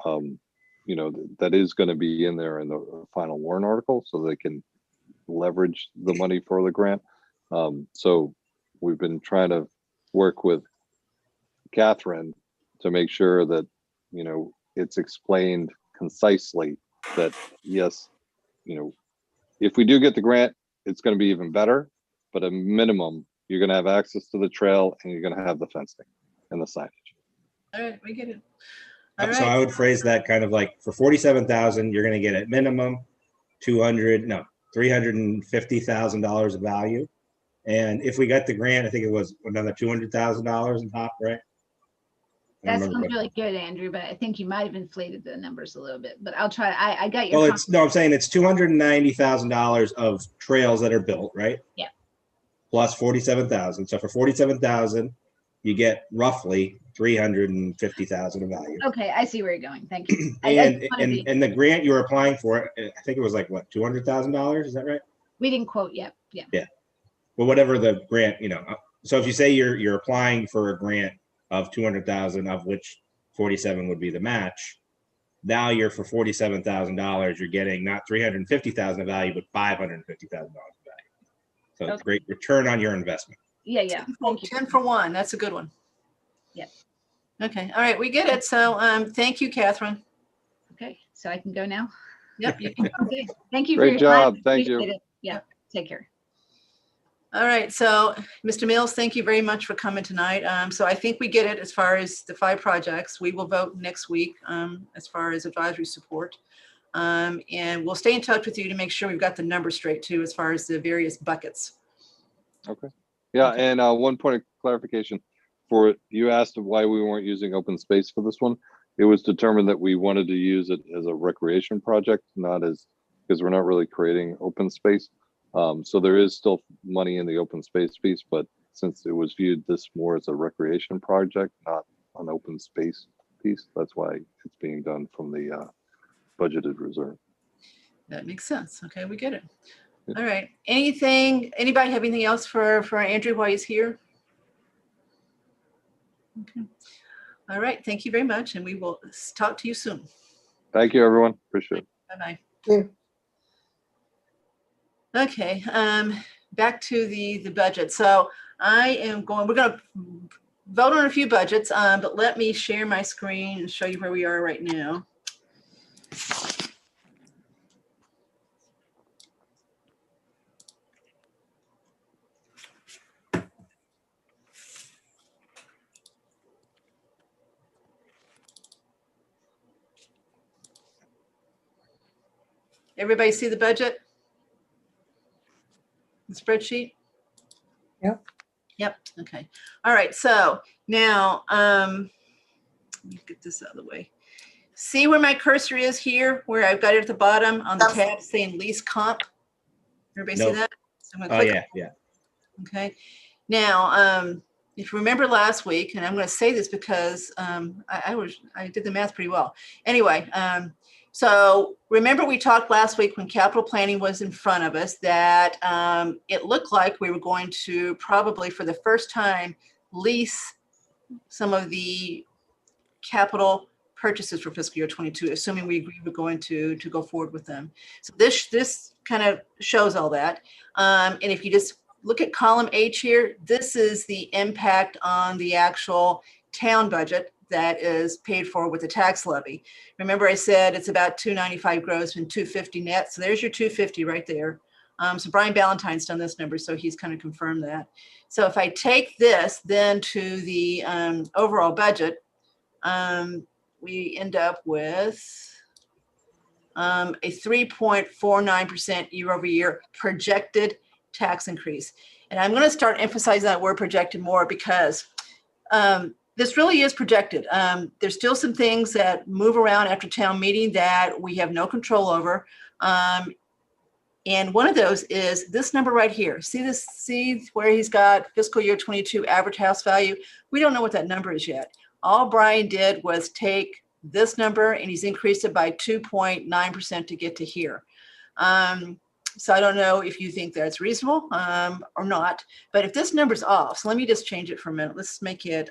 you know, that is going to be in there in the final warrant article, so they can leverage the money for the grant. So we've been trying to work with Catherine to make sure that, you know, it's explained concisely that, yes, you know, if we do get the grant, it's going to be even better, but at minimum, you're going to have access to the trail and you're going to have the fencing and the signage.
All right, we get it.
So I would phrase that kind of like, for 47,000, you're going to get at minimum $350,000 of value. And if we got the grant, I think it was another $200,000 on top, right?
That sounds really good, Andrew, but I think you might have inflated the numbers a little bit, but I'll try. I got your.
Well, I'm saying it's $290,000 of trails that are built, right?
Yeah.
Plus 47,000. So for 47,000, you get roughly 350,000 of value.
Okay, I see where you're going. Thank you.
And the grant you were applying for, I think it was like what, $200,000? Is that right?
We didn't quote yet. Yeah.
Yeah. Well, whatever the grant, you know. So if you say you're applying for a grant of 200,000, of which 47 would be the match, now you're for $47,000, you're getting not 350,000 of value, but $550,000 of value. So it's a great return on your investment.
Yeah, yeah.
Thank you. 10 for 1. That's a good one.
Yeah.
Okay. All right. We get it. So thank you, Catherine.
Okay. So I can go now?
Yep. You can go.
Okay. Thank you.
Great
for your
job.
time.
Thank you.
Appreciate it. Yeah. Take care.
All right. So Mr. Mills, thank you very much for coming tonight. So I think we get it as far as the 5 projects. We will vote next week as far as advisory support. And we'll stay in touch with you to make sure we've got the numbers straight too, as far as the various buckets.
Okay. Yeah. And one point of clarification for you asked why we weren't using open space for this one. It was determined that we wanted to use it as a recreation project, not as, because we're not really creating open space. So there is still money in the open space piece, but since it was viewed this more as a recreation project, not an open space piece, that's why it's being done from the budgeted reserve.
That makes sense. Okay, we get it. All right. Anybody have anything else for Andrew while he's here? Okay. All right. Thank you very much. And we will talk to you soon.
Thank you, everyone. Appreciate it.
Bye-bye.
Yeah.
Okay, back to the budget. So we're going to vote on a few budgets, but let me share my screen and show you where we are right now. Everybody see the budget? The spreadsheet?
Yep.
Yep. Okay. All right. So now, let me get this out of the way. See where my cursor is here, where I've got it at the bottom on the tab saying lease comp? Everybody see that? So I'm gonna click.
Yeah.
Okay. Now, if you remember last week, and I'm going to say this because I did the math pretty well. Anyway, so remember we talked last week when capital planning was in front of us that it looked like we were going to probably for the first time lease some of the capital purchases for fiscal year 22, assuming we agree we're going to go forward with them. So this kind of shows all that. And if you just look at column H here, this is the impact on the actual town budget that is paid for with the tax levy. Remember I said it's about 295 gross and 250 net. So there's your 250 right there. So Brian Ballantyne's done this number, so he's kind of confirmed that. So if I take this then to the overall budget, we end up with a 3.49% year-over-year projected tax increase. And I'm going to start emphasizing that word projected more because this really is projected. There's still some things that move around after town meeting that we have no control over. And one of those is this number right here. See this, see where he's got fiscal year 22 average house value? We don't know what that number is yet. All Brian did was take this number and he's increased it by 2.9% to get to here. So I don't know if you think that's reasonable or not, but if this number's off, so let me just change it for a minute. Let's make it,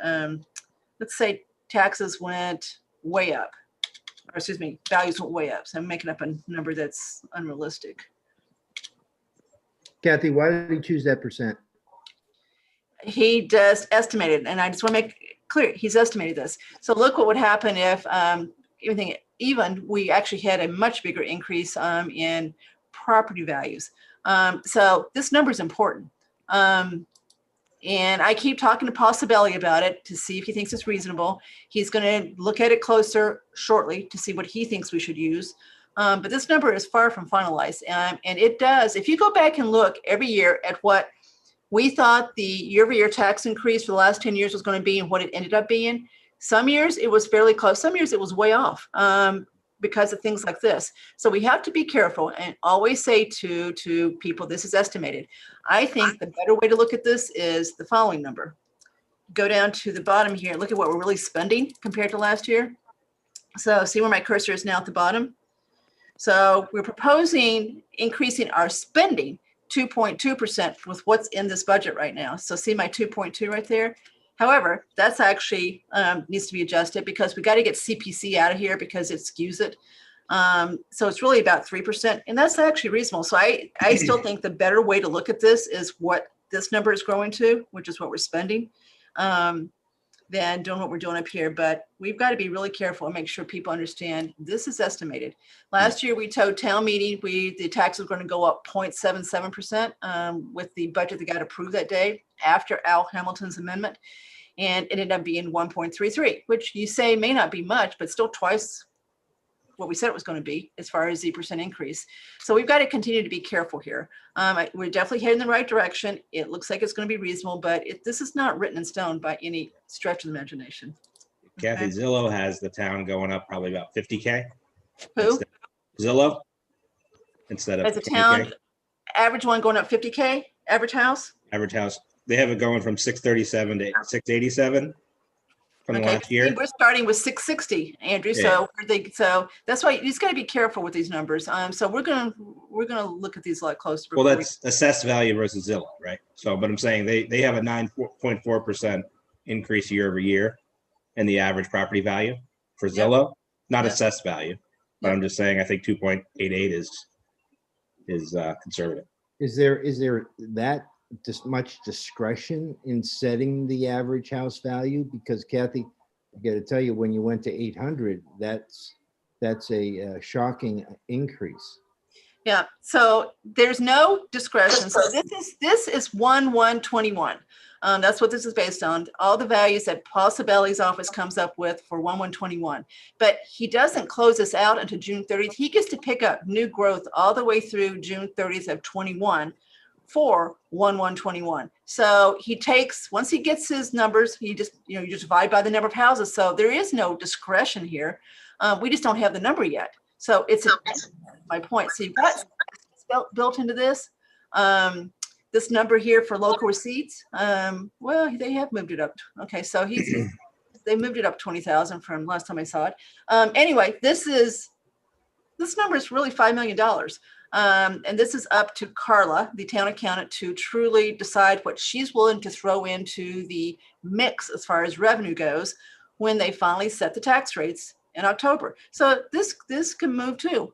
let's say taxes went way up, or excuse me, values went way up. So I'm making up a number that's unrealistic.
Kathy, why did he choose that percent?
He just estimated, and I just want to make clear, he's estimated this. So look what would happen if everything even, we actually had a much bigger increase in property values. So this number is important. And I keep talking to Possibility about it to see if he thinks it's reasonable. He's going to look at it closer shortly to see what he thinks we should use. But this number is far from finalized. And it does, if you go back and look every year at what we thought the year-over-year tax increase for the last 10 years was going to be and what it ended up being, some years it was fairly close. Some years it was way off because of things like this. So we have to be careful and always say to people, this is estimated. I think the better way to look at this is the following number. Go down to the bottom here. Look at what we're really spending compared to last year. So see where my cursor is now at the bottom. So we're proposing increasing our spending 2.2% with what's in this budget right now. So see my 2.2 right there. However, that's actually needs to be adjusted because we got to get CPC out of here because it skews it. So it's really about 3%, and that's actually reasonable. So I still think the better way to look at this is what this number is growing to, which is what we're spending, than doing what we're doing up here. But we've got to be really careful and make sure people understand this is estimated. Last year we told town meeting the tax was going to go up 0.77% with the budget that got approved that day after Al Hamilton's amendment, and it ended up being 1.33, which you say may not be much, but still twice what we said it was going to be as far as the percent increase. So we've got to continue to be careful here. We're definitely heading in the right direction. It looks like it's going to be reasonable, but this is not written in stone by any stretch of the imagination.
Kathy,
Okay.
Zillow has the town going up probably about 50K.
Who?
Zillow? Instead of
As a town,
20K.
average one going up 50K, average house?
Average house. They have it going from 637 to 687 from the last year.
We're starting with 660, Andrew.
Yeah.
So that's why you just got to be careful with these numbers. So we're gonna look at these a lot closer.
Well, that's assessed value versus Zillow, right? So, but I'm saying they have a 9.4% increase year over year in the average property value for Zillow, not assessed value. But I'm just saying I think 2.88 is conservative.
Is there that much discretion in setting the average house value? Because Kathy, I got to tell you, when you went to 800, that's a shocking increase.
Yeah. So there's no discretion. So this is 1/1/21. That's what this is based on. All the values that Possibility's office comes up with for 1/1/21. But he doesn't close this out until June 30th. He gets to pick up new growth all the way through June 30th of 21 for 1/1/21. So he takes, once he gets his numbers, you just divide by the number of houses. So there is no discretion here. We just don't have the number yet. So it's my point. So you've got built into this. This number here for local receipts, well, they have moved it up. Okay, so they moved it up 20,000 from last time I saw it. Anyway, this number is really $5 million. And this is up to Carla, the town accountant, to truly decide what she's willing to throw into the mix as far as revenue goes when they finally set the tax rates in October. So this can move too.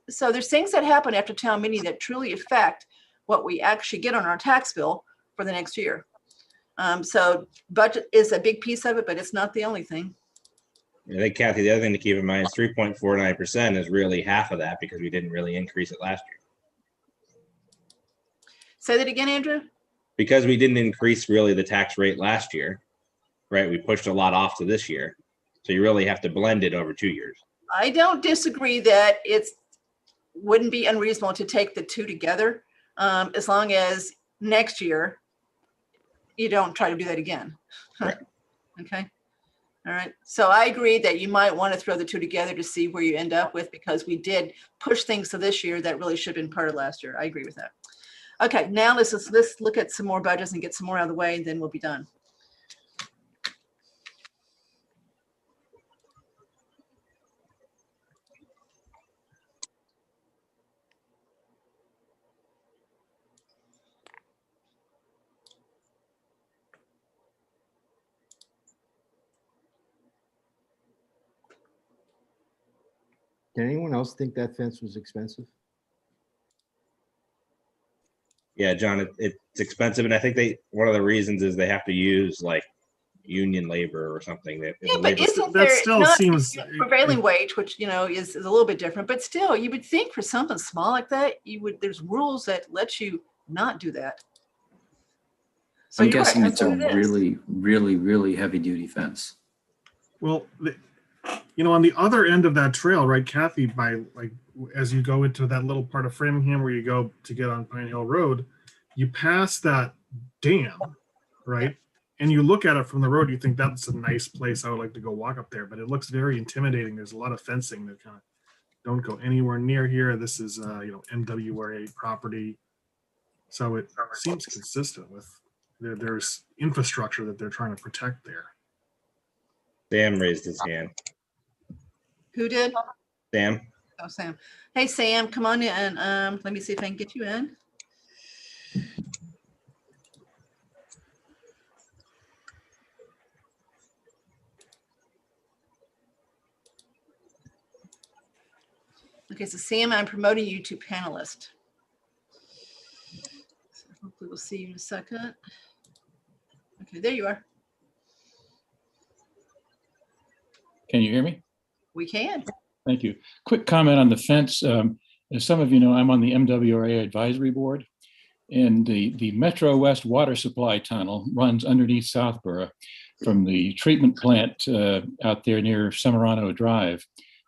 So there's things that happen after town meeting that truly affect what we actually get on our tax bill for the next year. So budget is a big piece of it, but it's not the only thing.
I think, Kathy, the other thing to keep in mind is 3.49% is really half of that because we didn't really increase it last year.
Say that again, Andrew?
Because we didn't increase really the tax rate last year, right? We pushed a lot off to this year. So you really have to blend it over 2 years.
I don't disagree that it wouldn't be unreasonable to take the two together, as long as next year you don't try to do that again.
Right.
Okay. All right. So I agree that you might want to throw the two together to see where you end up with, because we did push things to this year that really should have been part of last year. I agree with that. Okay, now let's look at some more budgets and get some more out of the way, and then we'll be done.
Did anyone else think that fence was expensive?
Yeah, John, it's expensive. And I think one of the reasons is they have to use like union labor or something.
Yeah, but isn't
That
there
still
not
seems
prevailing wage, which is a little bit different, but still, you would think for something small like that, there's rules that let you not do that. So
I'm
you're right,
guessing
that's
it's a
what it is.
really, really, really heavy duty fence.
Well, on the other end of that trail, right, Kathy, by like as you go into that little part of Framingham where you go to get on Pine Hill Road, you pass that dam, right? And you look at it from the road, you think that's a nice place. I would like to go walk up there, but it looks very intimidating. There's a lot of fencing that kind of don't go anywhere near here. This is MWRA property. So it seems consistent with there's infrastructure that they're trying to protect there.
Sam raised his hand.
Who did?
Sam.
Oh, Sam. Hey, Sam, come on in. Let me see if I can get you in. Okay, so Sam, I'm promoting you to panelist. So hopefully we'll see you in a second. Okay, there you are.
Can you hear me?
We can.
Thank you. Quick comment on the fence. As some of you know, I'm on the MWRA advisory board, and the Metro West water supply tunnel runs underneath Southborough from the treatment plant out there near Semirano Drive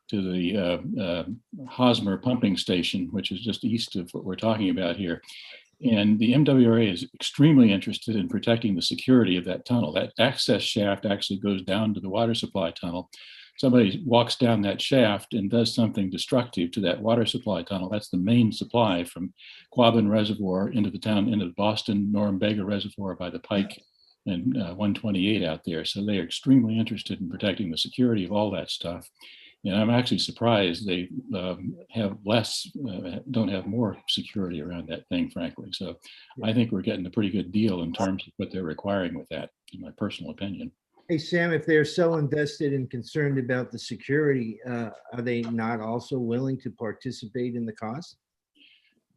to the Hosmer pumping station, which is just east of what we're talking about here. And the MWRA is extremely interested in protecting the security of that tunnel. That access shaft actually goes down to the water supply tunnel. Somebody walks down that shaft and does something destructive to that water supply tunnel. That's the main supply from Quabbin Reservoir into the Boston Norumbega Reservoir by the Pike and 128 out there. So they are extremely interested in protecting the security of all that stuff. And I'm actually surprised they have don't have more security around that thing, frankly. So I think we're getting a pretty good deal in terms of what they're requiring with that, in my personal opinion.
Hey, Sam, if they're so invested and concerned about the security, are they not also willing to participate in the cost?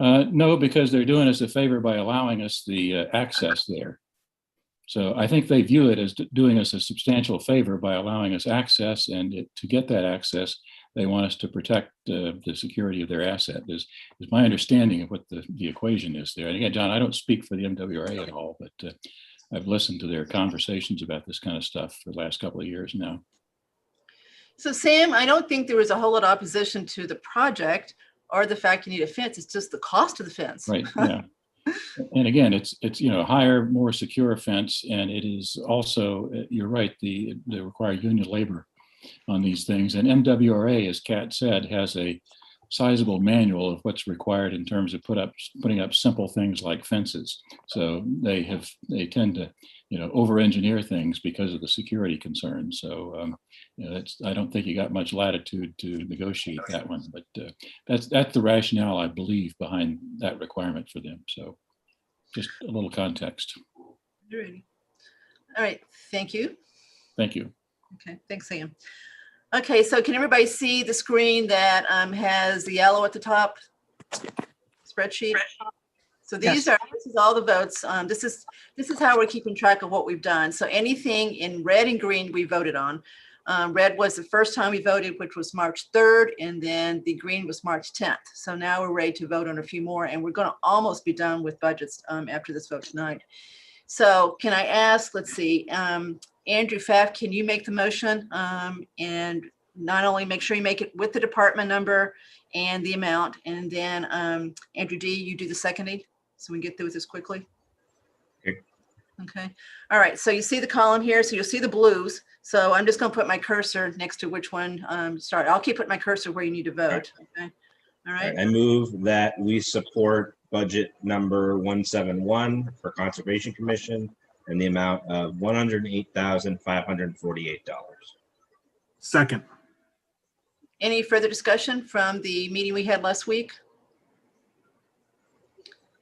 No, because they're doing us a favor by allowing us the access there. So I think they view it as doing us a substantial favor by allowing us access, and to get that access, they want us to protect the security of their asset. Is my understanding of what the equation is there. And again, John, I don't speak for the MWRA at all, but I've listened to their conversations about this kind of stuff for the last couple of years now.
So Sam, I don't think there was a whole lot of opposition to the project or the fact you need a fence. It's just the cost of the fence.
Right, yeah. And again, it's higher, more secure fence, and it is also, you're right, they require union labor on these things. And MWRA, as Kat said, has a sizable manual of what's required in terms of putting up simple things like fences. So they tend to over-engineer things because of the security concerns. So I don't think you got much latitude to negotiate that one, but that's the rationale, I believe, behind that requirement for them. So just a little context.
All right, thank you.
Thank you.
Okay, thanks, Sam. Okay, so can everybody see the screen that has the yellow at the top spreadsheet? So this is all the votes. This is how we're keeping track of what we've done. So anything in red and green we voted on. Red was the first time we voted, which was March 3rd, and then the green was March 10th. So now we're ready to vote on a few more, and we're going to almost be done with budgets after this vote tonight. So can I ask, let's see, Andrew Pfaff, can you make the motion? And not only make sure you make it with the department number and the amount, and then Andrew D, you do the seconding, so we can get through this quickly. Okay. All right. So you see the column here. So you'll see the blues. So I'm just going to put my cursor next to which one start. I'll keep putting my cursor where you need to vote. Okay. All right.
I move that we support budget number 171 for Conservation Commission in the amount of $108,548.
Second.
Any further discussion from the meeting we had last week?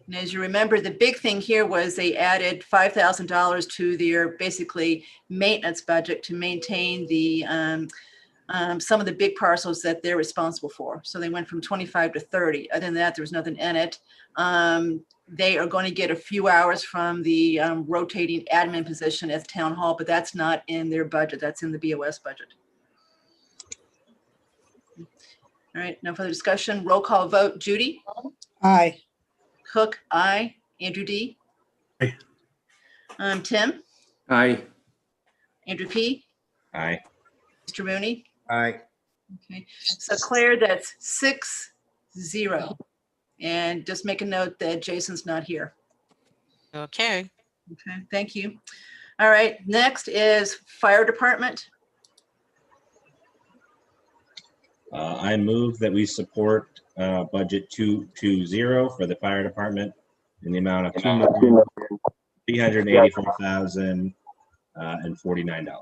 And as you remember, the big thing here was they added $5,000 to their basically maintenance budget to maintain the some of the big parcels that they're responsible for. So they went from 25 to 30. Other than that, there was nothing in it. They are going to get a few hours from the rotating admin position at Town Hall, but that's not in their budget. That's in the BOS budget. All right, no further discussion. Roll call vote. Judy?
Aye.
Cook, aye. Andrew D?
Aye.
Tim?
Aye.
Andrew P?
Aye.
Mr. Rooney?
Aye.
Okay, so Claire, that's 6-0. And just make a note that Jason's not here.
Okay.
Okay, thank you. All right, next is Fire Department.
I move that we support budget 220 for the fire department in the amount of $2,384,049.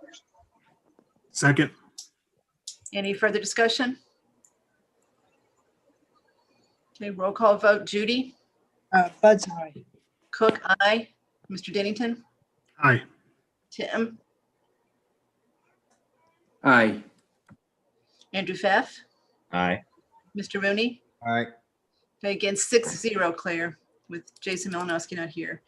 Second.
Any further discussion? Okay, roll call vote. Judy?
Bud's aye.
Cook, aye. Mr. Dennington?
Aye.
Tim?
Aye.
Andrew Pfaff?
Aye.
Mr. Rooney?
Aye.
Okay, again, 6-0, Claire, with Jason Malinowski not here.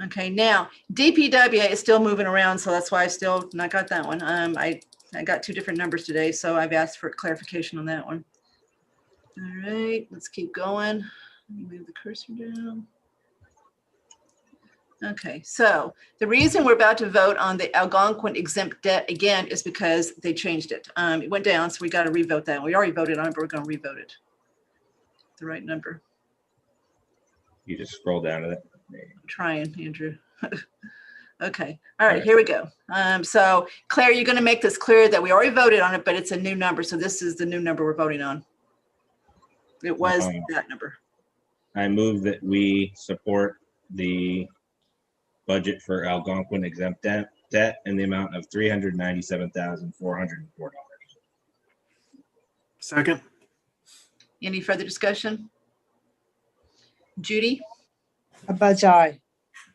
Okay, now DPW is still moving around, so that's why I still not got that one. I got two different numbers today, so I've asked for clarification on that one. All right, let's keep going. Let me move the cursor down. Okay, so the reason we're about to vote on the Algonquin exempt debt again is because they changed it. It went down, so we got to revote that. We already voted on it, but we're going to revote it. The right number.
You just scroll down to it.
I'm trying, Andrew. Okay, all right, here we go. So Claire, you're going to make this clear that we already voted on it, but it's a new number. So this is the new number we're voting on. It was that number.
I move that we support the budget for Algonquin exempt debt in the amount of $397,404.
Second.
Any further discussion? Judy?
Bud's aye.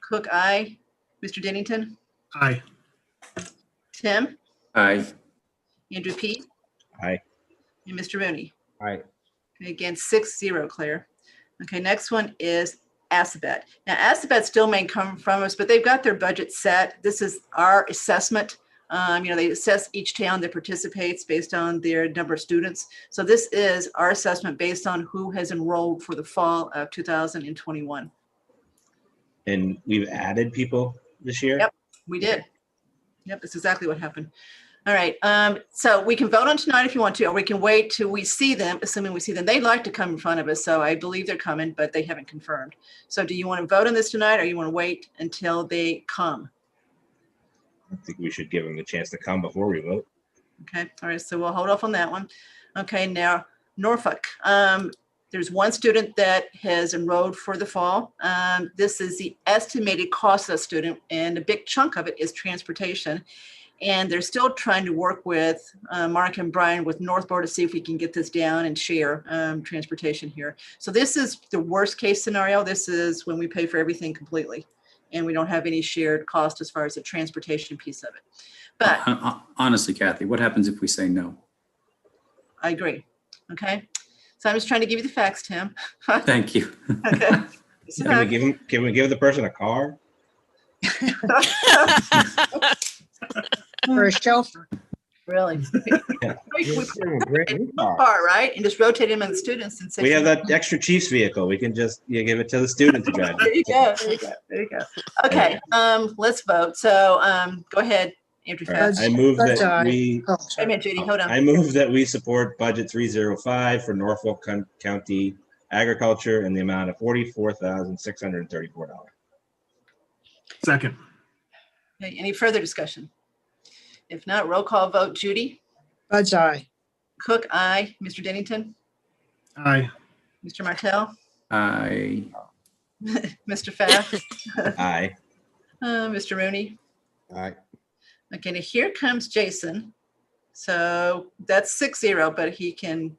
Cook, aye. Mr. Dennington?
Aye.
Tim?
Aye.
Andrew P?
Aye.
And Mr. Rooney?
Aye.
Okay, again, 6-0, Claire. Okay, next one is Assabet. Now, Assabet still may come from us, but they've got their budget set. This is our assessment. They assess each town that participates based on their number of students. So this is our assessment based on who has enrolled for the fall of 2021.
And we've added people this year?
Yep, we did. Yep, that's exactly what happened. All right, so we can vote on tonight if you want to, or we can wait till we see them, assuming we see them. They'd like to come in front of us, so I believe they're coming, but they haven't confirmed. So do you want to vote on this tonight, or you want to wait until they come?
I think we should give them the chance to come before we vote.
Okay, all right, so we'll hold off on that one. Okay, now Norfolk. There's one student that has enrolled for the fall. This is the estimated cost of the student, and a big chunk of it is transportation. And they're still trying to work with Mark and Brian with Northborough to see if we can get this down and share transportation here. So this is the worst case scenario. This is when we pay for everything completely and we don't have any shared cost as far as the transportation piece of it. But
honestly, Kathy, what happens if we say no?
I agree. Okay. So I'm just trying to give you the facts, Tim.
Thank you.
Okay.
Can we give the person a car?
For a chauffeur.
Really? We
Yes, sir, great.
one car, right? And just rotate him among the students and say.
We have that extra chief's vehicle. We can just give it to the student to drive.
There you go. There you go. There you go. Okay, let's vote. So go ahead, Andrew.
All right,
Fast.
I move
Budge
that
aye.
we.
Oh,
Wait a
sorry.
minute, Judy, hold on.
I move that we support budget 305 for Norfolk County Agriculture in the amount of $44,634.
Second.
Okay, any further discussion? If not, roll call vote. Judy?
Budge aye.
Cook, aye. Mr. Dennington?
Aye.
Mr. Martell?
I,
Mr. Pfaff?
Aye.
Mr. Rooney?
All right.
Okay, now here comes Jason. So that's 6-0, but he can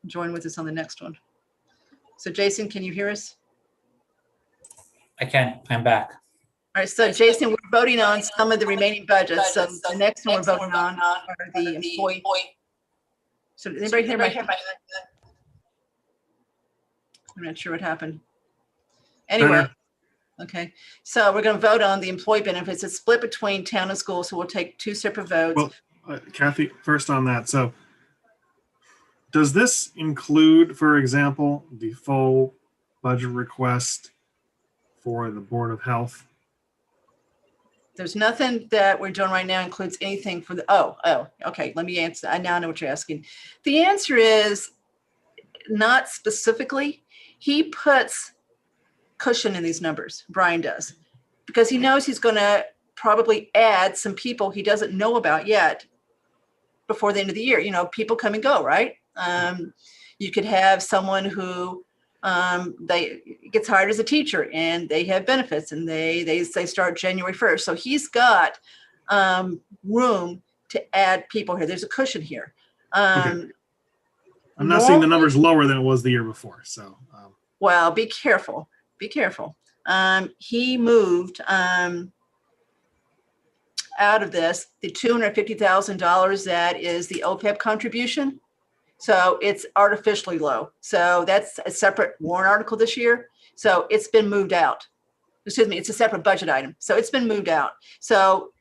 join with us on the next one. So Jason, can you hear us?
I can. I'm back.
All right, so Jason, we're voting on some of the remaining budgets. So the next one we're voting on are the employee. So did anybody hear my? I'm not sure what happened. Anyway,
Better.
okay. So we're going to vote on the employee benefits. It's split between town and school, so we'll take two separate votes.
Well, Kathy, first on that. So does this include, for example, the full budget request for the Board of Health?
There's nothing that we're doing right now includes anything for the, okay, let me answer. I now know what you're asking. The answer is not specifically. He puts cushion in these numbers, Brian does, because he knows he's going to probably add some people he doesn't know about yet before the end of the year. You know, people come and go, right? You could have someone who they gets hired as a teacher and they have benefits and they start January 1st. So he's got room to add people here. There's a cushion here.
Okay. I'm not seeing the numbers lower than it was the year before. So,
well, be careful. Be careful. He moved out of this the $250,000 that is the OPEB contribution. So it's artificially low. So that's a separate warrant article this year. So it's been moved out. Excuse me, it's a separate budget item. So it's been moved out. So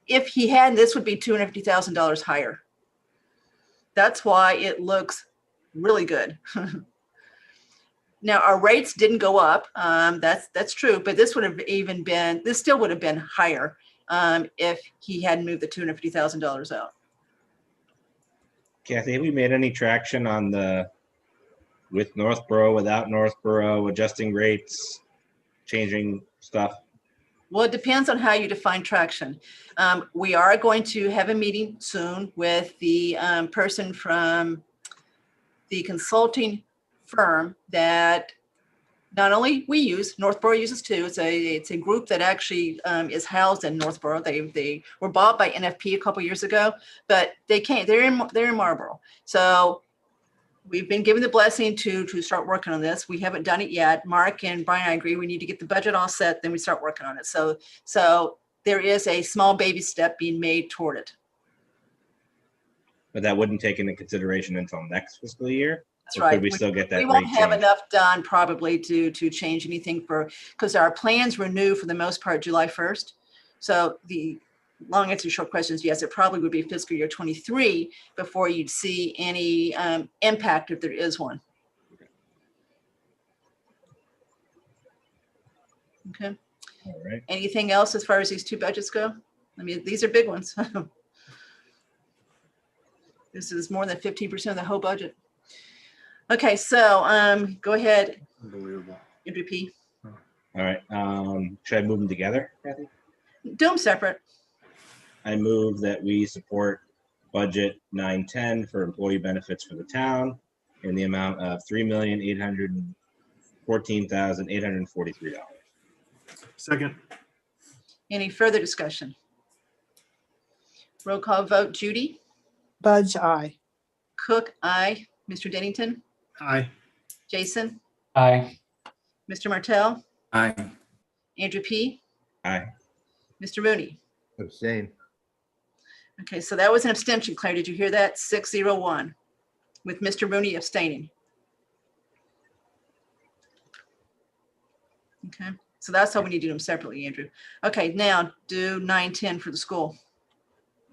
if he had, this would be $250,000 higher. That's why it looks really good. Now our rates didn't go up. That's true, but this would have even been, this still would have been higher if he hadn't moved the $250,000 out.
Kathy, have we made any traction on the with Northborough, without Northborough, adjusting rates, changing stuff?
Well, it depends on how you define traction. We are going to have a meeting soon with the person from the consulting firm that not only we use, Northborough uses too. It's a group that actually is housed in Northborough. They were bought by NFP a couple years ago, but they can't. They're in Marlborough. So we've been given the blessing to start working on this. We haven't done it yet. Mark and Brian, I agree. We need to get the budget all set, then we start working on it. So there is a small baby step being made toward it.
But that wouldn't take into consideration until next fiscal year.
That's
or
right.
Could we still get that?
We won't have
change?
enough done probably to change anything because our plans renew for the most part July 1st. So the long answer to short question is yes, it probably would be fiscal year 23 before you'd see any impact if there is one. Okay.
All right.
Anything else as far as these two budgets go? I mean, these are big ones. This is more than 15% of the whole budget. Okay, so go ahead.
Unbelievable.
Andrew P.
All right. Should I move them together, Kathy?
Do them separate.
I move that we support budget 910 for employee benefits for the town in the amount of $3,814,843.
Second.
Any further discussion? Roll call vote. Judy?
Budge aye.
Cook, aye. Mr. Dennington?
Aye.
Jason?
Aye.
Mr. Martell?
I,
Andrew P?
Aye.
Mr. Rooney?
Abstain.
Okay, so that was an abstention, Claire. Did you hear that? 601 with Mr. Rooney abstaining. Okay, so that's how we need to do them separately, Andrew. Okay, now do 910 for the school.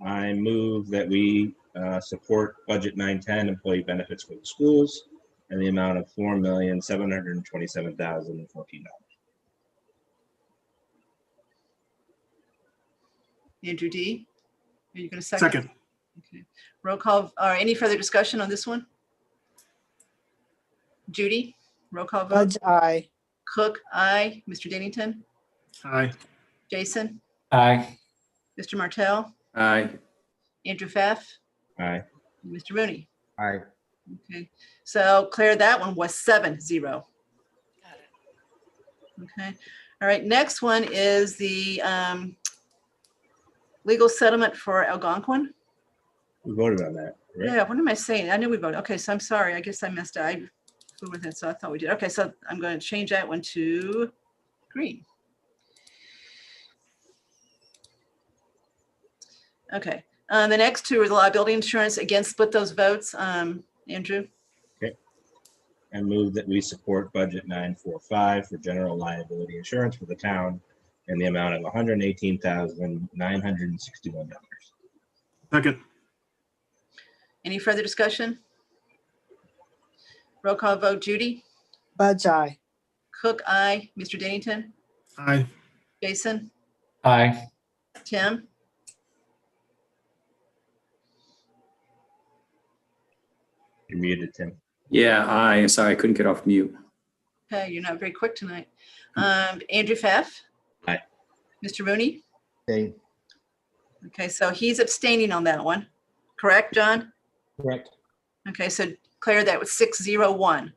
I move that we support budget 910 employee benefits for the schools and the amount of $4,727,014.
Andrew D. Are you going to
Second.
Okay. Roll call, or any further discussion on this one? Judy, roll call vote.
Bud's eye.
Cook, aye. Mr. Dennington,
Aye.
Jason,
Aye.
Mr. Martell,
Aye.
Andrew Pfaff,
Aye.
Mr. Rooney.
Aye.
Okay, so Claire, that one was 7-0. Okay, all right, next one is the legal settlement for Algonquin.
We voted on that, right?
Yeah, what am I saying? I knew we voted. Okay, so I'm sorry. I guess I messed up. I flew with it, so I thought we did. Okay, so I'm going to change that one to green. Okay, the next two are the liability insurance. Again, split those votes. Andrew?
Okay. I move that we support budget 945 for general liability insurance for the town in the amount of $118,961.
Second.
Any further discussion? Roll call vote. Judy?
Bud's eye.
Cook, aye. Mr. Dennington?
Aye.
Jason?
Aye.
Tim?
You're muted, Tim.
Yeah, aye. Sorry, I couldn't get off mute.
Okay, you're not very quick tonight. Andrew Pfaff?
Aye.
Mr. Rooney?
Okay.
Okay, so he's abstaining on that one. Correct, John?
Correct.
Okay, so Claire, that was 601.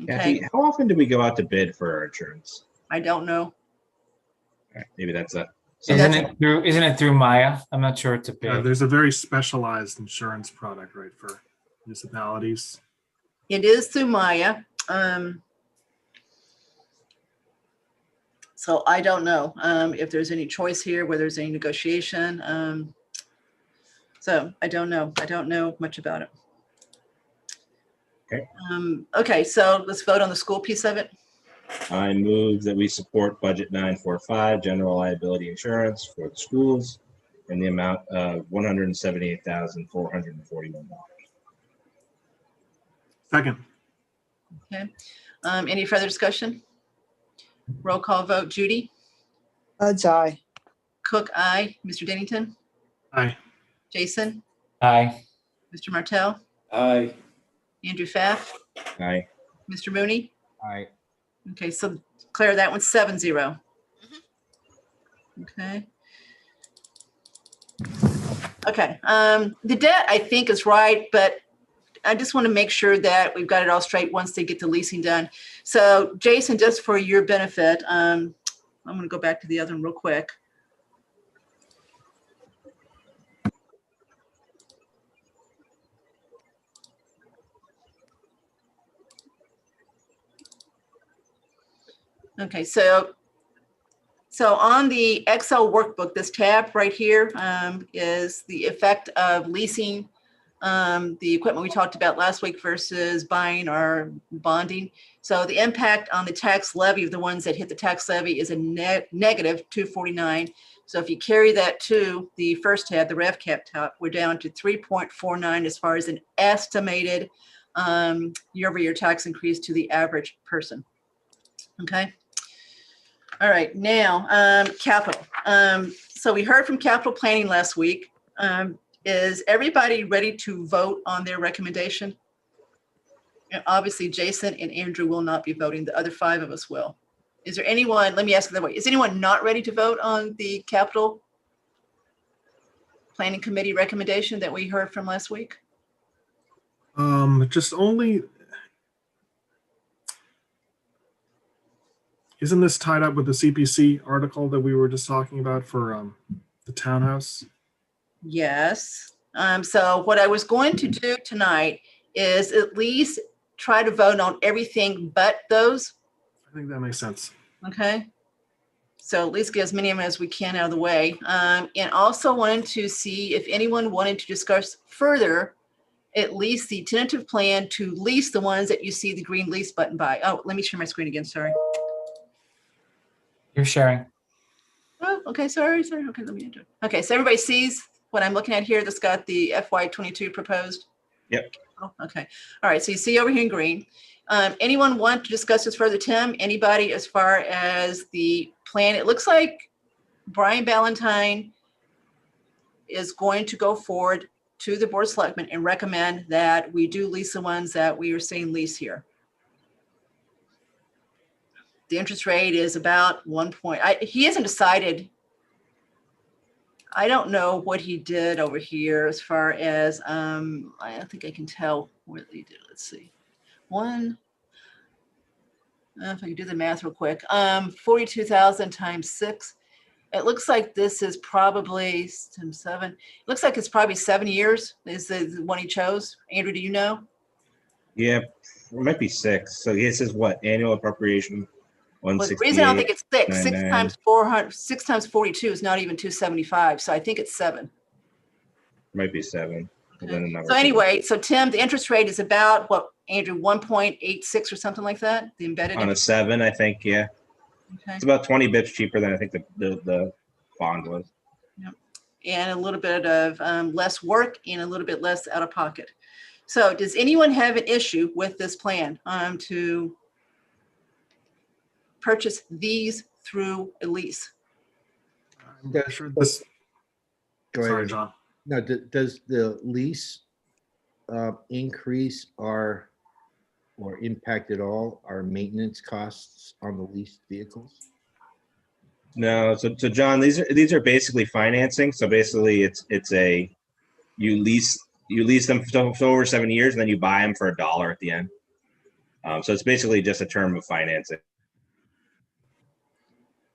Kathy,
Okay,
how often do we go out to bid for our insurance?
I don't know.
All right, maybe that's a.
Isn't it through Maya? I'm not sure it's a
Yeah,
big.
there's a very specialized insurance product, right, for municipalities.
It is through Maya. So I don't know if there's any choice here, whether there's any negotiation. So I don't know. I don't know much about it.
Okay.
Okay, so let's vote on the school piece of it.
I move that we support budget 945 general liability insurance for the schools in the amount of $178,441.
Second.
Okay. Any further discussion? Roll call vote. Judy?
Bud's eye.
Cook, aye. Mr. Dennington?
Aye.
Jason?
Aye.
Mr. Martell?
Aye.
Andrew Pfaff?
Aye.
Mr. Mooney?
Aye.
Okay, so Claire, that one's 7-0. Okay. Okay, the debt I think is right, but I just want to make sure that we've got it all straight once they get the leasing done. So Jason, just for your benefit, I'm going to go back to the other one real quick. Okay, so on the Excel workbook, this tab right here is the effect of leasing the equipment we talked about last week versus buying or bonding. So the impact on the tax levy of the ones that hit the tax levy is a negative 249. So if you carry that to the first tab, the rev cap tab, we're down to 3.49 as far as an estimated year-over-year tax increase to the average person. Okay. All right, now capital. So we heard from capital planning last week. Is everybody ready to vote on their recommendation? And obviously, Jason and Andrew will not be voting. The other 5 of us will. Is there anyone, let me ask it that way, is anyone not ready to vote on the capital planning committee recommendation that we heard from last week?
Just only. Isn't this tied up with the CPC article that we were just talking about for the townhouse?
Yes. So what I was going to do tonight is at least try to vote on everything but those.
I think that makes sense.
Okay. So at least get as many of them as we can out of the way. And also wanted to see if anyone wanted to discuss further at least the tentative plan to lease the ones that you see the green lease button by. Oh, let me share my screen again. Sorry.
You're sharing.
Oh, okay, sorry. Okay, let me enter. Okay, so everybody sees what I'm looking at here that's got the FY22 proposed?
Yep.
Oh, okay. All right, so you see over here in green. Anyone want to discuss this further, Tim? Anybody as far as the plan? It looks like Brian Ballantyne is going to go forward to the Board of Selectmen and recommend that we do lease the ones that we are saying lease here. The interest rate is about 1 point. He hasn't decided. I don't know what he did over here as far as, I don't think I can tell what he did. Let's see. If I can do the math real quick, 42,000 times 6. It looks like this is probably 7. It looks like it's probably 7 years is the one he chose. Andrew, do you know?
Yeah, it might be 6. So this is what, annual appropriation?
Well, the reason I don't think it's 6. 6 times 400, 6 times 42 is not even 275. So I think it's 7.
Might be 7.
Okay. So anyway, so Tim, the interest rate is about what, Andrew, 1.86 or something like that? The embedded
on a 7, I think. Yeah.
Okay.
It's about 20 bits cheaper than I think the bond was.
Yep. And a little bit of less work and a little bit less out of pocket. So does anyone have an issue with this plan to purchase these through a lease?
I'm not sure this.
Go
Sorry,
ahead.
John.
Now, does the lease increase or impact at all our maintenance costs on the leased vehicles?
No, so John, these are basically financing. So basically, it's a you lease them for over 7 years, and then you buy them for $1 at the end. So it's basically just a term of financing.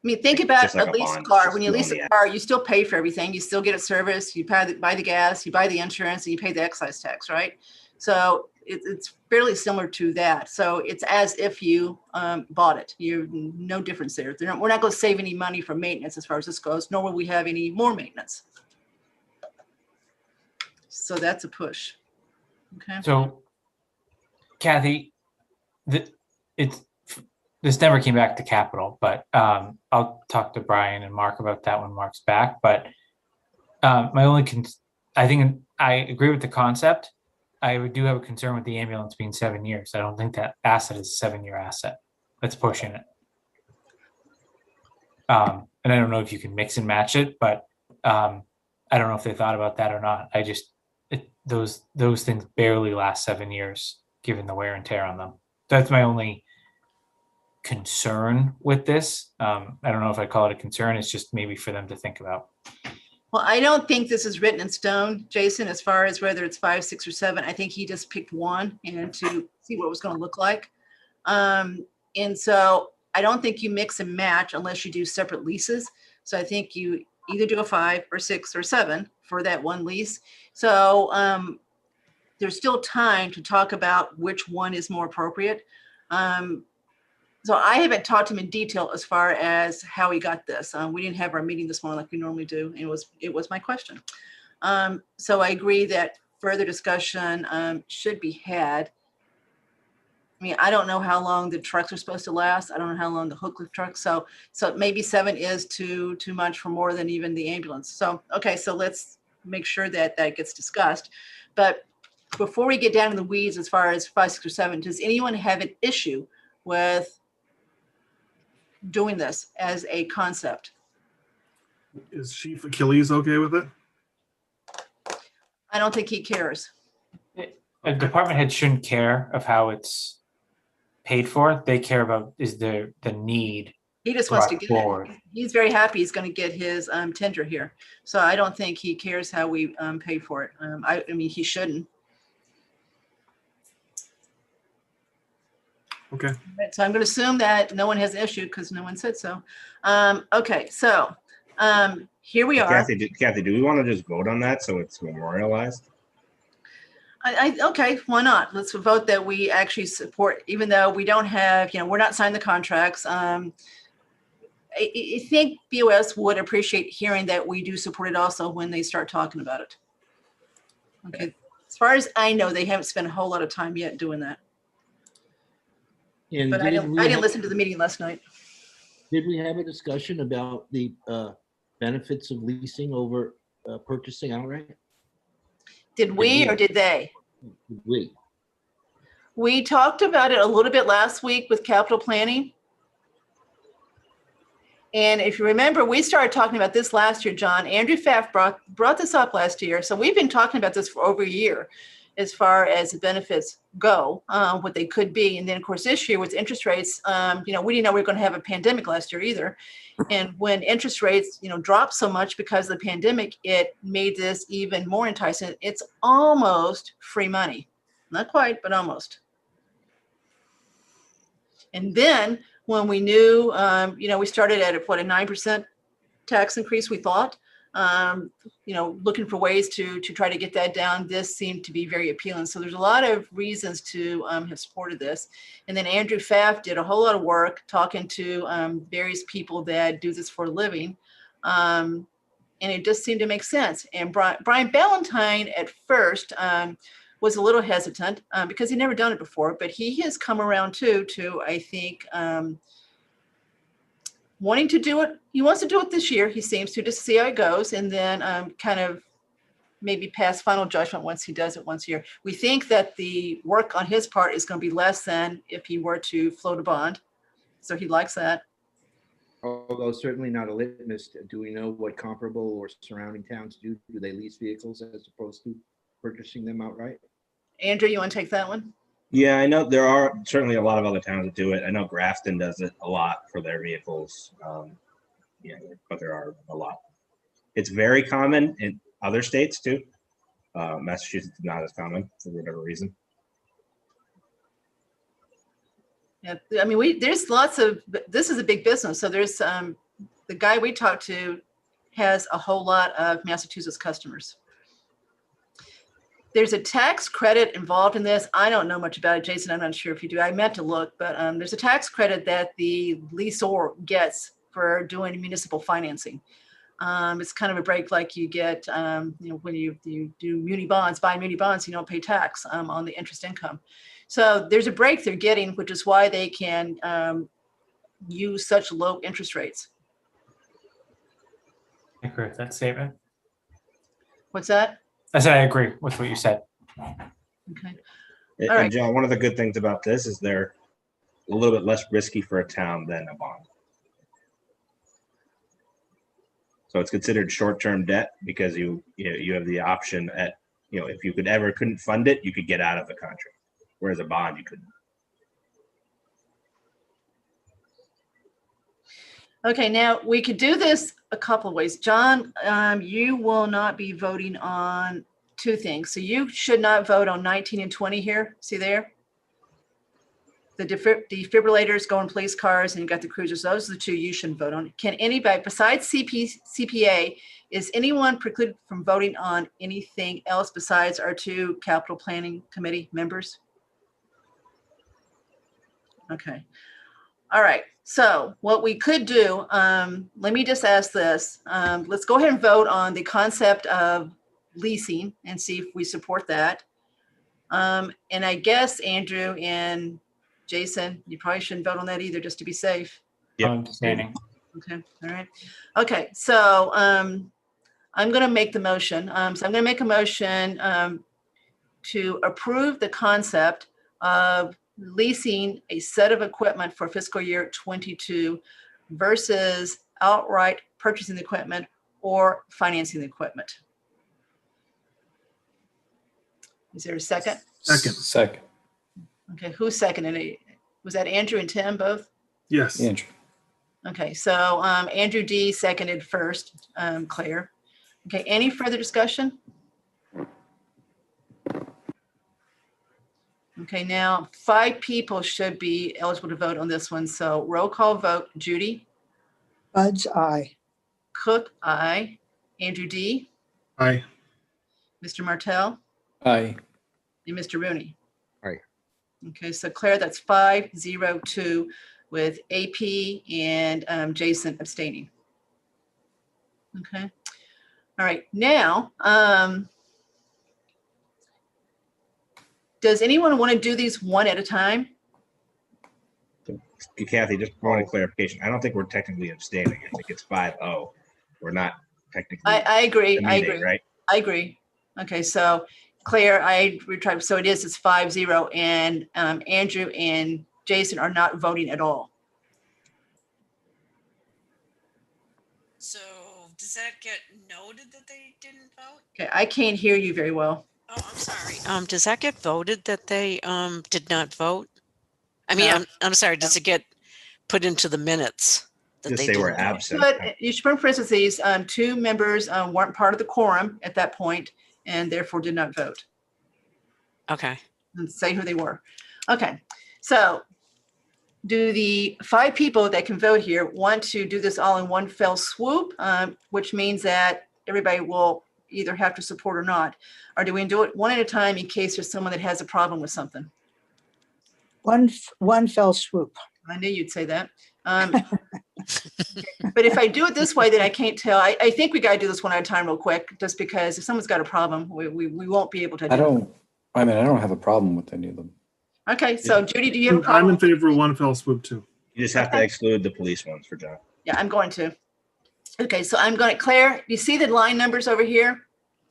I mean, think about
like
a
a
lease
bond,
car.
just
When you lease
doing
a
the
car, you still pay for everything. You still get a service. You buy the gas, you buy the insurance, and you pay the excise tax, right? So it's fairly similar to that. So it's as if you bought it. You're no difference there. We're not going to save any money for maintenance as far as this goes, nor will we have any more maintenance. So that's a push. Okay.
So, Kathy, this never came back to capital, but I'll talk to Brian and Mark about that when Mark's back. But my only I think I agree with the concept. I do have a concern with the ambulance being 7 years. I don't think that asset is a 7-year asset. That's pushing it. And I don't know if you can mix and match it, but I don't know if they thought about that or not. Those things barely last 7 years, given the wear and tear on them. That's my only concern with this. I don't know if I call it a concern. It's just maybe for them to think about.
Well, I don't think this is written in stone, Jason, as far as whether it's 5, 6, or 7. I think he just picked one and to see what it was going to look like. And so I don't think you mix and match unless you do separate leases. So I think you either do a 5 or 6 or 7 for that one lease. So there's still time to talk about which one is more appropriate. So I haven't talked to him in detail as far as how he got this. We didn't have our meeting this morning like we normally do, and it was my question. So I agree that further discussion should be had. I mean, I don't know how long the trucks are supposed to last. I don't know how long the hook lift trucks. So maybe 7 is too much for more than even the ambulance. So okay, so let's make sure that gets discussed. But before we get down in the weeds as far as 5, 6, or 7, does anyone have an issue with doing this as a concept?
Is Chief Achilles okay with it?
I don't think he cares.
A department head shouldn't care of how it's paid for. They care about is the need.
He just wants to get it. He's very happy he's going to get his tender here. So I don't think he cares how we pay for it. I mean, he shouldn't.
Okay.
So I'm going to assume that no one has an issue because no one said so. Okay, so here we are.
Kathy, do we want to just vote on that so it's memorialized?
Okay, why not? Let's vote that we actually support, even though we don't have, we're not signing the contracts. I think BOS would appreciate hearing that we do support it also when they start talking about it. Okay, as far as I know, they haven't spent a whole lot of time yet doing that.
And
but I didn't listen to the meeting last night.
Did we have a discussion about the benefits of leasing over purchasing outright?
Did we or did they?
We.
We talked about it a little bit last week with capital planning. And if you remember, we started talking about this last year, John. Andrew Pfaff brought this up last year. So we've been talking about this for over a year as far as the benefits go, what they could be. And then, of course, this year with interest rates, we didn't know we were going to have a pandemic last year either. And when interest rates, dropped so much because of the pandemic, it made this even more enticing. It's almost free money. Not quite, but almost. And then when we knew, we started at a 9% tax increase, we thought, looking for ways to try to get that down. This seemed to be very appealing. So there's a lot of reasons to have supported this. And then Andrew Pfaff did a whole lot of work talking to various people that do this for a living. And it just seemed to make sense. And Brian Ballantyne at first was a little hesitant because he'd never done it before, but he has come around to I think, wanting to do it. He wants to do it this year. He seems to just see how it goes and then kind of maybe pass final judgment once he does it once a year. We think that the work on his part is going to be less than if he were to float a bond. So he likes that.
Although certainly not a litmus. Do we know what comparable or surrounding towns do? Do they lease vehicles as opposed to purchasing them outright?
Andrew, you want to take that one?
Yeah, I know there are certainly a lot of other towns that do it. I know Grafton does it a lot for their vehicles. But there are a lot. It's very common in other states too. Massachusetts is not as common for whatever reason.
Yeah, I mean, there's lots of, this is a big business. So there's the guy we talked to has a whole lot of Massachusetts customers. There's a tax credit involved in this. I don't know much about it, Jason. I'm not sure if you do. I meant to look, but there's a tax credit that the leaseor gets for doing municipal financing. It's kind of a break like you get, when you do muni bonds, buy muni bonds, you don't pay tax on the interest income. So there's a break they're getting, which is why they can use such low interest rates.
I agree with that statement.
What's that?
I said I agree with what you said.
Okay.
And,
All right.
John, one of the good things about this is they're a little bit less risky for a town than a bond. So it's considered short-term debt because you have the option at, if you couldn't fund it, you could get out of the country. Whereas a bond, you couldn't.
Okay, now we could do this a couple of ways. John, you will not be voting on two things. So you should not vote on 19 and 20 here. See there? The defibrillators go in police cars and you got the cruisers. Those are the two you shouldn't vote on. Can anybody, besides CPA, is anyone precluded from voting on anything else besides our two capital planning committee members? Okay. All right. So what we could do, let me just ask this. Let's go ahead and vote on the concept of leasing and see if we support that. And I guess Andrew and Jason, you probably shouldn't vote on that either, just to be safe.
Yep.
Understanding.
Okay. All right. Okay. So I'm going to make the motion. So I'm going to make a motion to approve the concept of leasing a set of equipment for fiscal year 22 versus outright purchasing the equipment or financing the equipment. Is there a second?
Second.
Okay, who seconded it? Was that Andrew and Tim both?
Yes.
Andrew.
Okay, so Andrew D seconded first, Claire. Okay, any further discussion? Okay, now 5 people should be eligible to vote on this one. So roll call vote, Judy?
Bud's aye.
Cook, aye. Andrew D?
Aye.
Mr. Martell?
Aye.
And Mr. Rooney?
Aye.
Okay, so Claire, that's 5-0-2 with AP and Jason abstaining. Okay. All right, now, does anyone want to do these one at a time?
Kathy, just for clarification, I don't think we're technically abstaining. I think it's 5-0. We're not technically.
I agree. I
meeting,
agree.
right?
I agree. Okay, so Claire, I retried. So it's 5-0, and Andrew and Jason are not voting at all.
So does that get noted that they didn't vote?
Okay, I can't hear you very well.
Oh, I'm sorry. Does that get voted that they did not vote? I mean,
No.
I'm sorry. Does it get put into the minutes that
Just
they
say we're
didn't vote?
absent.
But you should put in parentheses, 2 members weren't part of the quorum at that point and therefore did not vote.
Okay.
And say who they were. Okay, so do the 5 people that can vote here want to do this all in one fell swoop, which means that everybody will either have to support or not? Or do we do it one at a time in case there's someone that has a problem with something?
One fell swoop.
I knew you'd say that. But if I do it this way, then I can't tell. I think we got to do this one at a time real quick, just because if someone's got a problem, we won't be able to do it.
I don't have a problem with any of them.
Okay, so Judy, do you have a problem?
I'm in favor of one fell swoop too.
You just have to exclude the police ones for John.
Yeah, I'm going to. Okay, so I'm going to, Claire, you see the line numbers over here?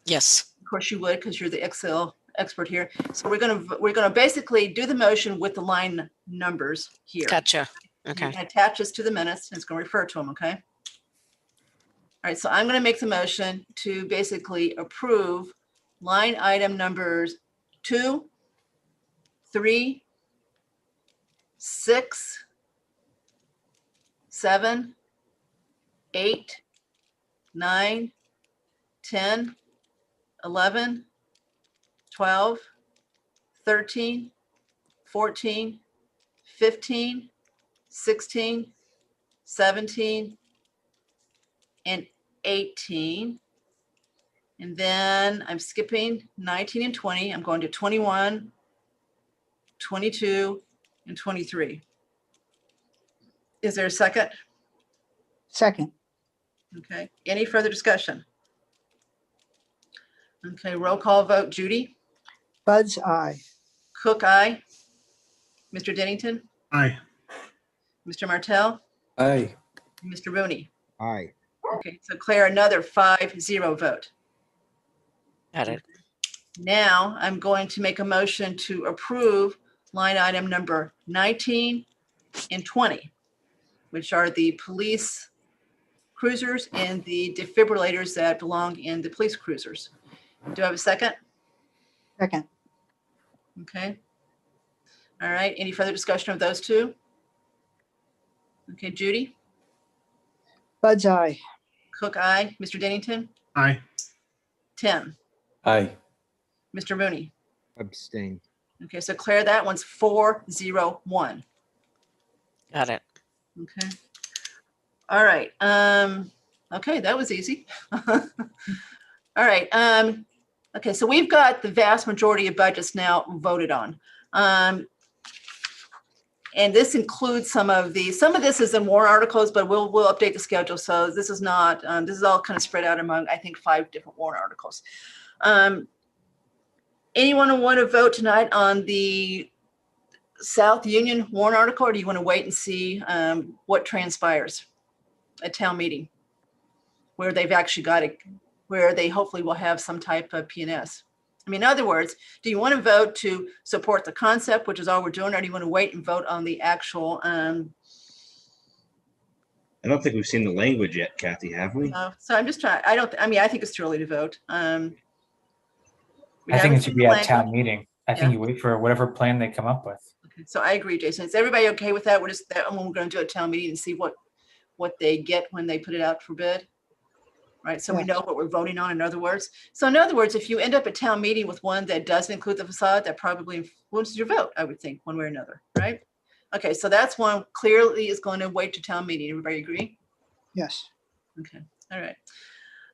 Yes.
Of course you would, because you're the Excel expert here. So we're gonna basically do the motion with the line numbers here.
Gotcha. Okay.
Attach this to the minutes, and it's going to refer to them, okay? All right, so I'm going to make the motion to basically approve line item numbers 2, 3, 6, 7, 8, 9, 10, 11, 12, 13, 14, 15, 16, 17, and 18. And then I'm skipping 19 and 20. I'm going to 21, 22, and 23. Is there a second?
Second.
Okay. Any further discussion? Okay, roll call vote. Judy?
Bud's eye.
Cook, aye. Mr. Dennington?
Aye.
Mr. Martell?
Aye.
Mr. Rooney?
Aye.
Okay, so Claire, another 5-0 vote.
Got it.
Now I'm going to make a motion to approve line item number 19 and 20, which are the police cruisers and the defibrillators that belong in the police cruisers. Do I have a second?
Second.
Okay. All right, any further discussion of those two? Okay, Judy?
Bud's eye.
Cook, aye. Mr. Dennington?
Aye.
Tim?
Aye.
Mr. Rooney?
Abstain.
Okay, so Claire, that one's 4-0-1.
Got it.
Okay. All right. Okay, that was easy. All right. Okay, so we've got the vast majority of budgets now voted on. And this includes some of this is in warrant articles, but we'll update the schedule. So this is not, this is all kind of spread out among, I think, 5 different warrant articles. Anyone want to vote tonight on the South Union warrant article, or do you want to wait and see what transpires at town meeting, where they've actually got it, where they hopefully will have some type of P&S? I mean, in other words, do you want to vote to support the concept, which is all we're doing, or do you want to wait and vote on the actual?
I don't think we've seen the language yet, Kathy, have we?
So I'm just trying. I think it's too early to vote.
I think it should be at town meeting. I think you wait for whatever plan they come up with.
Okay, so I agree, Jason. Is everybody okay with that? We're just that when we're going to do a town meeting and see what they get when they put it out for bid. Right, so we know what we're voting on, in other words. So in other words, if you end up at town meeting with one that doesn't include the facade, that probably influences your vote, I would think, one way or another, right? Okay, so that's one clearly is going to wait to town meeting. Everybody agree?
Yes.
Okay, all right.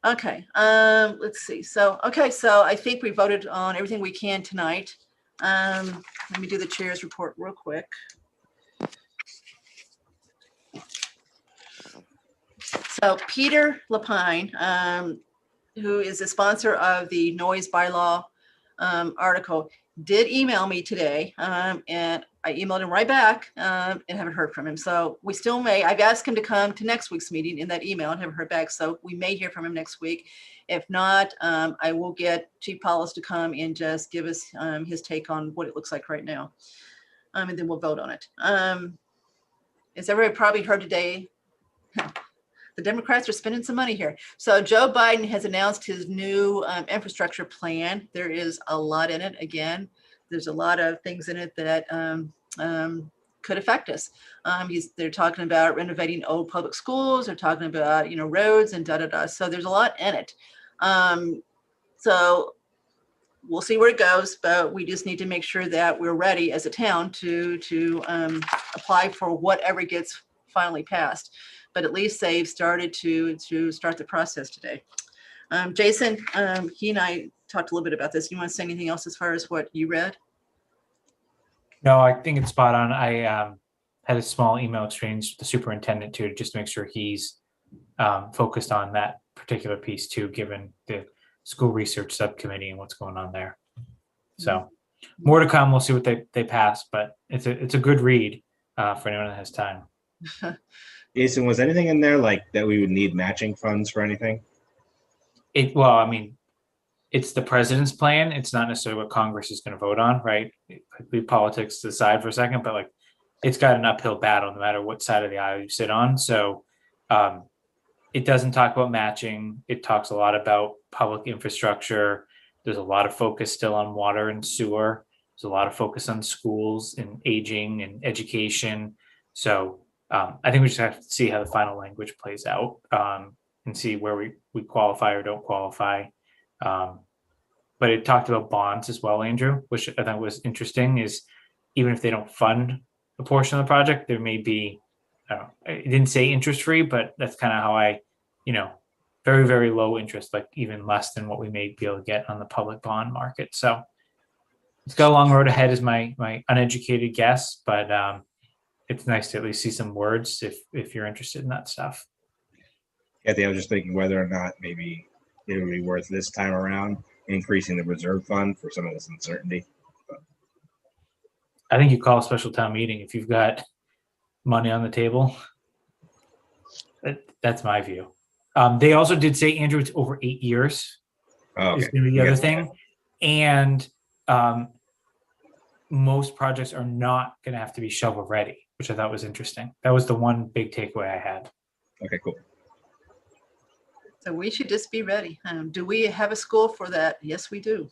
Okay, let's see. So, okay, so I think we voted on everything we can tonight. Let me do the chair's report real quick. So Peter Lapine, who is the sponsor of the noise bylaw article, did email me today, and I emailed him right back, and haven't heard from him. So we still may. I've asked him to come to next week's meeting in that email and haven't heard back. So we may hear from him next week. If not, I will get Chief Paulus to come and just give us his take on what it looks like right now, and then we'll vote on it. As everybody probably heard today, the Democrats are spending some money here. So Joe Biden has announced his new infrastructure plan. There is a lot in it. Again, there's a lot of things in it that could affect us. They're talking about renovating old public schools. They're talking about, roads and da-da-da. So there's a lot in it. So we'll see where it goes, but we just need to make sure that we're ready as a town to apply for whatever gets finally passed. But at least they've started to start the process today. Jason, he and I talked a little bit about this. You want to say anything else as far as what you read?
No, I think it's spot on. I had a small email exchange with the superintendent too, just to make sure he's focused on that particular piece too, given the school research subcommittee and what's going on there. So more to come. We'll see what they pass, but it's a good read for anyone that has time.
Jason, was anything in there like that we would need matching funds for anything?
Well, I mean, it's the president's plan. It's not necessarily what Congress is going to vote on, right? Leave politics aside for a second, but it's got an uphill battle no matter what side of the aisle you sit on. So it doesn't talk about matching. It talks a lot about public infrastructure. There's a lot of focus still on water and sewer. There's a lot of focus on schools and aging and education. So I think we just have to see how the final language plays out and see where we qualify or don't qualify. But it talked about bonds as well, Andrew, which I thought was interesting, is even if they don't fund a portion of the project, there may be, it didn't say interest-free, but that's kind of how very, very low interest, like even less than what we may be able to get on the public bond market. So it's got a long road ahead is my uneducated guess, but it's nice to at least see some words if you're interested in that stuff.
Kathy, I was just thinking whether or not maybe it would be worth this time around increasing the reserve fund for some of this uncertainty.
I think you call a special town meeting if you've got money on the table. That's my view. They also did say, Andrew, it's over 8 years.
Oh, okay.
Is going to be the other thing. And most projects are not going to have to be shovel ready, which I thought was interesting. That was the one big takeaway I had.
Okay, cool.
So we should just be ready. Do we have a school for that? Yes, we do.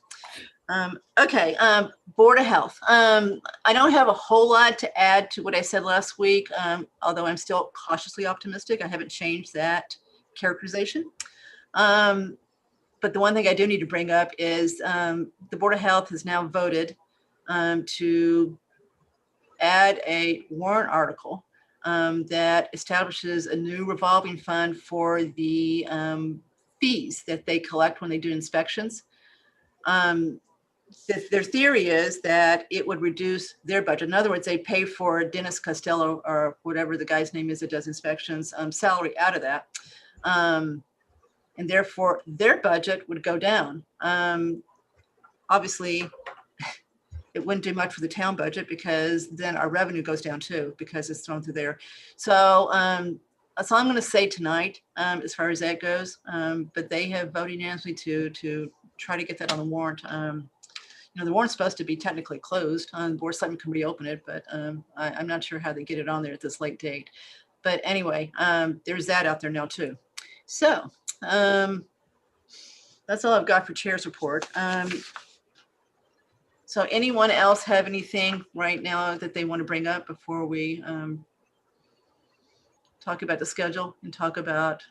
Okay, Board of Health. I don't have a whole lot to add to what I said last week, although I'm still cautiously optimistic. I haven't changed that characterization. But the one thing I do need to bring up is the Board of Health has now voted to add a warrant article that establishes a new revolving fund for the fees that they collect when they do inspections. Their theory is that it would reduce their budget. In other words, they pay for Dennis Costello or whatever the guy's name is that does inspections salary out of that. And therefore their budget would go down. Obviously, it wouldn't do much for the town budget because then our revenue goes down too because it's thrown through there. So that's all I'm going to say tonight as far as that goes. But they have voted unanimously to try to get that on the warrant. The warrant's supposed to be technically closed. The Board of Selectmen can reopen it, but I'm not sure how they get it on there at this late date. But anyway, there's that out there now too. So that's all I've got for Chair's report. So anyone else have anything right now that they want to bring up before we talk about the schedule and talk about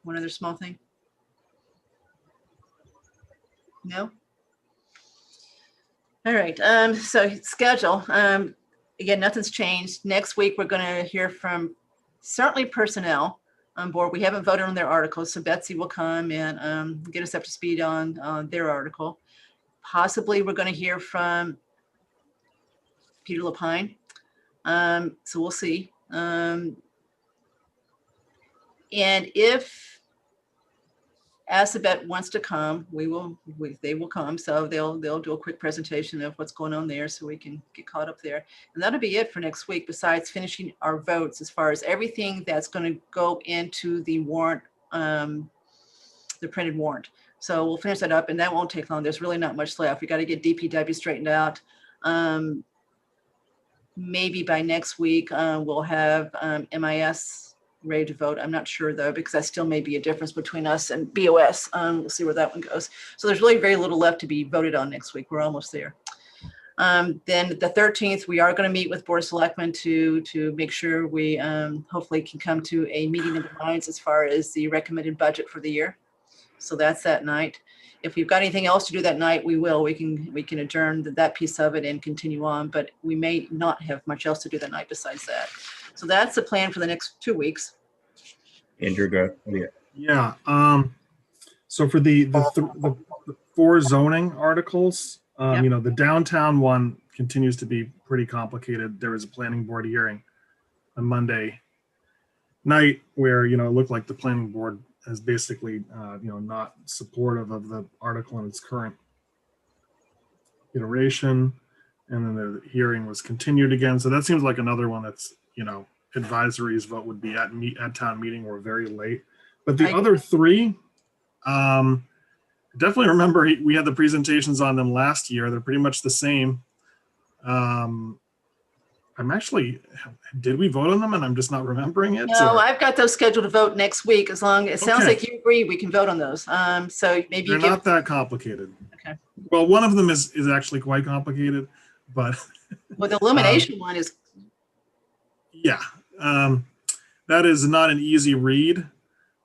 one other small thing? No? All right, so schedule. Again, nothing's changed. Next week, we're going to hear from certainly personnel on board. We haven't voted on their articles, so Betsy will come and get us up to speed on their article. Possibly we're going to hear from Peter Lapine. So we'll see. And if Assabet wants to come, they will come. So they'll do a quick presentation of what's going on there so we can get caught up there. And that'll be it for next week, besides finishing our votes as far as everything that's going to go into the warrant, the printed warrant. So we'll finish that up and that won't take long. There's really not much left. We got to get DPW straightened out. Maybe by next week, we'll have MIS ready to vote. I'm not sure though, because that still may be a difference between us and BOS. We'll see where that one goes. So there's really very little left to be voted on next week. We're almost there. Then the 13th, we are going to meet with Board of Selectmen to make sure we hopefully can come to a meeting of the minds as far as the recommended budget for the year. So that's that night. If we've got anything else to do that night, we will. We can adjourn that piece of it and continue on, but we may not have much else to do that night besides that. So that's the plan for the next 2 weeks.
Andrew, go.
Yeah. So for the 4 zoning articles,
Yep.
you know, the downtown one continues to be pretty complicated. There was a planning board hearing on Monday night where, you know, it looked like the planning board is basically, you know, not supportive of the article in its current iteration. And then the hearing was continued again. So that seems like another one that's, you know, advisory's vote would be at town meeting or very late. But the other 3, definitely remember we had the presentations on them last year. They're pretty much the same. I'm actually, did we vote on them and I'm just not remembering it?
No, I've got those scheduled to vote next week. As long as it sounds
Okay.
like you agree, we can vote on those. So maybe
They're
you give,
not that complicated.
okay.
Well, one of them is actually quite complicated, but
Well, the illumination one is,
yeah, that is not an easy read,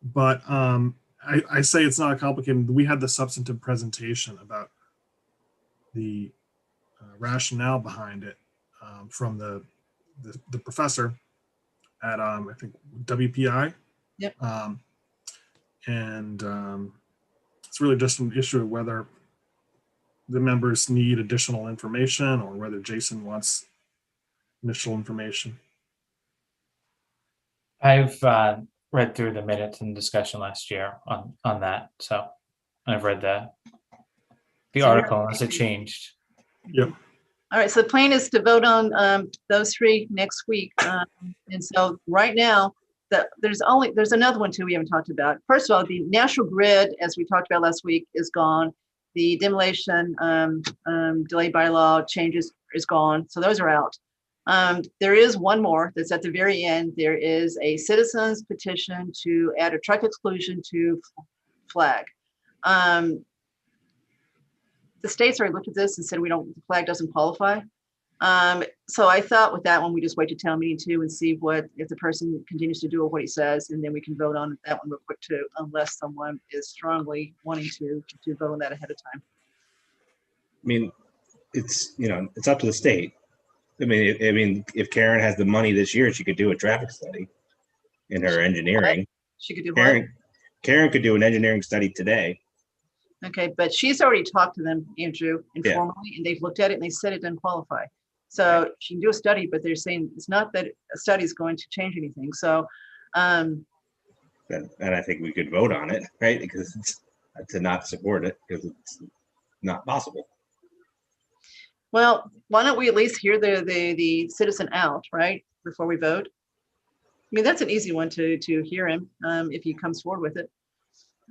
but I say it's not complicated. We had the substantive presentation about the rationale behind it from the professor at I think WPI.
Yep.
And it's really just an issue of whether the members need additional information or whether Jason wants initial information.
I've read through the minutes and discussion last year on that, so I've read the article as it changed.
Yep.
all right. So the plan is to vote on those 3 next week. And so right now, there's another one too we haven't talked about. First of all, the National Grid, as we talked about last week, is gone. The demolition delay bylaw changes is gone. So those are out. There is one more that's at the very end. There is a citizen's petition to add a truck exclusion to flag. The state's already looked at this and said the flag doesn't qualify. So I thought with that one, we just wait to town meeting too and see if the person continues to do what he says, and then we can vote on that one real quick too, unless someone is strongly wanting to vote on that ahead of time.
I mean, it's up to the state. I mean, if Karen has the money this year, she could do a traffic study in her engineering.
She could do what?
Karen could do an engineering study today.
Okay, but she's already talked to them, Andrew, informally, and they've looked at it and they said it doesn't qualify. So she can do a study, but they're saying it's not that a study is going to change anything. So,
and I think we could vote on it, right? Because it's to not support it because it's not possible.
well, why don't we at least hear the citizen out, right, before we vote? I mean, that's an easy one to hear him if he comes forward with it.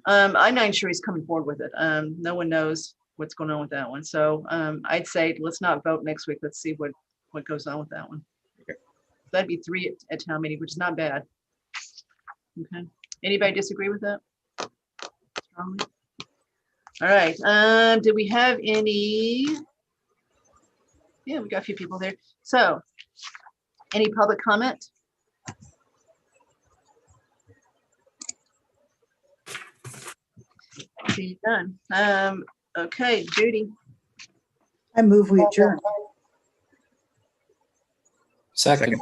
I'm not sure he's coming forward with it. No one knows what's going on with that one. So I'd say let's not vote next week. Let's see what goes on with that one.
Okay.
That'd be 3 at town meeting, which is not bad. Okay. Anybody disagree with that? Strongly? All right. Do we have any? Yeah, we got a few people there. So any public comment? See, done. Okay, Judy.
I move we adjourn.
Second.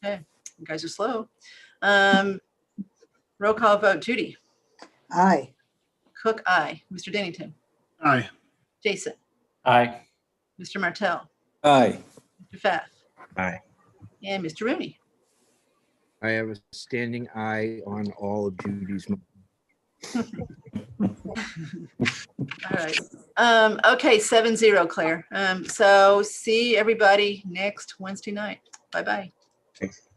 Okay, you guys are slow. Roll call vote. Judy.
Aye.
Cook, aye. Mr. Dennington.
Aye.
Jason.
Aye.
Mr. Martell.
Aye.
Mr. Pfaff.
Aye.
And Mr. Rooney.
I have a standing aye on all of Judy's.
All right. Okay, 7-0, Claire. So see everybody next Wednesday night. Bye-bye.
Thanks.